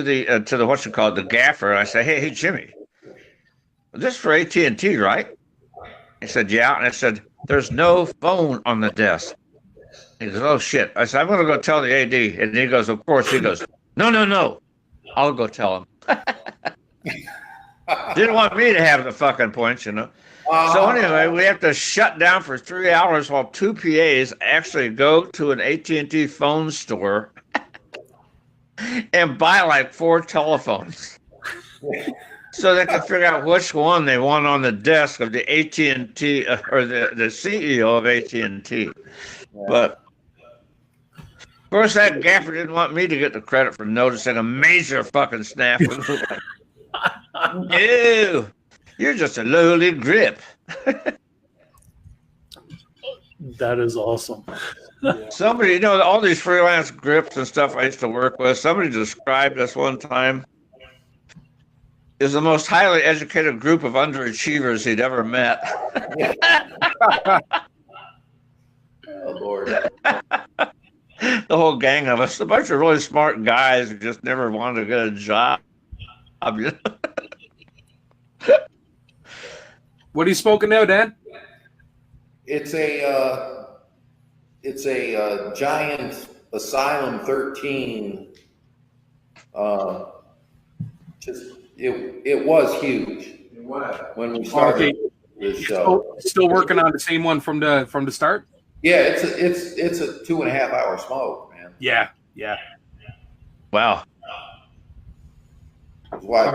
the what you call it, the gaffer, and I say, hey Jimmy, this is for AT&T, right? He said, yeah. And I said, there's no phone on the desk. He goes, oh shit. I said, I'm gonna go tell the AD. And he goes, of course. He goes, no, I'll go tell him. Didn't want me to have the fucking points, you know. So anyway, we have to shut down for 3 hours while 2 PAs actually go to an AT&T phone store and buy like 4 telephones so they can figure out which one they want on the desk of the AT&T or the CEO of AT&T. Yeah. But of course, that gaffer didn't want me to get the credit for noticing a major fucking snafu. Ew. You're just a lowly grip. That is awesome. Somebody, you know, all these freelance grips and stuff I used to work with, somebody described us one time as the most highly educated group of underachievers he'd ever met. Oh, Lord. The whole gang of us, a bunch of really smart guys who just never wanted to get a job. What are you smoking now, Dan? It's a giant Asylum 13. It was huge when we started this show. Still working on the same one from the start? Yeah, it's a 2.5 hour smoke, man. Yeah. Wow. Why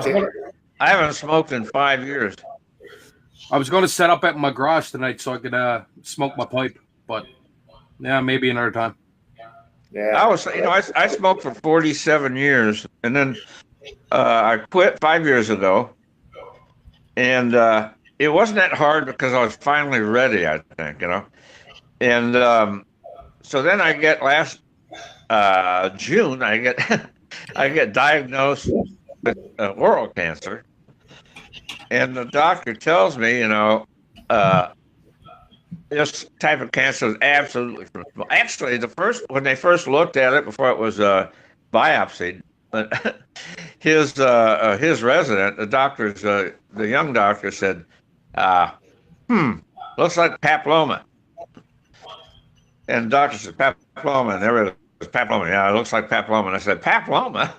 I haven't smoked in 5 years. I was going to set up at my garage tonight so I could smoke my pipe, but yeah, maybe another time. Yeah, I smoked for 47 years, and then I quit 5 years ago, and it wasn't that hard because I was finally ready, I think, you know. And so then I get last June, I get diagnosed with oral cancer. And the doctor tells me, you know, this type of cancer is absolutely from smoke. Actually, when they first looked at it before it was biopsied, but his resident, the young doctor said, looks like papilloma. And the doctor said, papilloma, and everybody was papilloma. Yeah, it looks like papilloma. And I said, papilloma?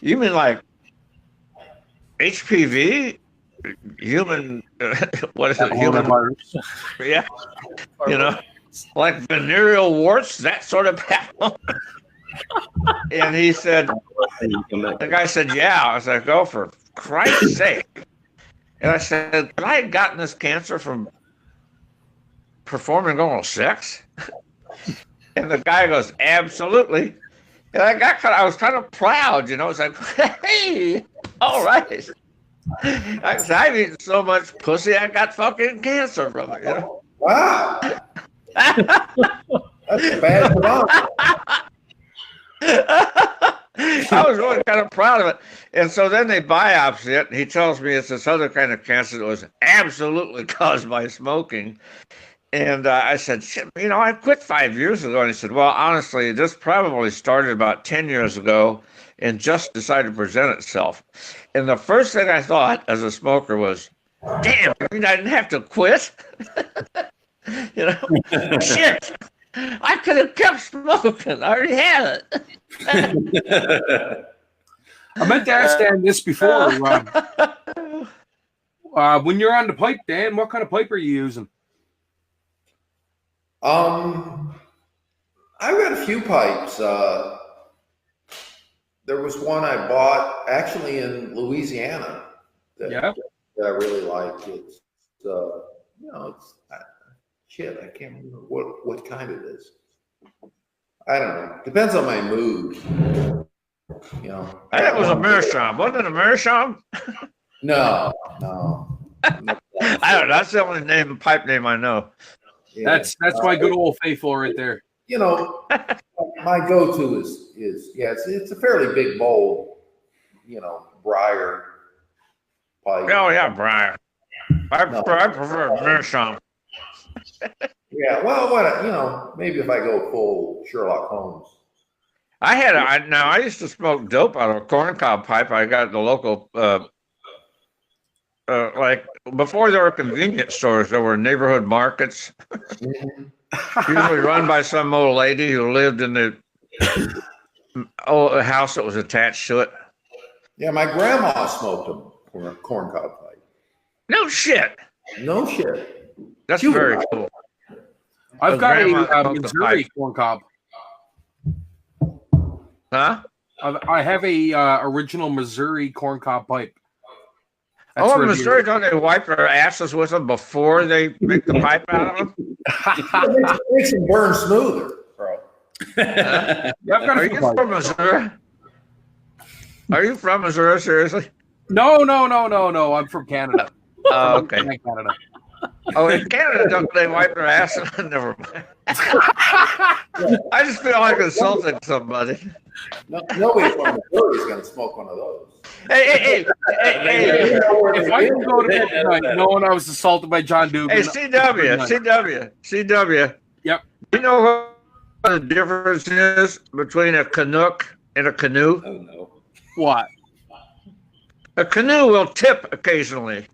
You mean like HPV? Human, what is it? Human virus. Yeah. You know, like venereal warts, that sort of papilloma. And he said, the guy said, yeah. I was like, oh, for Christ's sake. And I said, could I have gotten this cancer from performing oral sex? And the guy goes, absolutely. And I was kind of proud, you know. It's like, hey, all right. I said, I've eaten so much pussy, I got fucking cancer from it, you know. wow. That's a bad problem. I was really kind of proud of it. And so then they biopsy it, and he tells me it's this other kind of cancer that was absolutely caused by smoking. And I said, shit, you know, I quit 5 years ago. And he said, well, honestly, this probably started about 10 years ago and just decided to present itself. And the first thing I thought as a smoker was, damn, I mean, I didn't have to quit. You know, shit, I could have kept smoking. I already had it. I meant to ask Dan this before. When you're on the pipe, Dan, what kind of pipe are you using? I've got a few pipes. There was one I bought actually in Louisiana that I really like. It's shit, I can't remember what kind it is. I don't know. Depends on my mood. You know. I think it was a Meerschaum. Wasn't it a Meerschaum? No. I don't know. That's the only pipe name I know. Yeah. That's my good old faithful right there. You know, my go-to is yeah, it's a fairly big bowl, briar pipe. Oh yeah, Brian. I prefer meerschaum. Yeah, well, maybe if I go full Sherlock Holmes. I used to smoke dope out of a corncob pipe I got at the local, like before there were convenience stores, there were neighborhood markets, usually run by some old lady who lived in the house that was attached to it. Yeah, my grandma smoked a corncob pipe. No shit. No shit. That's very cool. I've got grandma a smoked the Missouri pipe. corncob. Huh? I have a original Missouri corncob pipe. Oh, in Missouri, don't they wipe their asses with them before they make the pipe out of them? It makes them burn smoother, bro. Yeah, I've got Are a you few pipes. from Missouri? Are you from Missouri, seriously? No. I'm from Canada. Oh, okay. Canada. Oh, in Canada, don't they wipe their ass? Never mind. I just feel like insulting somebody. Nobody from Missouri is going to smoke one of those. Hey. If I can go to bed tonight knowing I was assaulted by John Dugan. Hey, CW. Yep. You know what the difference is between a Canuck and a canoe? Oh no. What? A canoe will tip occasionally.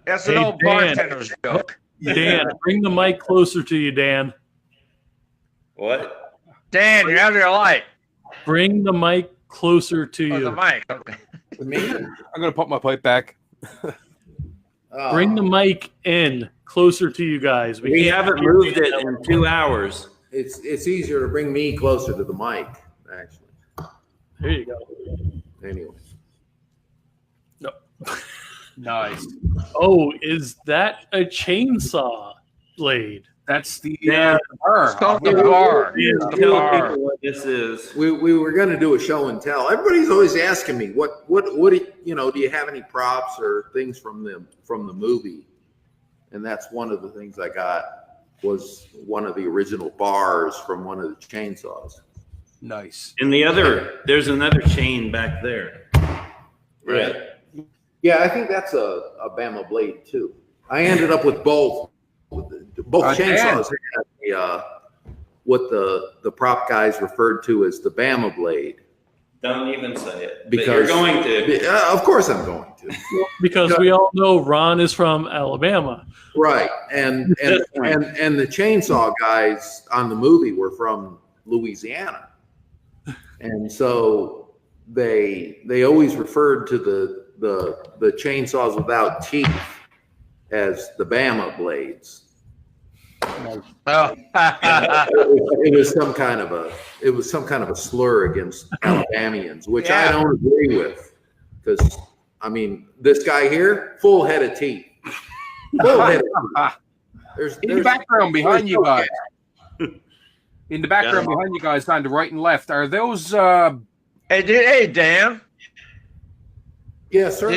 That's an Hey, old Dan. bartender's joke. Dan, bring the mic closer to you, Dan. What? Dan, you're out of your light. Bring the mic closer to Oh, the you. mic. Okay. Me? I'm gonna put my pipe back. Bring the mic in closer to you guys. We can't haven't hear moved you. it in 2 hours. It's easier to bring me closer to the mic, actually. There you go. Anyway. No. Nice. Oh, is that a chainsaw blade? That's the Yeah. It's called the bar. Tell The bar. people what this is. We were going to do a show and tell. Everybody's always asking me, what do you have any props or things from the movie? And that's one of the things I got was one of the original bars from one of the chainsaws. nice. And there's another chain back there. Right. Yeah, I think that's a Bama blade too. I ended up with both. Chainsaws had what the prop guys referred to as the Bama blade. Don't even say it. Because but you're going to. Of course I'm going to. Because we all know Ron is from Alabama. Right. And the chainsaw guys on the movie were from Louisiana. And so they always referred to the chainsaws without teeth as the Bama blades. Oh. It was some kind of a slur against Alabamians, which I don't agree with, because I mean this guy here, full head of teeth. Full head of teeth. In the background behind you guys. In the background behind you guys, on the right and left, are those? Hey, Dan. Yes, sir.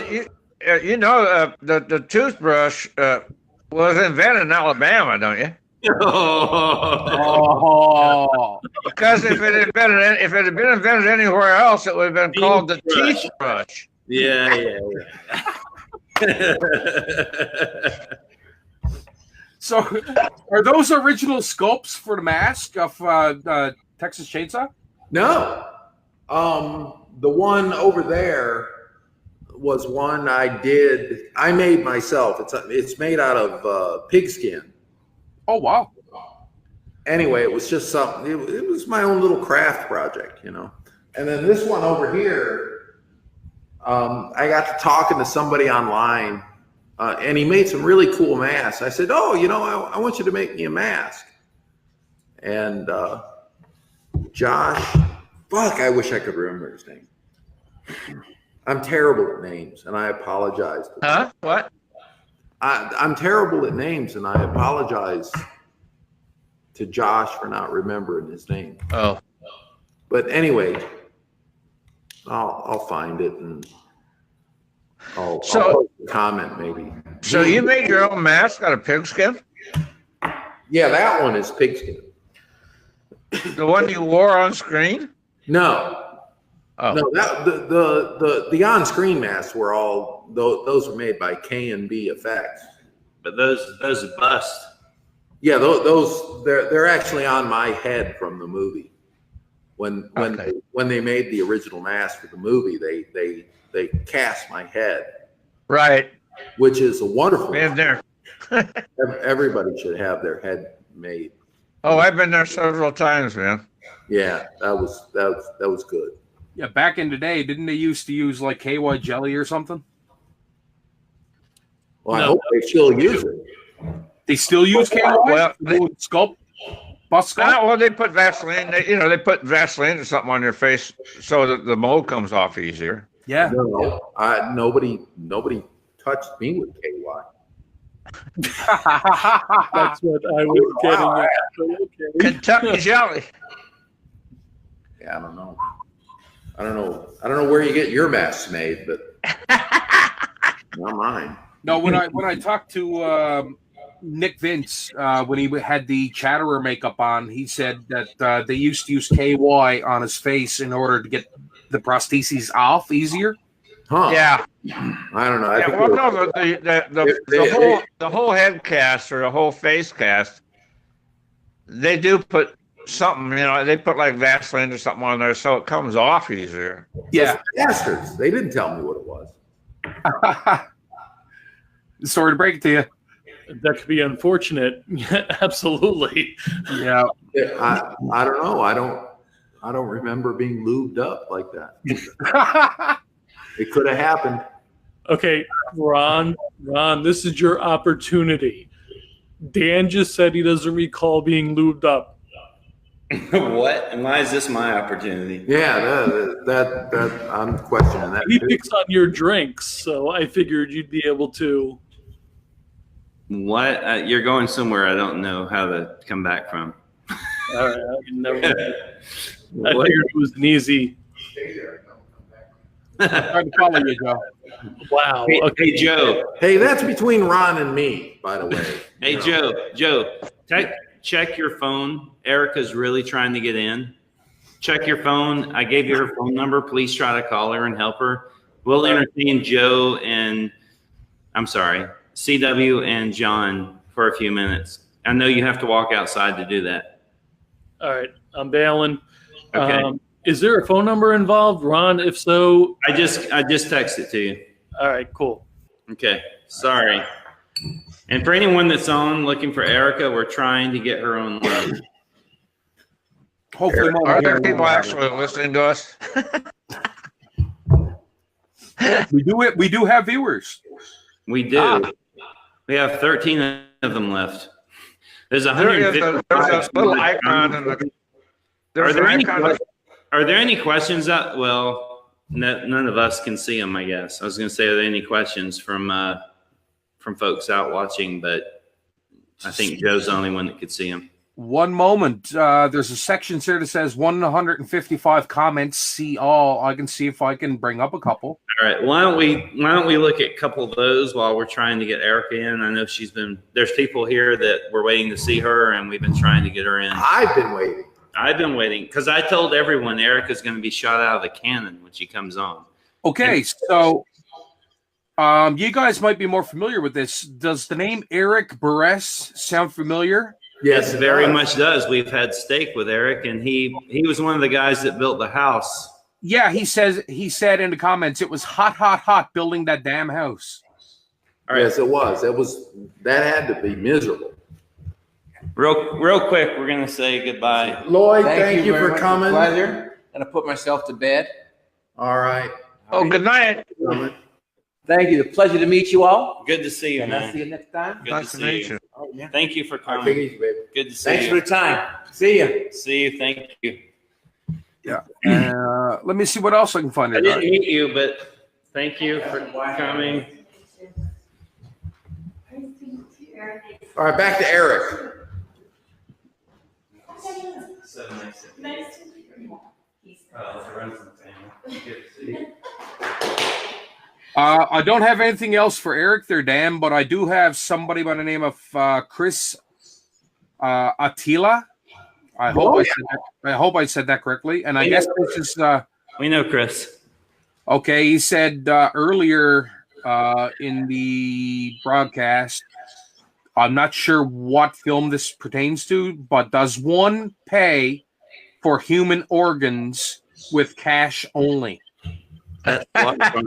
The toothbrush was invented in Alabama, don't you? Oh, Because if it had been invented anywhere else, it would have been called the teeth brush. Yeah. so are those original sculpts for the mask of Texas Chainsaw? No. The one over there was one I made myself. It's made out of pigskin. Oh wow! Anyway, it was just something. It was my own little craft project, And then this one over here, I got to talking to somebody online, and he made some really cool masks. I said, "Oh, I want you to make me a mask." And Josh, I wish I could remember his name. I'm terrible at names, and I apologize. Huh? What? I'm terrible at names, and I apologize to Josh for not remembering his name. Oh. But anyway, I'll find it and I'll post a comment maybe. So you made your own mask out of pigskin? Yeah, that one is pigskin. The one you wore on screen? No. Oh. No, that the on-screen masks were all those were made by K&B Effects. But those bust. Yeah, those they're actually on my head from the movie. When they made the original mask for the movie, they cast my head. Right. Which is a wonderful. Been there. Everybody should have their head made. Oh, I've been there several times, man. Yeah, that was good. Yeah, back in the day, didn't they used to use like KY jelly or something? Well, I hope they still use it. They still use KY? Well, bust sculpt? Well, they put Vaseline. They put Vaseline or something on your face so that the mold comes off easier. Yeah. No, nobody touched me with KY. That's what I was getting at. Okay. Kentucky jelly. Yeah, I don't know. I don't know where you get your masks made, but not mine. No, when I talked to Nick Vince when he had the Chatterer makeup on, he said that they used to use KY on his face in order to get the prostheses off easier. Huh? Yeah. I don't know. The whole head cast or the whole face cast, they do put something. They put like Vaseline or something on there so it comes off easier. Yeah. Bastards. They didn't tell me what it was. Sorry to break it to you. That could be unfortunate. Absolutely. Yeah. I don't know. I don't remember being lubed up like that. It could have happened. Okay, Ron, this is your opportunity. Dan just said he doesn't recall being lubed up. What? And why is this my opportunity? Yeah, that I'm questioning that. He picks on your drinks, so I figured you'd be able to. What? You're going somewhere I don't know how to come back from. All right, I figured it was an easy. I'm trying to follow you, Joe. Wow. Hey, Okay. hey, Joe. Hey, that's between Ron and me, by the way. Hey, Joe. Check your phone. Erica's really trying to get in. Check your phone. I gave you her phone number. Please try to call her and help her. We'll entertain Joe and CW and John for a few minutes. I know you have to walk outside to do that. All right, I'm bailing. Okay. Is there a phone number involved, Ron? If so, I just texted to you. all right, cool. Okay. Sorry. And for anyone that's on looking for Erica, we're trying to get her on line. Hopefully, Are there people actually listening to us? we do have viewers. We do. We have 13 of them left. There's 150. There's a little icon in the. Are there any questions that? Well, none of us can see them. I guess I was going to say, are there any questions from folks out watching? But I think Joe's the only one that could see them. One moment. There's a section here that says 155 comments. See all. I can see if I can bring up a couple. All right. Why don't we look at a couple of those while we're trying to get Erica in? I know there's people here that we're waiting to see her, and we've been trying to get her in. I've been waiting because I told everyone Erica's going to be shot out of the cannon when she comes on. Okay, so you guys might be more familiar with this. Does the name Eric Buress sound familiar? Yes, it very much does. We've had steak with Eric, and he was one of the guys that built the house. Yeah, he said in the comments it was hot building that damn house. All right. Yes, it was. That had to be miserable. Real quick, we're gonna say goodbye. Lloyd, thank you for coming. Pleasure. And I put myself to bed. All right. Oh, good night. Thank you. The pleasure to meet you all. Good to see you, And man. I'll see you next time. Good to see you. Oh, yeah. Thank you for Take coming. it easy, baby. Good to see Thanks you. for the time. See you. See you. Thank you. Yeah. Let me see what else I can find. I didn't meet you, but thank you for coming. All right, back to Eric. So nice to meet you. Friends and family. Good to see you. I don't have anything else for Eric there, Dan, but I do have somebody by the name of Chris Attila. I hope I said that correctly. And I guess this is We know Chris. okay. He said earlier in the broadcast, I'm not sure what film this pertains to, but does one pay for human organs with cash only? That's Slaughter Farm.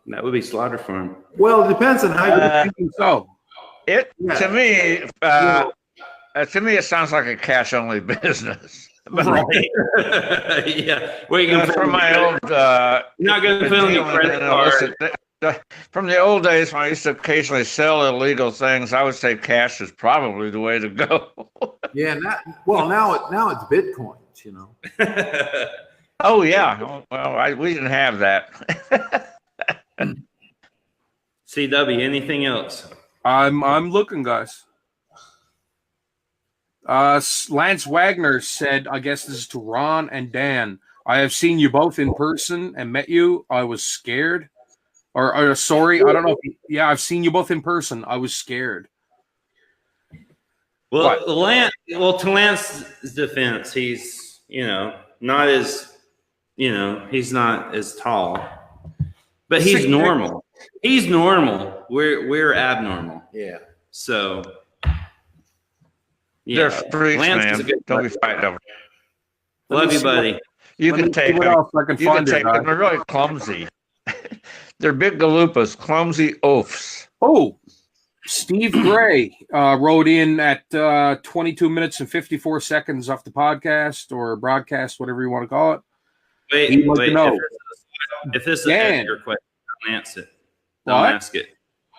That would be Slaughter Farm. Well, it depends on how you. think so. To me, it sounds like a cash only business. Right. Yeah. Where you can from my old, you're not going to film your credit card. From the old days when I used to occasionally sell illegal things, I would say cash is probably the way to go. Yeah. Now it's Bitcoins. You know. Oh yeah. Well, we didn't have that. CW. Anything else? I'm looking, guys. Lance Wagner said, I guess this is to Ron and Dan. I have seen you both in person and met you. I was scared. Or sorry, I don't know. I've seen you both in person. I was scared. Well, to Lance's defense, he's, not as, he's not as tall, but he's normal. He's normal. We're abnormal. Yeah. So. Yeah. They're freaks, man. Don't be fighting over. Love you, buddy. You can take them. They're really clumsy. They're big galupas, clumsy oafs. Oh, Steve Gray wrote in at 22 minutes and 54 seconds off the podcast or broadcast, whatever you want to call it. Wait. If this is an Edgar question, don't answer it. Don't ask it.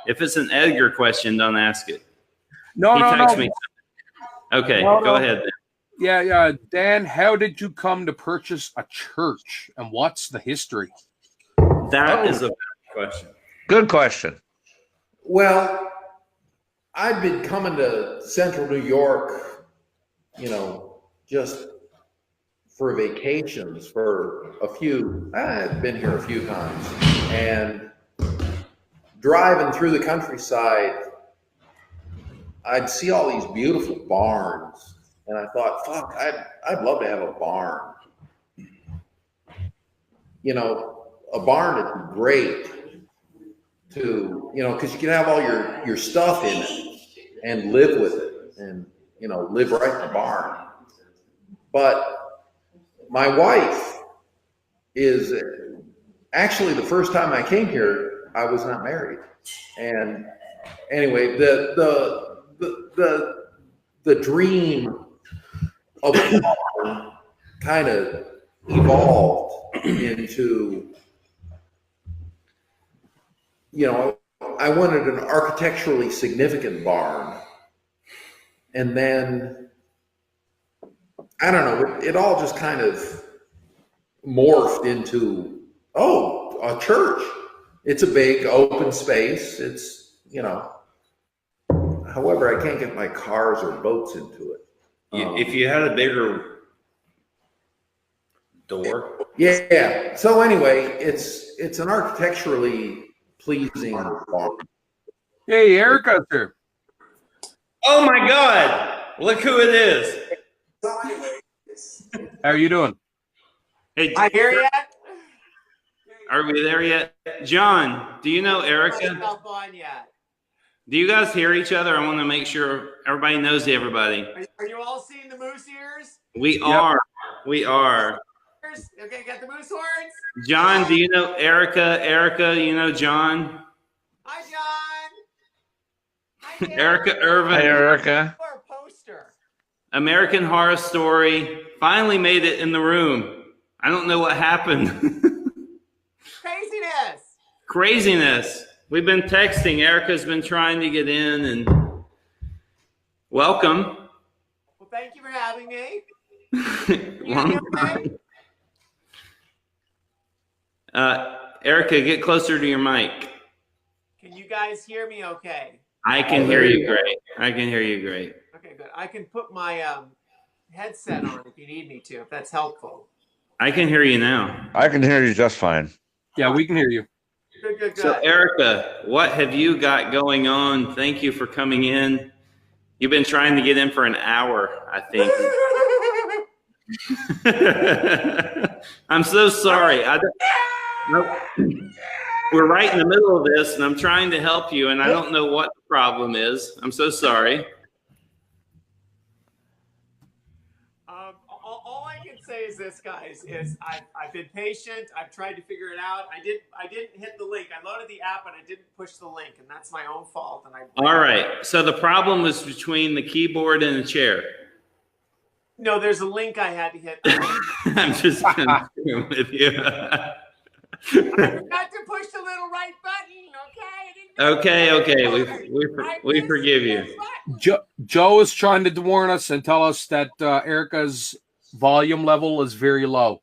If it's an Edgar question, don't ask it. No. Me. Okay, go ahead then. Yeah. Dan, how did you come to purchase a church, and what's the history? That is a good question. Good question. Well, I've been coming to Central New York, just for vacations for I've been here a few times, and driving through the countryside, I'd see all these beautiful barns, and I thought, fuck, I'd love to have a barn. A barn is great to, because you can have all your stuff in it and live with it and, live right in the barn. But my wife is actually, the first time I came here, I was not married. And anyway, the dream of the barn kind of evolved into, I wanted an architecturally significant barn. And then, I don't know, it all just kind of morphed into, a church. It's a big open space. It's, however, I can't get my cars or boats into it. If you had a bigger door. Yeah. So anyway, it's an architecturally pleasing barn. Hey, Erika's here. Oh my God! Look who it is. How are you doing? Hey, I hear yet? Are we there yet? John, do you know Erika? Not on yet. Do you guys hear each other? I want to make sure everybody knows everybody. Are you all seeing the moose ears? We are. We are. Okay, got the moose horns? John, do you know Erika? Erika, you know John? Hi, John. Hi, Erika Ervin. Hi, Erika. Our poster. American Horror Story. Finally made it in the room. I don't know what happened. Craziness. We've been texting. Erica's been trying to get in, and welcome. Well, thank you for having me. Erika, get closer to your mic. Can you guys hear me okay? I can hear you great. I can hear you great. Okay, good. I can put my headset on if you need me to, if that's helpful. I can hear you now. I can hear you just fine. Yeah, we can hear you. Good. So, Erika, what have you got going on? Thank you for coming in. You've been trying to get in for an hour, I think. I'm so sorry. We're right in the middle of this, and I'm trying to help you, and I don't know what the problem is. I'm so sorry. All I can say is this, guys, is I've been patient. I've tried to figure it out. I didn't hit the link. I loaded the app, and I didn't push the link, and that's my own fault. And All right. So the problem was between the keyboard and the chair. No, there's a link I had to hit. I'm just screwing with you. I forgot to push the little right button. Okay. We forgive you. Joe is trying to warn us and tell us that Erika's volume level is very low.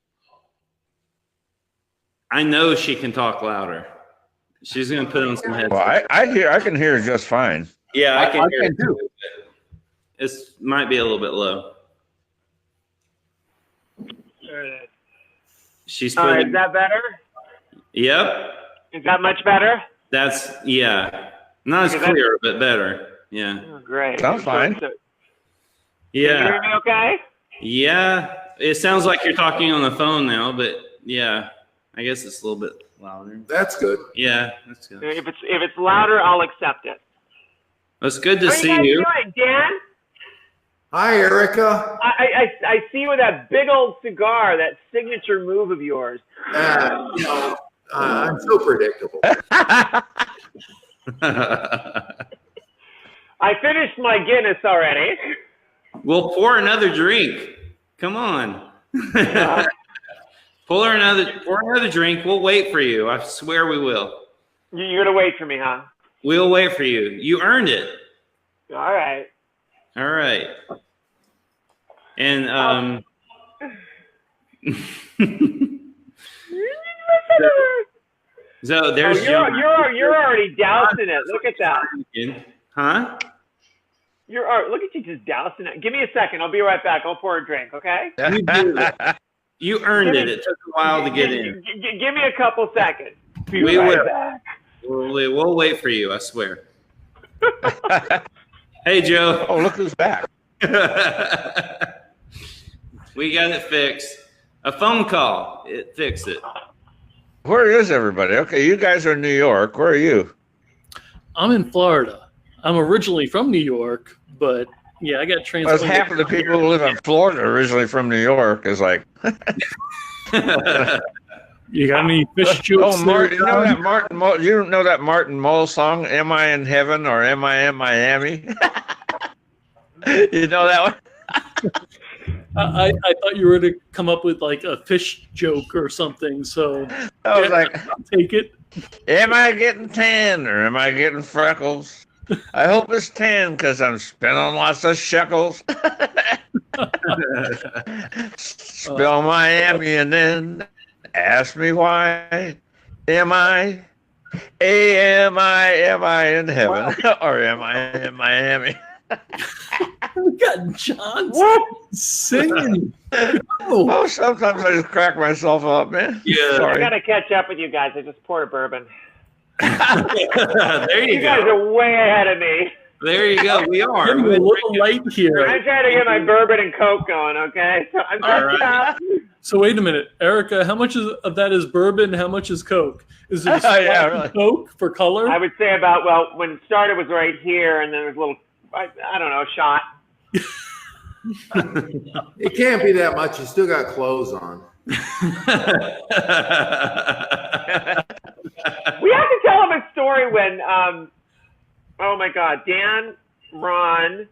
I know she can talk louder. She's going to put on some headphones. Well, I can hear just fine. Yeah, I can hear can it too. It might be a little bit low. She's All right, putting. is that better? Yep. Is that much better? That's not as clear, but better. Yeah. Oh, great. Sounds fine. Can you Yeah. hear me okay? Yeah. It sounds like you're talking on the phone now, but yeah, I guess it's a little bit louder. That's good. Yeah, that's good. If it's louder, I'll accept it. It's good to How see are you. you guys doing, Dan? Hi, Erika. I see you with that big old cigar, that signature move of yours. I'm so predictable. I finished my Guinness already. We'll pour another drink. Come on. Pour another drink. We'll wait for you. I swear we will. You're going to wait for me, huh? We'll wait for you. You earned it. All right. All right. And so there's you're already dousing it. Look at that. Huh? Look at you just dousing it. Give me a second. I'll be right back. I'll pour a drink, okay? You did it. You earned it. It took a while to get in. Give me a couple seconds. Be We right will. back. We'll wait for you, I swear. Hey, Joe. Oh, look who's back. We got it fixed. A phone call. It fixed it. Where is everybody? Okay, you guys are in New York. Where are you? I'm in Florida. I'm originally from New York, but yeah, I got Well, transplanted. half of the people who live in Florida originally from New York is like. You got any fish jokes? Oh, Martin, you know that Martin? You know that Martin Mull song? Am I in heaven or am I in Miami? You know that one? I thought you were to come up with like a fish joke or something. So I was like, I'll take it. am I getting tan or am I getting freckles? I hope it's tan because I'm spending lots of shekels. Spell Miami and then ask me why. Am I in heaven or am I in Miami? We got John singing. Oh, sometimes I just crack myself up, man. Yeah. Sorry. I got to catch up with you guys. I just poured a bourbon. There you You guys go. are way ahead of me. There you go. We are. Getting a little light here. I'm trying to get my bourbon and Coke going, okay? So I'm catching up. So wait a minute, Erika. How much of that is bourbon? How much is Coke? Is it a Yeah, splash of really. Coke for color? I would say about, when it started was right here, and then there's a little, I don't know, shot. It can't be that much. You still got clothes on. We have to tell him a story when, oh my God, Dan, Ron,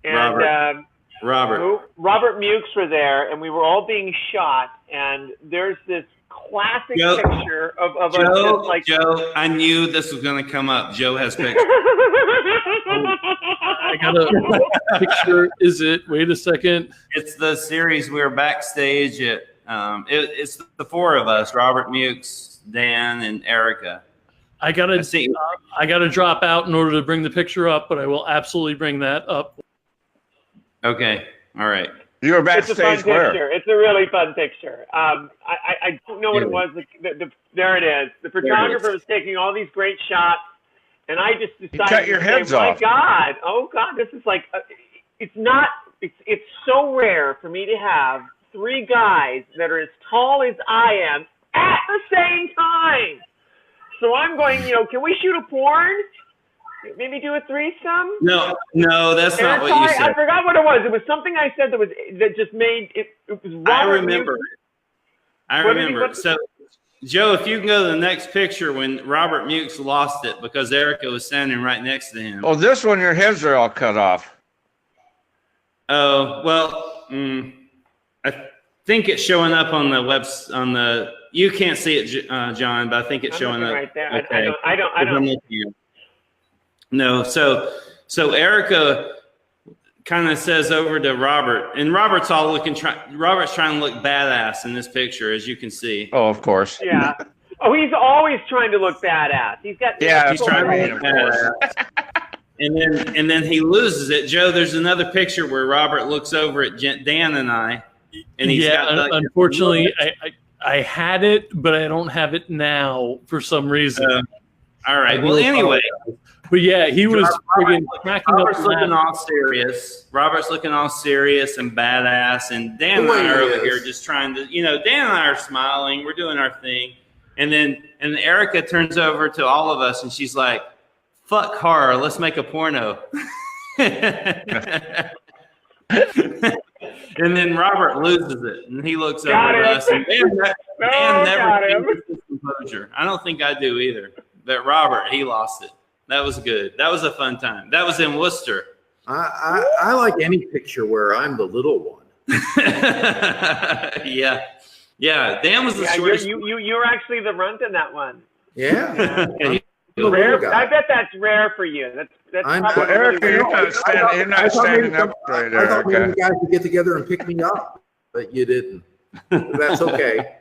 and Robert Mukes were there, and we were all being shot, and there's this classic picture of us just like Joe, I knew this was going to come up. Joe has pictures. I got a picture. Is it? Wait a second. It's the series we were backstage at. It's the four of us: Robert Mukes, Dan, and Erika. I gotta drop out in order to bring the picture up, but I will absolutely bring that up. Okay. All right. You were It's a fun backstage where? picture. It's a really fun picture. I don't know what it was. There it is. The photographer was taking all these great shots, and I just decided cut your to heads say, off. my God, oh God, this is like, it's so rare for me to have three guys that are as tall as I am at the same time. So I'm going, can we shoot a porn? Maybe do a threesome? No, that's And not what you said. I forgot what it was. It was something I said that just made it. It was Robert I remember. Muke. I What did he- remember. what- So, Joe, if you can go to the next picture when Robert Mukes lost it because Erika was standing right next to him. Oh, this one, your heads are all cut off. Oh, well, I think it's showing up on the you can't see it, John, but I think it's I'm showing looking up. right there. Okay. I don't. No, so Erika kind of says over to Robert, and Robert's Robert's trying to look badass in this picture, as you can see. Oh, of course. Yeah. Oh, he's always trying to look badass. He's got. Yeah, He's trying to look badass. And then he loses it. Joe, there's another picture where Robert looks over at Dan and I, and he's got like, unfortunately, I had it, but I don't have it now for some reason. All right. Well, anyway. But yeah, he was friggin' cracking up. Robert's looking all serious. Robert's looking all serious and badass, and Dan and I are over here just trying to, Dan and I are smiling. We're doing our thing, and Erika turns over to all of us, and she's like, "Fuck horror, let's make a porno." And then Robert loses it, and he looks over at us, and Dan never changes his composure. I don't think I do either, but Robert, he lost it. That was good. That was a fun time. That was in Worcester. I like any picture where I'm the little one. Yeah. Dan was the shortest. You were actually the runt in that one. Yeah. Rare. I bet that's rare for you. That's Well, Erika, you're not standing up right there. I thought maybe Okay. you guys would get together and pick me up, but you didn't. That's okay.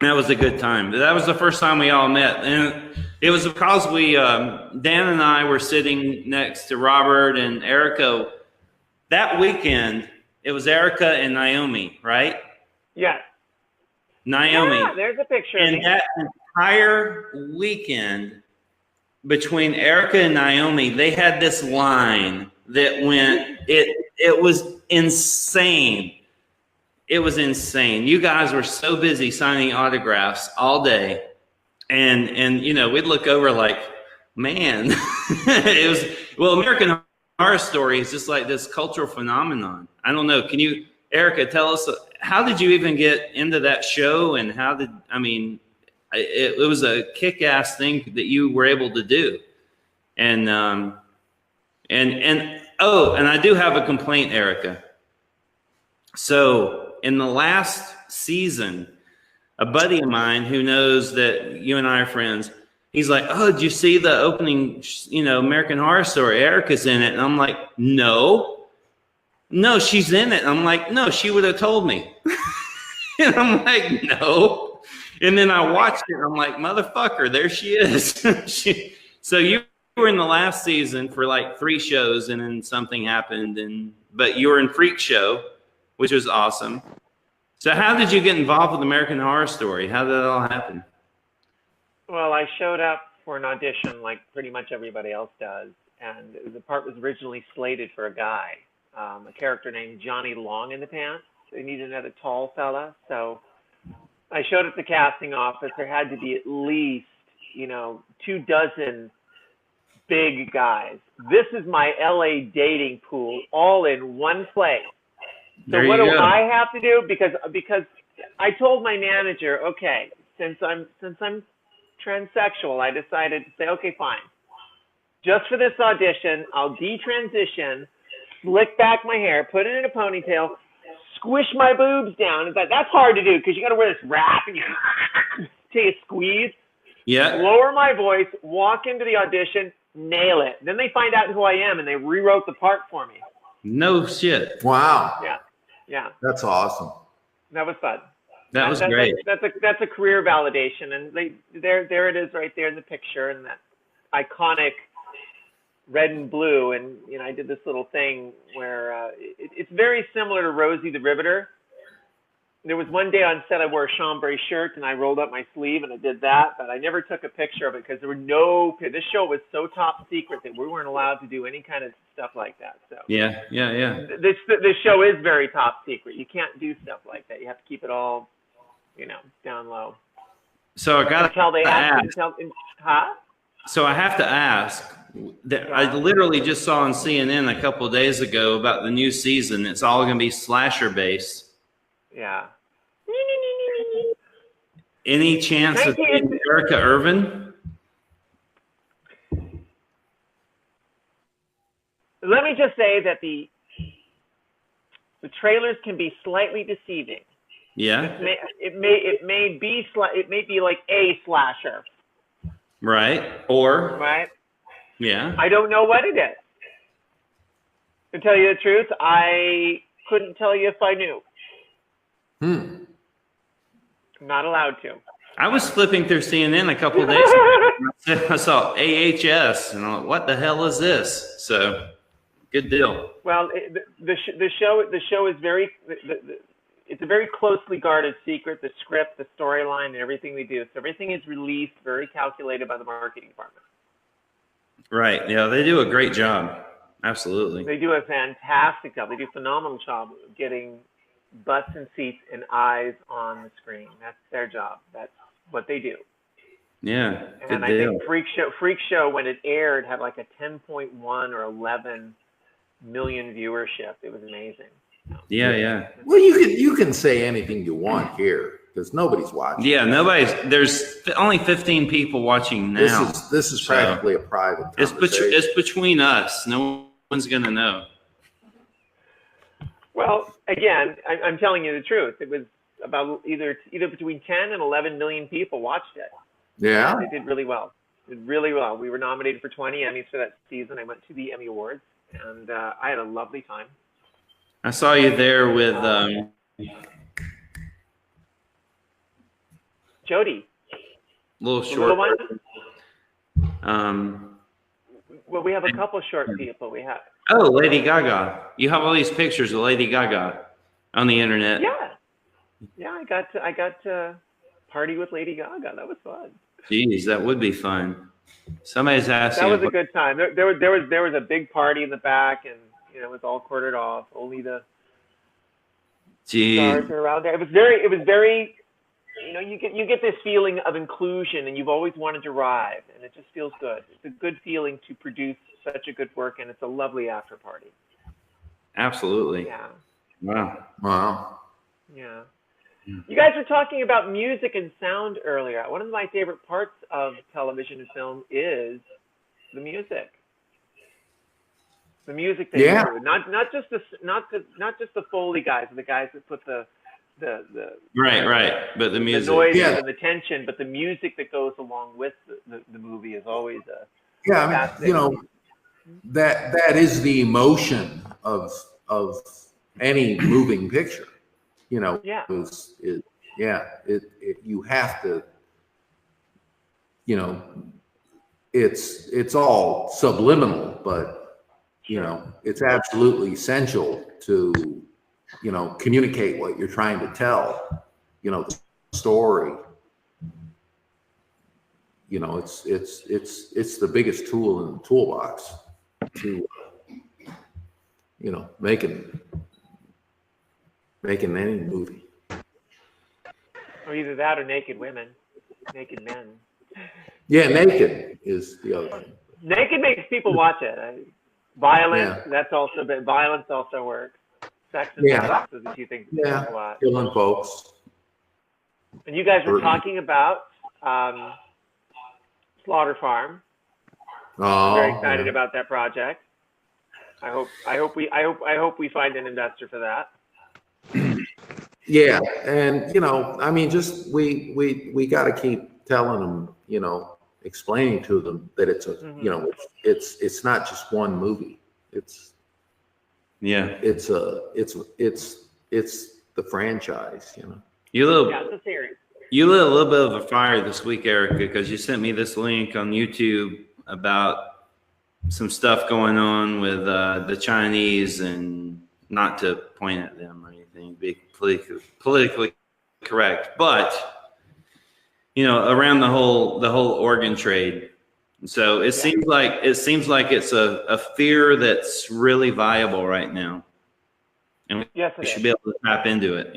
That was a good time. That was the first time we all met. And it was because Dan and I were sitting next to Robert and Erika. That weekend, it was Erika and Naomi, right? Yeah. Naomi. Yeah, there's a picture. And that entire weekend, between Erika and Naomi, they had this line that went, it was insane. It was insane. You guys were so busy signing autographs all day. And we'd look over like, man, American Horror Story is just like this cultural phenomenon. I don't know. Can you, Erika, tell us, how did you even get into that show? And it was a kick-ass thing that you were able to do. And I do have a complaint, Erika. So in the last season, a buddy of mine who knows that you and I are friends, he's like, "Oh, did you see the opening, American Horror Story? Erika's in it." And I'm like, no, she's in it. And I'm like, no, she would have told me. And I'm like, no. And then I watched it, and I'm like, motherfucker, there she is. So you were in the last season for like 3 shows, and then something happened, but you were in Freak Show, which was awesome. So how did you get involved with American Horror Story? How did that all happen? Well, I showed up for an audition like pretty much everybody else does, and the part was originally slated for a guy, a character named Johnny Long in the Pants. They needed another tall fella, so I showed up at the casting office. There had to be at least, 24 big guys. This is my LA dating pool, all in one place. So what do I have to do? Because I told my manager, okay, since I'm transsexual, I decided to say, okay, fine. Just for this audition, I'll detransition, slick back my hair, put it in a ponytail, squish my boobs down. It's like, that's hard to do because you got to wear this wrap and you take a squeeze. Yeah. Lower my voice, walk into the audition, nail it. Then they find out who I am and they rewrote the part for me. No shit. Wow. Yeah. That's awesome. That was fun. That was great. That's a career validation, and there it is right there in the picture, and that iconic red and blue, and I did this little thing where it's very similar to Rosie the Riveter. There was one day on set I wore a chambray shirt and I rolled up my sleeve and I did that, but I never took a picture of it because there were this show was so top secret that we weren't allowed to do any kind of stuff like that. So Yeah. this show is very top secret. You can't do stuff like that. You have to keep it all, down low. So I got Until they ask. So I have to ask. I literally just saw on CNN a couple of days ago about the new season. It's all going to be slasher based. Yeah. Any chance of Erika Elizabeth? Let me just say that the trailers can be slightly deceiving. Yeah. It may be like a slasher. Right. Or. Right. Yeah. I don't know what it is. To tell you the truth, I couldn't tell you if I knew. I'm not allowed to. I was flipping through CNN a couple of days ago. I saw AHS, and I'm like, what the hell is this? So, good deal. Well, the show is very, it's a very closely guarded secret, the script, the storyline, and everything we do. So everything is released, very calculated by the marketing department. Right. Yeah, they do a great job. Absolutely. They do a fantastic job. They do a phenomenal job of getting butts and seats and eyes on the screen. That's their job. That's what they do. Yeah, and I think Freak Show, when it aired, had like a 10.1 or 11 million viewership. It was amazing. Yeah. Well, you can say anything you want here because nobody's watching. Yeah, there's only 15 people watching now. This is practically a private conversation. It's between us. No one's gonna know. Well, again, I'm telling you the truth. It was about either between 10 and 11 million people watched it. Yeah. They did really well. We were nominated for 20 Emmys for that season. I went to the Emmy Awards, and I had a lovely time. I saw you there with Jody. Little short. Well, we have a couple short people. We have. Oh, Lady Gaga. You have all these pictures of Lady Gaga on the internet. Yeah. I got to party with Lady Gaga. That was fun. Jeez, that would be fun. Somebody's asking. That was a good time. There was a big party in the back, and it was all cordoned off. Only the stars are around there. It was very. You get this feeling of inclusion, and you've always wanted to ride, and it just feels good. It's a good feeling to produce such a good work, and it's a lovely after party. Absolutely. Yeah. Wow. Yeah. You guys were talking about music and sound earlier. One of my favorite parts of television and film is the music. The music they do, not just the Foley guys, the guys that put the right, but the music, the noise and the tension, but the music that goes along with the movie is always that is the emotion of any moving picture. You have to, it's all subliminal, but it's absolutely essential to communicate what you're trying to tell, the story. It's the biggest tool in the toolbox to making any movie. Or either that or naked women, naked men. Yeah, naked is the other thing. Naked makes people watch it. Violence, violence also works. Sex and violence is a few things a lot. Killing folks. And you guys were talking about Slaughter Farm. I'm very excited about that project. I hope we find an investor for that. Yeah, and just we got to keep telling them, explaining to them that it's it's not just one movie. It's the franchise. You lit it's a series. You lit a little bit of a fire this week, Erika, because you sent me this link on YouTube about some stuff going on with the Chinese, and not to point at them or anything, be politically correct, but around the whole organ trade. So it seems like it's a fear that's really viable right now, and we should be able to tap into it.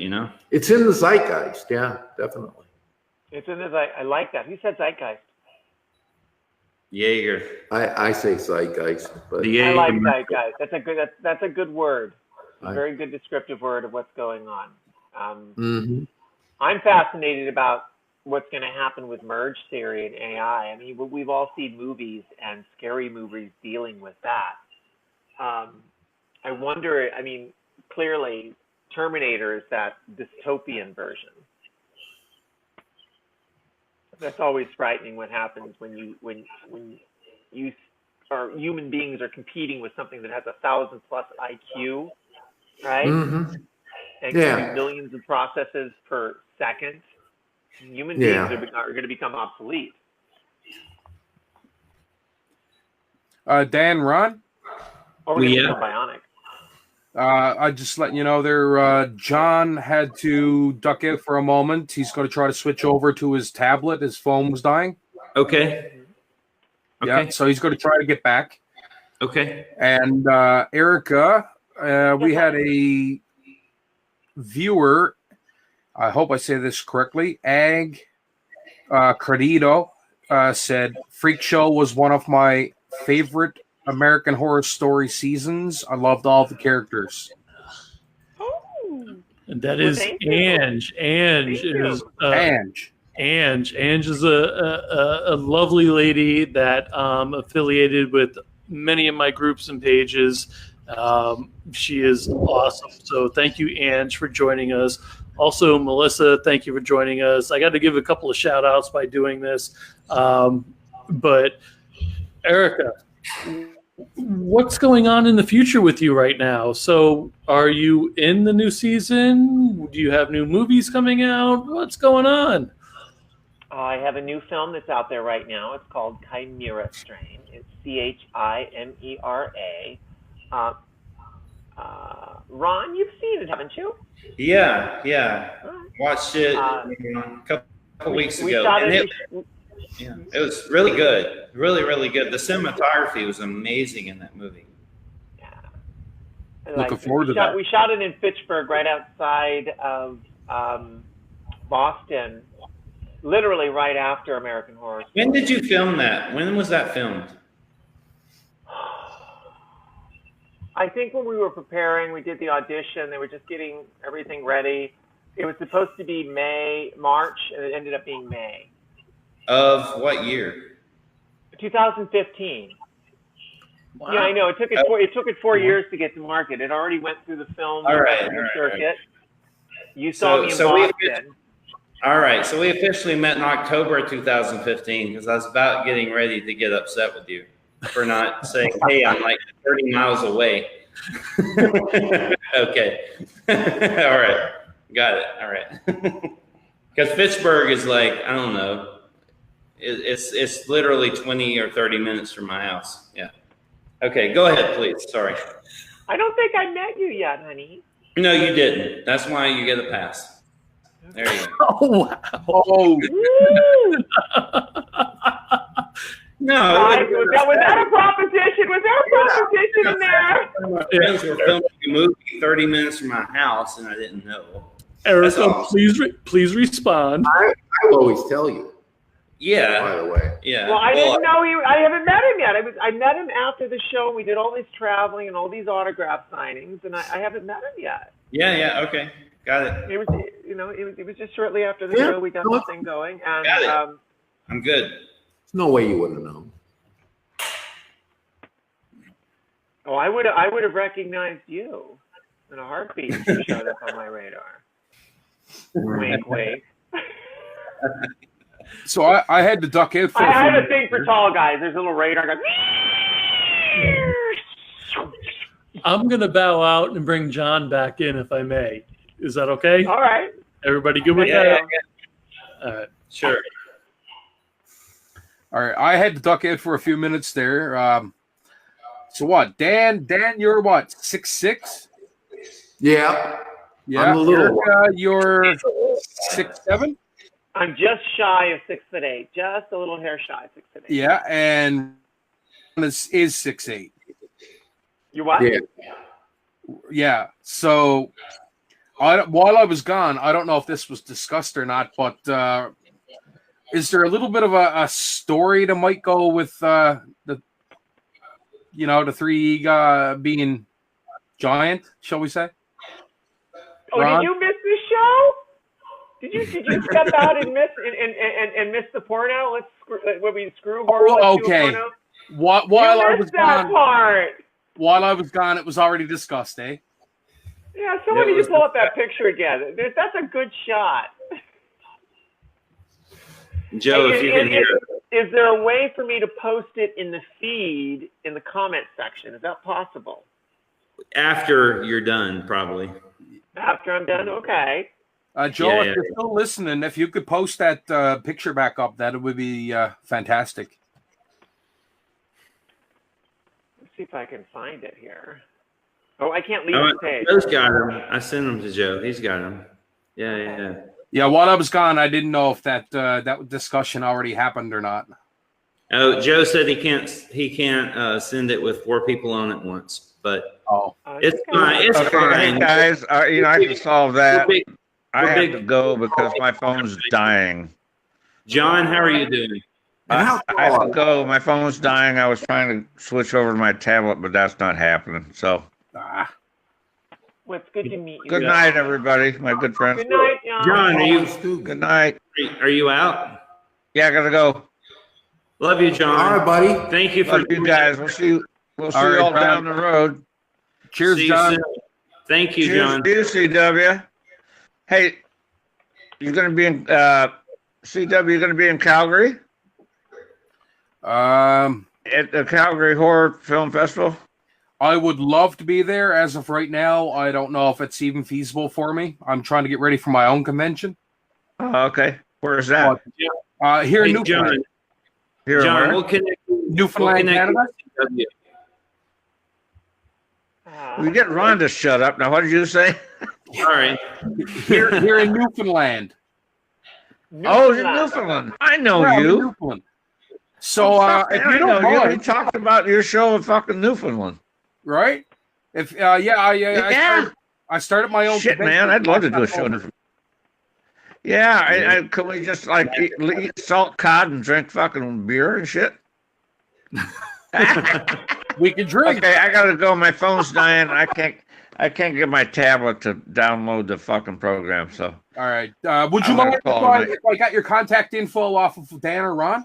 It's in the zeitgeist. Yeah, definitely. It's in the I like that. Who said zeitgeist? Yeager. I say zeitgeist, but I like zeitgeist. That's a good word. A very good descriptive word of what's going on. I'm fascinated about what's going to happen with merge theory and AI. I mean, we've all seen movies and scary movies dealing with that. I wonder. I mean, clearly, Terminator is that dystopian version. That's always frightening. What happens when you or human beings are competing with something that has 1,000+ IQ, right? And can do millions of processes per second. Human beings are going to become obsolete. Dan, Ron? Or we're going to become bionic. I just letting you know there, John had to duck out for a moment. He's going to try to switch over to his tablet. His phone was dying. Okay. Yeah, so he's going to try to get back. Okay. And Erika, we had a viewer, I hope I say this correctly, Credito said, Freak Show was one of my favorite American Horror Story seasons. I loved all the characters. And that is Ange. Ange is a lovely lady that affiliated with many of my groups and pages. She is awesome. So thank you, Ange, for joining us. Also, Melissa, thank you for joining us. I got to give a couple of shout outs by doing this. But Erika, what's going on in the future with you right now? So are you in the new season? Do you have new movies coming out? What's going on? I have a new film that's out there right now. It's called Chimera Strain. It's Chimera. Ron, you've seen it, haven't you? Yeah. Watched it a couple weeks ago. It was really good. Really good. The cinematography was amazing in that movie. Yeah. Looking forward to that. We shot it in Fitchburg, right outside of Boston, literally right after American Horror Story. When did you film that? When was that filmed? I think when we were preparing, we did the audition. They were just getting everything ready. It was supposed to be March, and it ended up being May. Of what year? 2015. Wow. Yeah, I know. It took it 4 years to get to market. It already went through the film circuit. You saw me in Boston. All right. So we officially met in October 2015 because I was about getting ready to get upset with you for not saying, hey, I'm like 30 miles away. Okay. All right. Got it. All right. Because Fitchburg is like, I don't know. It's literally 20 or 30 minutes from my house. Yeah. Okay, go ahead, please. Sorry. I don't think I met you yet, honey. No, you didn't. That's why you get a pass. There you go. Oh, wow. Oh. No. Was that a proposition? Was there a proposition in there? Friends were filming a movie 30 minutes from my house, and I didn't know. Erika, awesome. please respond. I will always tell you. Yeah. By the way. Yeah. Well, I didn't know I haven't met him yet. I met him after the show. And we did all this traveling and all these autograph signings, and I haven't met him yet. Yeah. Okay. Got it. It was just shortly after the show we got this thing going, and got it. I'm good. There's no way you wouldn't have known. Oh, I would have recognized you in a heartbeat if you showed up on my radar. Wink, wink. So I had to duck out for I have a thing for tall guys. There's a little radar. I'm going to bow out and bring John back in, if I may. Is that okay? All right. Everybody good with that? Yeah. All right. Sure. All right. I had to duck out for a few minutes there. So what, Dan, you're what, 6'6"? Yeah. Yeah. I'm a little Erika, you're 6'7"? I'm just shy of 6'8", just a little hair shy of 6'8". Yeah, and is 6'8". You what? Yeah. Yeah. So while I was gone, I don't know if this was discussed or not, but is there a little bit of a story that might go with the three being giant, shall we say? Oh, Ron? did you miss the show? Did you step out and miss and miss the porno? When we screw horror. Oh, let's do a okay. porno? While I was that gone, part. while I was gone, it was already discussed, eh? Yeah, someone need to pull up that picture again. That's a good shot. Joe, if you can hear it. Is there a way for me to post it in the feed in the comment section? Is that possible? After you're done, probably. After I'm done? Okay. Joe, Yeah. if you're still listening, if you could post that picture back up, that would be fantastic. Let's see if I can find it here. Oh, I can't leave Oh, the page. Joe's got him. I sent him to Joe. He's got him. Yeah. Yeah, while I was gone, I didn't know if that discussion already happened or not. Oh, Joe said he can't send it with 4 people on at once, but it's fine. It's Okay, fine. hey guys, I can solve that. I have big- to go because my phone's dying. John, how are you doing? I have to go. My phone's dying. I was trying to switch over to my tablet, but that's not happening. So, Well, it's good to meet you. good night, everybody. My good friends. Good night, John. John, are you Good night. are you out? Yeah, I gotta go. Love you, John. All right, buddy. Thank you for Love you guys. We'll see you. We'll see All you right, all Brad. down the road. Cheers, See you John. soon. Thank you, Cheers John. to you, CW. Hey, you're gonna be in CW. You're gonna be in Calgary at the Calgary Horror Film Festival. I would love to be there. As of right now, I don't know if it's even feasible for me. I'm trying to get ready for my own convention. Oh, okay. Where's that? Here in Hey, Newfoundland. John, Here, John, where? we'll connect. Newfoundland, Canada? CW. We get Ron to shut up. Now, what did you say? All right. Here in Newfoundland. Oh, in Newfoundland. I know Yeah, I'm in you. Newfoundland. So if you don't We mind, talked about your show in fucking Newfoundland. right? If I started my own. Shit, convention man, I'd love to do a last show. October. Yeah, can we just like eat salt cod and drink fucking beer and shit? We can drink. Okay, I gotta go. My phone's dying. I can't get my tablet to download the fucking program. So, All right. Would you I'm mind gonna if I got your contact info off of Dan or Ron?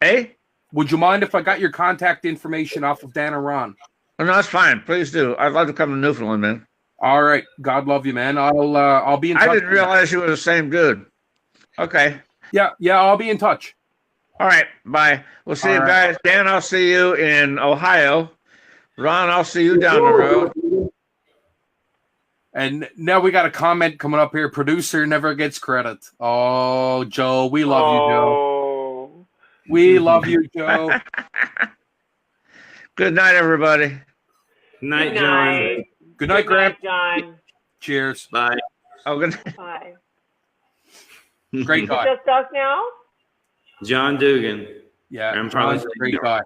hey, Would you mind if I got your contact information off of Dan or Ron? no, that's fine. Please do. I'd love to come to Newfoundland, man. All right. God love you, man. I'll be in touch. I didn't realize you were the same dude. Okay. Yeah, I'll be in touch. All right. Bye. We'll see All you right. guys. Dan, I'll see you in Ohio. Ron, I'll see you down the road. And now we got a comment coming up here. Producer never gets credit. Oh, Joe, we love you, Joe. We love you, Joe. Good night, everybody. Night, Good John. night. Good night, Graham. John. Cheers. Bye. Oh, good night. Bye. Great guy. Just us now? John Dugan. Yeah, I'm probably John's a great guy.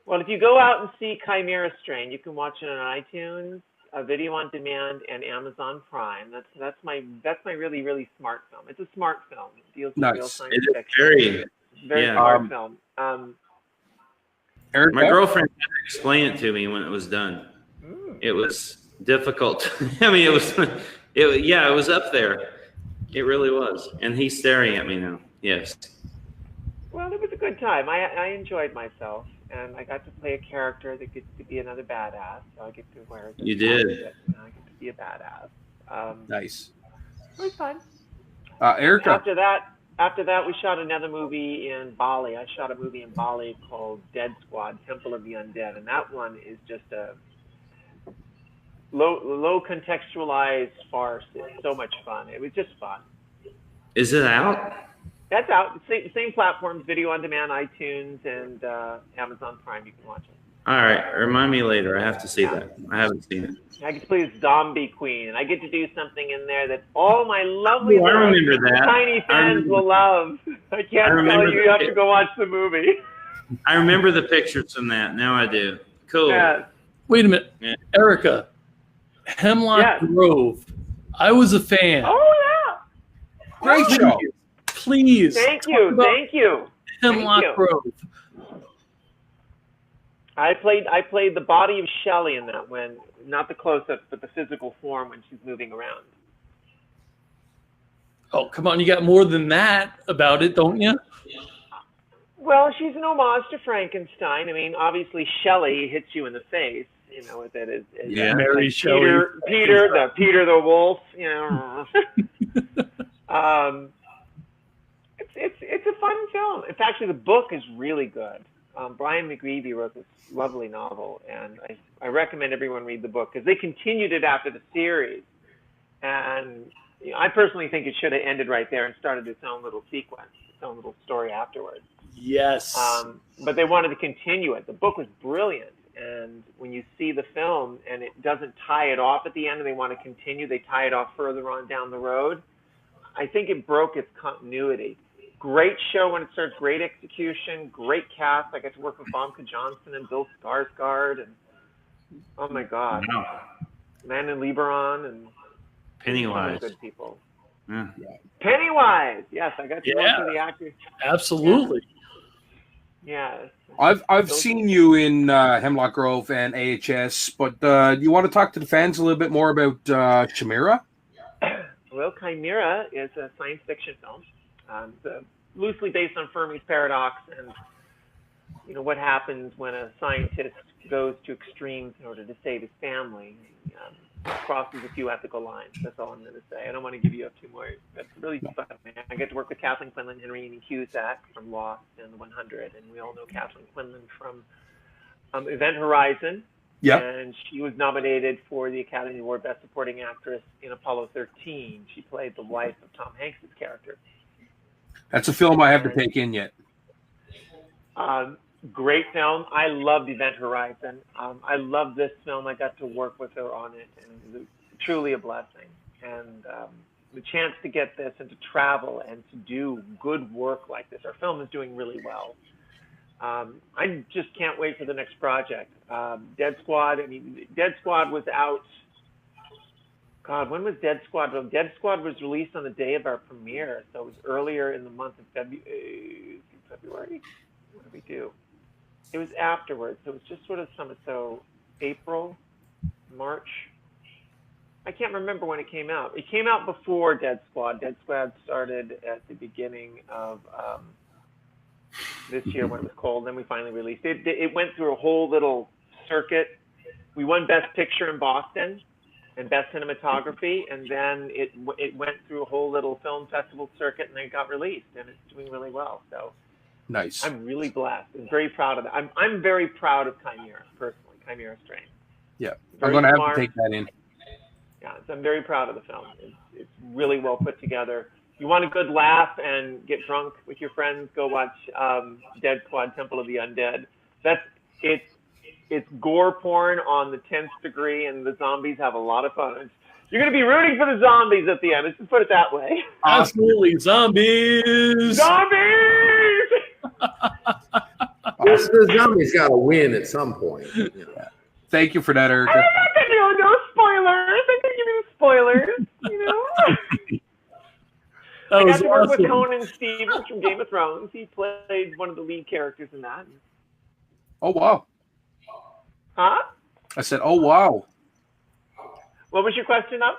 Well, if you go out and see Chimera Strain, you can watch it on iTunes, Video on Demand, and Amazon Prime. That's my really, really smart film. It's a smart film. It deals with real Nice. science It is fiction. Very yeah. smart film. Eric, My girlfriend had to explain it to me when it was done. It was difficult. I mean, it was up there. It really was. And he's staring at me now. Yes. Well, it was a good time. I enjoyed myself, and I got to play a character that gets to be another badass. So I get to wear this You did. outfit, and I get to be a badass. Nice. It was fun. Erica. After that, we shot another movie in Bali. I shot a movie in Bali called Dead Squad, Temple of the Undead, and that one is just a low contextualized farce. It's so much fun. It was just fun. Is it out? That's out. Same platforms, video on demand, iTunes, and Amazon Prime. You can watch it. All right, remind me later. I have to see that. I haven't seen it. I get to play as Zombie Queen, and I get to do something in there that all my lovely I remember that. tiny fans will love. I can't tell you. You have to go watch the movie. I remember the pictures from that. Now I do. Cool. Yes. Wait a minute, Yeah. Erika, Hemlock Yes. Grove. I was a fan. Oh yeah. Great show. Please. Thank talk you. about Thank you. Hemlock Thank you. Grove. I played the body of Shelley in that one, not the close-ups, but the physical form when she's moving around. Oh, come on. You got more than that about it, don't you? Well, she's an homage to Frankenstein. I mean, obviously Shelley hits you in the face, you know, with it as Yeah. Mary Shelley. Peter the wolf, you know. It's a fun film. In fact, the book is really good. Brian McGreevy wrote this lovely novel, and I recommend everyone read the book because they continued it after the series. And you know, I personally think it should have ended right there and started its own little sequence, its own little story afterwards. Yes. But they wanted to continue it. The book was brilliant, and when you see the film and it doesn't tie it off at the end and they want to continue, they tie it off further on down the road. I think it broke its continuity. Great show when it starts, great execution, great cast. I got to work with Bobka Johnson and Bill Skarsgård, and oh my God, Wow. Landon Lieberman and Pennywise. good people. Yeah. Pennywise, yes, I got to work with the actors. Absolutely. Yes. I've seen you in Hemlock Grove and AHS, but do you want to talk to the fans a little bit more about Chimera? Well, Chimera is a science fiction film. It's loosely based on Fermi's paradox and, you know, what happens when a scientist goes to extremes in order to save his family. Crosses a few ethical lines. That's all I'm going to say. I don't want to give you up too more. That's really fun, man. I get to work with Kathleen Quinlan, Henry and Cusack from Lost and The 100, and we all know Kathleen Quinlan from Event Horizon. Yeah. And she was nominated for the Academy Award Best Supporting Actress in Apollo 13. She played the wife of Tom Hanks' character. That's a film I have to take in yet. Great film. I loved Event Horizon. I love this film. I got to work with her on it, and it was truly a blessing. And the chance to get this and to travel and to do good work like this. Our film is doing really well. I just can't wait for the next project. Dead Squad. I mean, Dead Squad was out. God, when was Dead Squad? Well, Dead Squad was released on the day of our premiere, so it was earlier in the month of February. What did we do? It was afterwards. So it was just sort of so April, March. I can't remember when it came out. It came out before Dead Squad. Dead Squad started at the beginning of this year when it was cold. Then we finally released it. It went through a whole little circuit. We won Best Picture in Boston and Best Cinematography, and then it went through a whole little film festival circuit, and then it got released, and it's doing really well. So Nice. I'm really blessed and very proud of it. I'm very proud of Chimera, personally, Chimera Strain. Yeah. Very I'm going to have smart. to take that in. Yeah, so I'm very proud of the film. It's really well put together. You want a good laugh and get drunk with your friends, go watch Dead Squad Temple of the Undead. It's gore porn on the 10th degree, and the zombies have a lot of fun. You're going to be rooting for the zombies at the end. Let's just put it that way. Absolutely. Zombies. Zombies! The zombies got to win at some point. You know. Thank you for that, Erika. I'm not going to no spoilers. I'm going to give you the spoilers, you know? I got to work with Conan Stevens from Game of Thrones. He played one of the lead characters in that. Oh, wow. Huh? I said, oh, wow. What was your question up?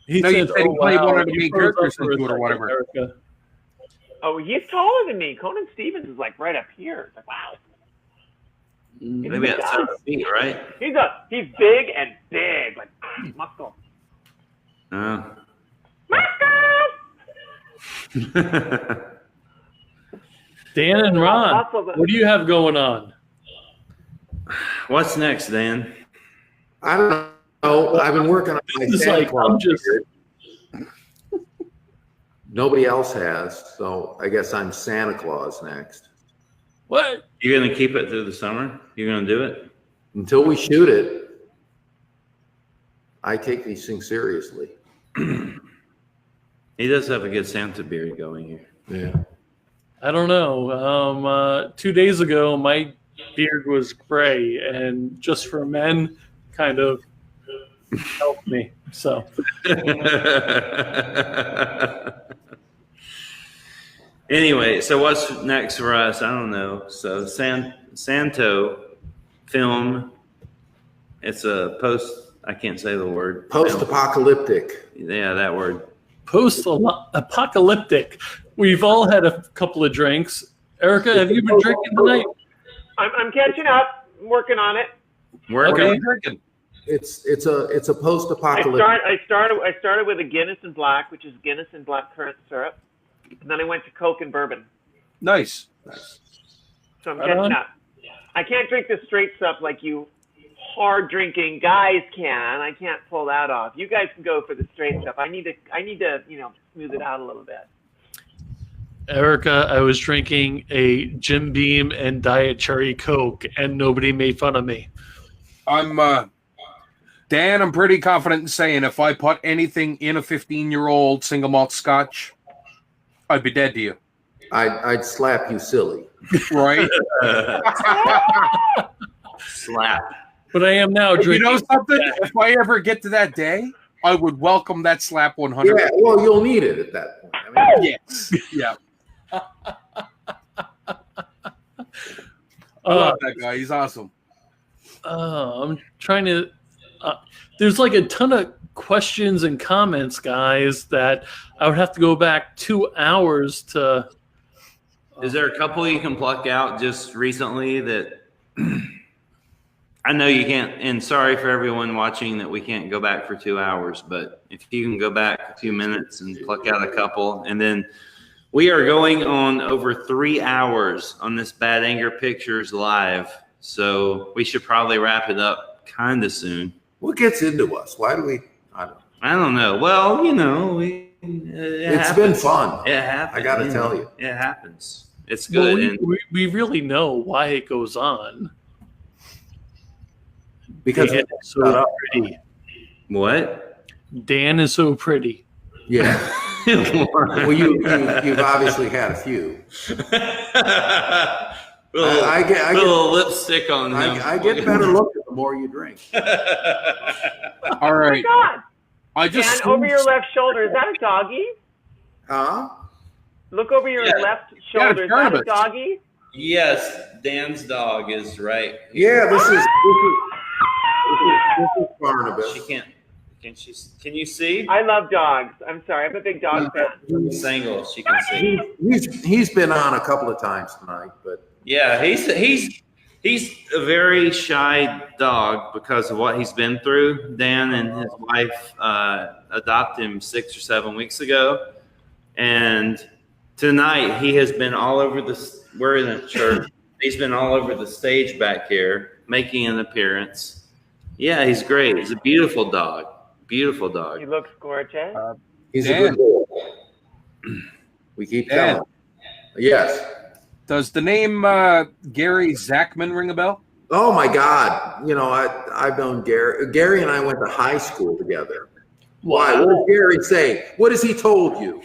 He No, you said he played one of the main characters for into it or whatever. Erica. Oh, he's taller than me. Conan Stevens is like right up here. It's like, wow. Maybe at 7 feet, right? He's big and big, like muscle. Dan and Ron, what do you have going on? What's next, Dan? I don't know. I've been working on my This is like, I'm just. Nobody else has, so I guess I'm Santa Claus next. What? You're gonna keep it through the summer? You're gonna do it? Until we shoot it, I take these things seriously. He does have a good Santa beard going here. Yeah. I don't know. 2 days ago, my beard was gray, and just for men, kind of helped me. So. Anyway, so what's next for us? I don't know. So Santo film. It's a I can't say the word. Post-apocalyptic. Yeah, that word. Post-apocalyptic. We've all had a couple of drinks. Erika, have you been drinking tonight? I'm catching up. I'm working on it. What Okay. are you drinking? It's a post-apocalyptic. I started with a Guinness and Black, which is Guinness and black currant syrup, and then I went to Coke and bourbon. Nice. So I'm catching up. I can't drink the straight stuff like you hard drinking guys can. I can't pull that off. You guys can go for the straight stuff. I need to smooth it out a little bit. Erika, I was drinking a Jim Beam and Diet Cherry Coke, and nobody made fun of me. Dan, I'm pretty confident in saying if I put anything in a 15-year-old single malt scotch, I'd be dead to you. I'd slap you silly. Right? Slap. But I am now drinking. You know something? If I ever get to that day, I would welcome that slap 100. Yeah, well, you'll need it at that point. I mean, Yes. Yeah. I love that guy. He's awesome. I'm trying to. There's like a ton of questions and comments, guys, that I would have to go back 2 hours to. Is there a couple you can pluck out just recently that I know you can't, and sorry for everyone watching that we can't go back for 2 hours, but if you can go back a few minutes and pluck out a couple, and then we are going on over 3 hours on this Bad Anger Pictures live, so we should probably wrap it up kind of soon. what gets into us? Why do we? I don't know. Well, It's been fun. It happens. I got to tell you. It happens. It's Well, good. we really know why it goes on. Because Dan is so pretty. What? Dan is so pretty. Yeah. Well, you've obviously had a few. I get a little lipstick on him. I get better looking the more you drink. All right. Oh my God. I just Dan, over your left shoulder. Is that a doggy? Huh? Look over your left shoulder. Is that a doggy? Yes, Dan's dog is right. Yeah, this is Barnabas. She can't. Can you see? I love dogs. I'm sorry. I'm a big dog fan. Single, she can see. He's been on a couple of times tonight, but Yeah, he's a very shy dog because of what he's been through. Dan and his wife adopted him 6 or 7 weeks ago, and tonight he has been all over we're in a church. He's been all over the stage back here, making an appearance. Yeah, he's great. He's a beautiful dog. Beautiful dog. He looks gorgeous. he's a good boy. We keep telling him. Yes. Does the name Gary Zachman ring a bell? Oh my God! I've known Gary. Gary and I went to high school together. Why? What did Gary say? What has he told you?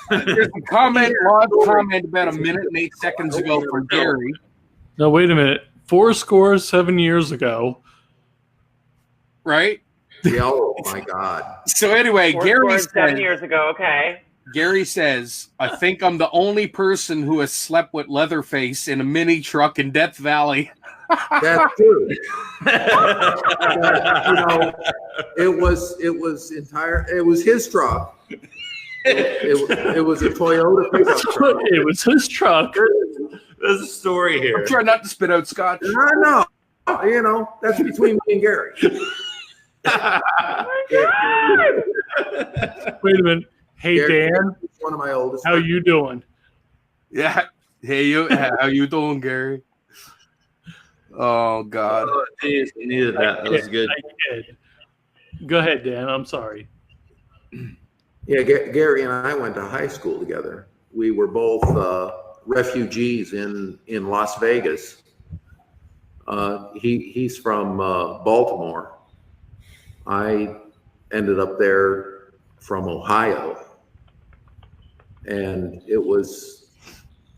There's a comment, live comment about a minute and 8 seconds ago from Gary. No, wait a minute. 7 years ago. Right? Yeah, oh my God. So anyway, Gary 7 years ago. Okay. Gary says, I think I'm the only person who has slept with Leatherface in a mini truck in Death Valley. That's true. It was his truck. It was a Toyota pickup truck. It was his truck. There's a story here. I'm trying not to spit out scotch. No, that's between me and Gary. Wait a minute. Hey, Gary, Dan. One of my oldest. How you doing? Yeah. Hey, how you doing, Gary? Oh, God. Oh, geez, we needed that. That was good. I did. Go ahead, Dan. I'm sorry. Yeah, Gary and I went to high school together. We were both refugees in Las Vegas. He's from Baltimore. I ended up there from Ohio, and it was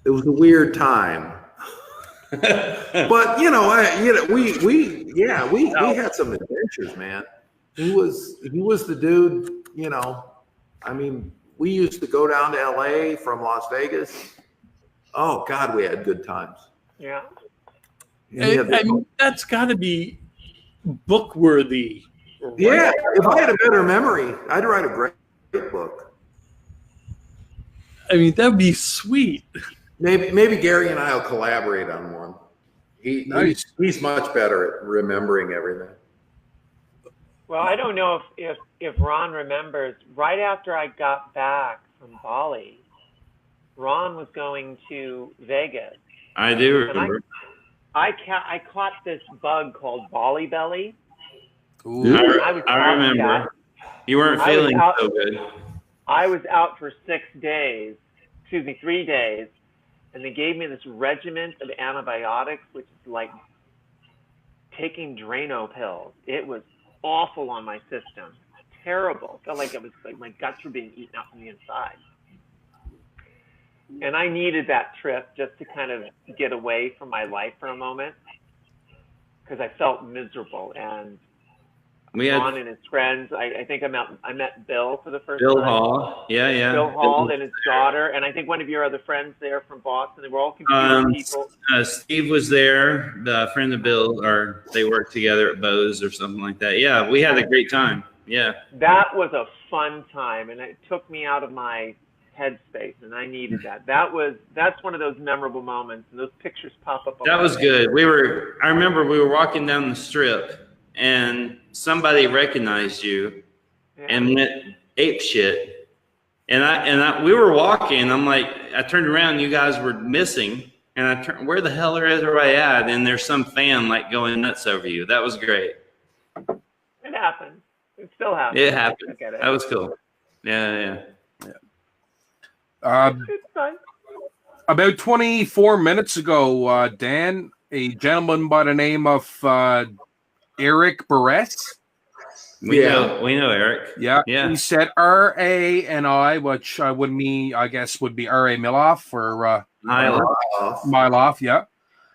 a weird time. But we had some adventures, man. He was the dude. I mean, we used to go down to LA from Las Vegas. Oh God, we had good times. Yeah. I mean, that's got to be book worthy. Right? Yeah, if I had a better memory, I'd write a great book. I mean, that'd be sweet. Maybe Gary and I will collaborate on one. Nice. He's much better at remembering everything. Well, I don't know if Ron remembers. Right after I got back from Bali, Ron was going to Vegas. I do remember. I caught this bug called Bali belly. Ooh. I remember. You weren't feeling so good. I was out for 3 days, and they gave me this regimen of antibiotics, which is like taking Drano pills. It was awful on my system. Terrible. Felt like it was like my guts were being eaten up from the inside. And I needed that trip just to kind of get away from my life for a moment, because I felt miserable. And Ron and his friends, I think I met Bill for the first time. Bill Hall. Yeah. Bill Hall and his daughter. And I think one of your other friends there from Boston. They were all computer people. Steve was there, the friend of Bill, or they worked together at Bose or something like that. Yeah, we had a great time. Yeah. That was a fun time, and it took me out of my headspace, and I needed that. That's one of those memorable moments, and those pictures pop up. That was good. I remember we were walking down the strip, and somebody recognized you and went ape shit. And we were walking. I'm like, I turned around, you guys were missing, and I turned, where the hell is everybody at? And there's some fan like going nuts over you. That was great. It happened. It still happened. It happened. That was cool. Yeah. It's fine. About 24 minutes ago, Dan, a gentleman by the name of Eric Barres. We know Eric. Yeah. He said R-A-N-I, which I guess would be R.A. Miloff or Miloff, yeah.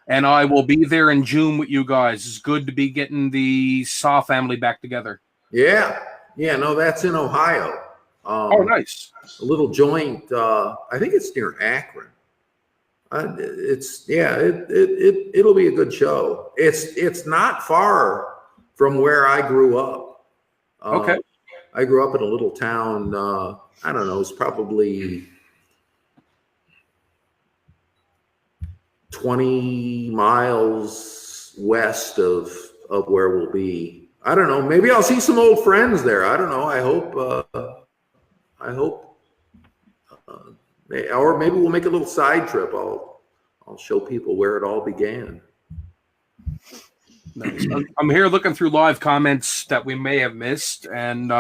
And I will be there in June with you guys. It's good to be getting the Saw family back together. Yeah. No, that's in Ohio. Oh, nice. A little joint. I think it's near Akron. It'll be a good show. It's not far from where I grew up. Okay. I grew up in a little town. I don't know. It's probably 20 miles west of where we'll be. I don't know. Maybe I'll see some old friends there. I don't know. I hope. Or maybe we'll make a little side trip. I'll show people where it all began. Nice. I'm here looking through live comments that we may have missed, and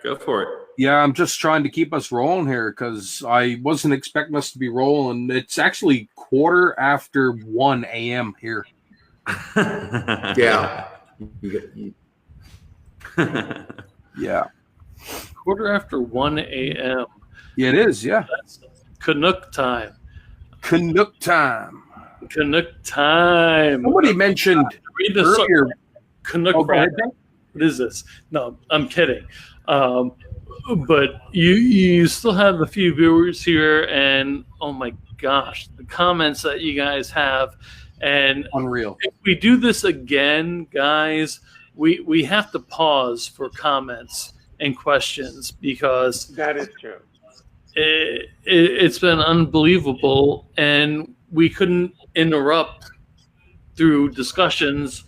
go for it. Yeah, I'm just trying to keep us rolling here because I wasn't expecting us to be rolling. It's actually 1:15 a.m. here. Yeah. Yeah. 1:15 a.m. Yeah, it is. Yeah. That's Canuck time. Canuck time. Canuck time. Somebody mentioned read this earlier. Canuck. What is this? No, I'm kidding. But you still have a few viewers here, and oh my gosh, the comments that you guys have, and unreal. If we do this again, guys, we have to pause for comments and questions because that is true. It's been unbelievable, and we couldn't interrupt through discussions.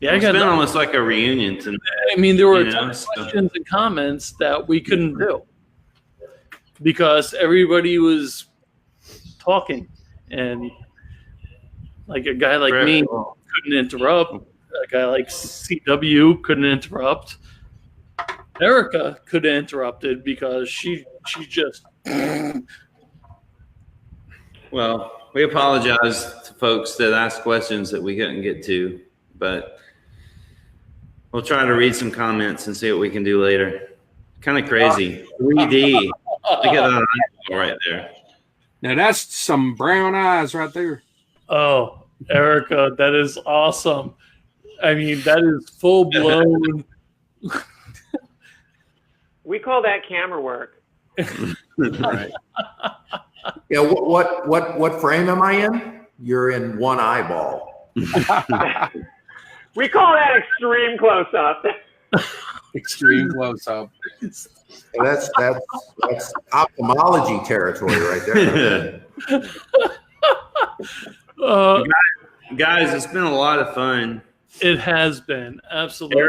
It's been almost like a reunion tonight. I mean, there were questions and comments that we couldn't do because everybody was talking, and like a guy like me couldn't interrupt. A guy like CW couldn't interrupt. Erika could have interrupted because she just. Well, we apologize to folks that asked questions that we couldn't get to, but we'll try to read some comments and see what we can do later. Kind of crazy. 3D. Look at that eyeball right there. Now that's some brown eyes right there. Oh, Erika, that is awesome. I mean, that is full blown. We call that camera work. Right. Yeah. What frame am I in? You're in one eyeball. We call that extreme close up. Extreme close up. That's ophthalmology territory right there. Guys, it's been a lot of fun. It has been absolutely.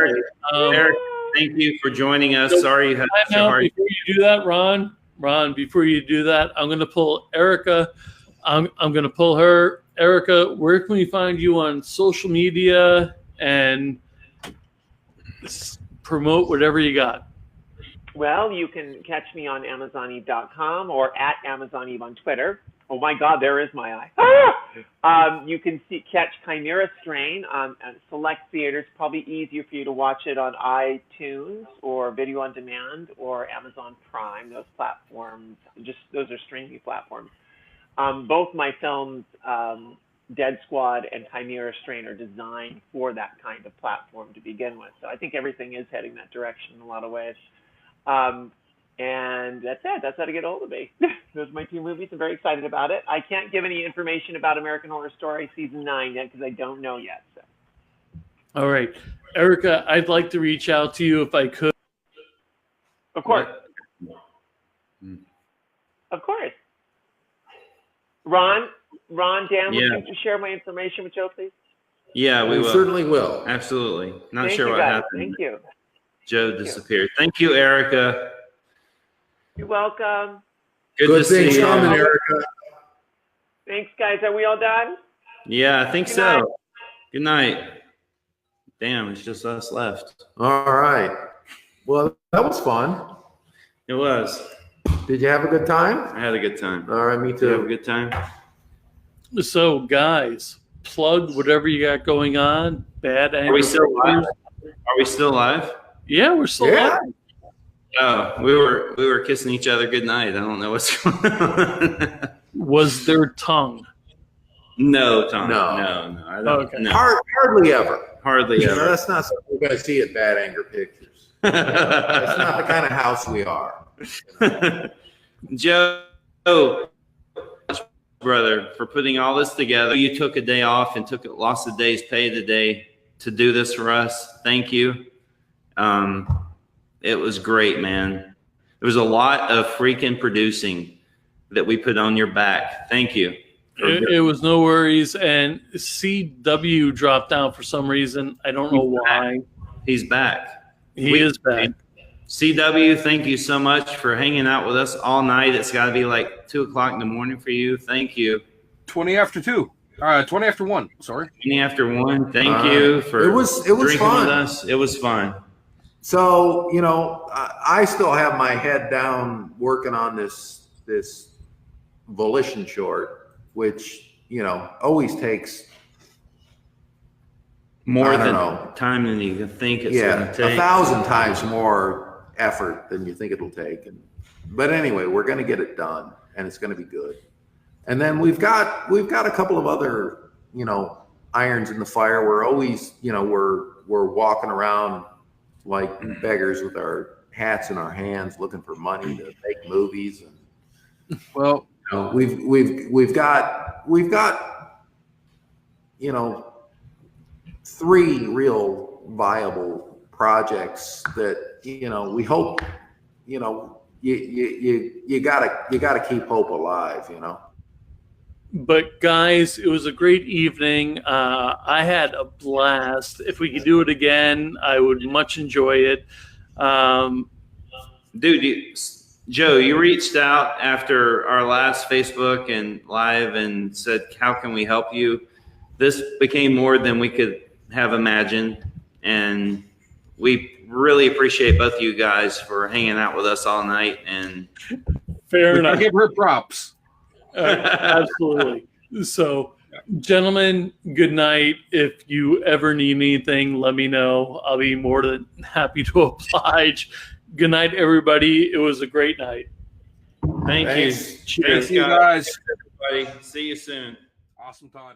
Eric, thank you for joining us. Sorry you had so hard. Before you do that, Ron, before you do that, I'm going to pull Erika. I'm going to pull her. Erika, where can we find you on social media and promote whatever you got? Well, you can catch me on AmazonEve.com or at AmazonEve on Twitter. Oh my God, there is my eye. You can catch Chimera Strain on select theaters. Probably easier for you to watch it on iTunes or Video on Demand or Amazon Prime. Those platforms, those are streaming platforms. Both my films, Dead Squad and Chimera Strain, are designed for that kind of platform to begin with. So I think everything is heading that direction in a lot of ways. And that's it. That's how to get a hold of me. Those are my two movies. I'm very excited about it. I can't give any information about American Horror Story Season 9 yet because I don't know yet. So. All right. Erika, I'd like to reach out to you if I could. Of course. Of course. Ron, Dan, would you share my information with Joe, please? Yeah, we will. Certainly will. Absolutely. Not Thank sure you, what guys. happened. Thank you. Joe disappeared. Thank you, Erika. You're welcome. Good to things see you. coming, Erika. Thanks, guys. Are we all done? Yeah, I think Good so. night. Good night. Damn, it's just us left. All right. Well, that was fun. It was. Did you have a good time? I had a good time. All right, me Did you have a too. good time? So, guys, plug whatever you got going on. Bad anger. Are we still live? Are we still live? Yeah, we're still Yeah. live. Oh, we were kissing each other goodnight. I don't know what's going on. Was there tongue? No, Tom. No. No. I don't. Okay. No. Hardly ever. Hardly No, ever. that's not something we're going to see at Bad Anger Pictures. That's not the kind of house we are. Joe, brother, for putting all this together. You took a day off and lost a day's pay today to do this for us. Thank you. It was great, man. There was a lot of freaking producing that we put on your back. Thank you. It was no worries. And CW dropped out for some reason. I don't know why. He's back. He is back. CW, thank you so much for hanging out with us all night. It's got to be like 2 o'clock in the morning for you. Thank you. 20 after 2. 20 after 1. Sorry. 20 after 1. Thank you for it was drinking fun. with us. It was fun. So, I still have my head down working on this Volition short, which, always takes More I don't than know. time than you can think it's going to take. 1,000 times more effort than you think it'll take. But anyway, we're going to get it done, and it's going to be good. And then we've got a couple of other, irons in the fire. We're always, we're walking around like beggars with our hats in our hands, looking for money to make movies. And Well, we've got 3 real viable projects that we hope you gotta keep hope alive. But guys, it was a great evening. I had a blast. If we could do it again, I would much enjoy it. Dude, Joe, you reached out after our last Facebook and live and said, how can we help you? This became more than we could have imagined. And we really appreciate both of you guys for hanging out with us all night. And Fair We enough. can give her props. Absolutely. So, gentlemen, good night. If you ever need anything, let me know. I'll be more than happy to oblige. Good night, everybody. It was a great night. thank Thanks. you. Thank you, guys. Everybody. See you soon. Awesome time.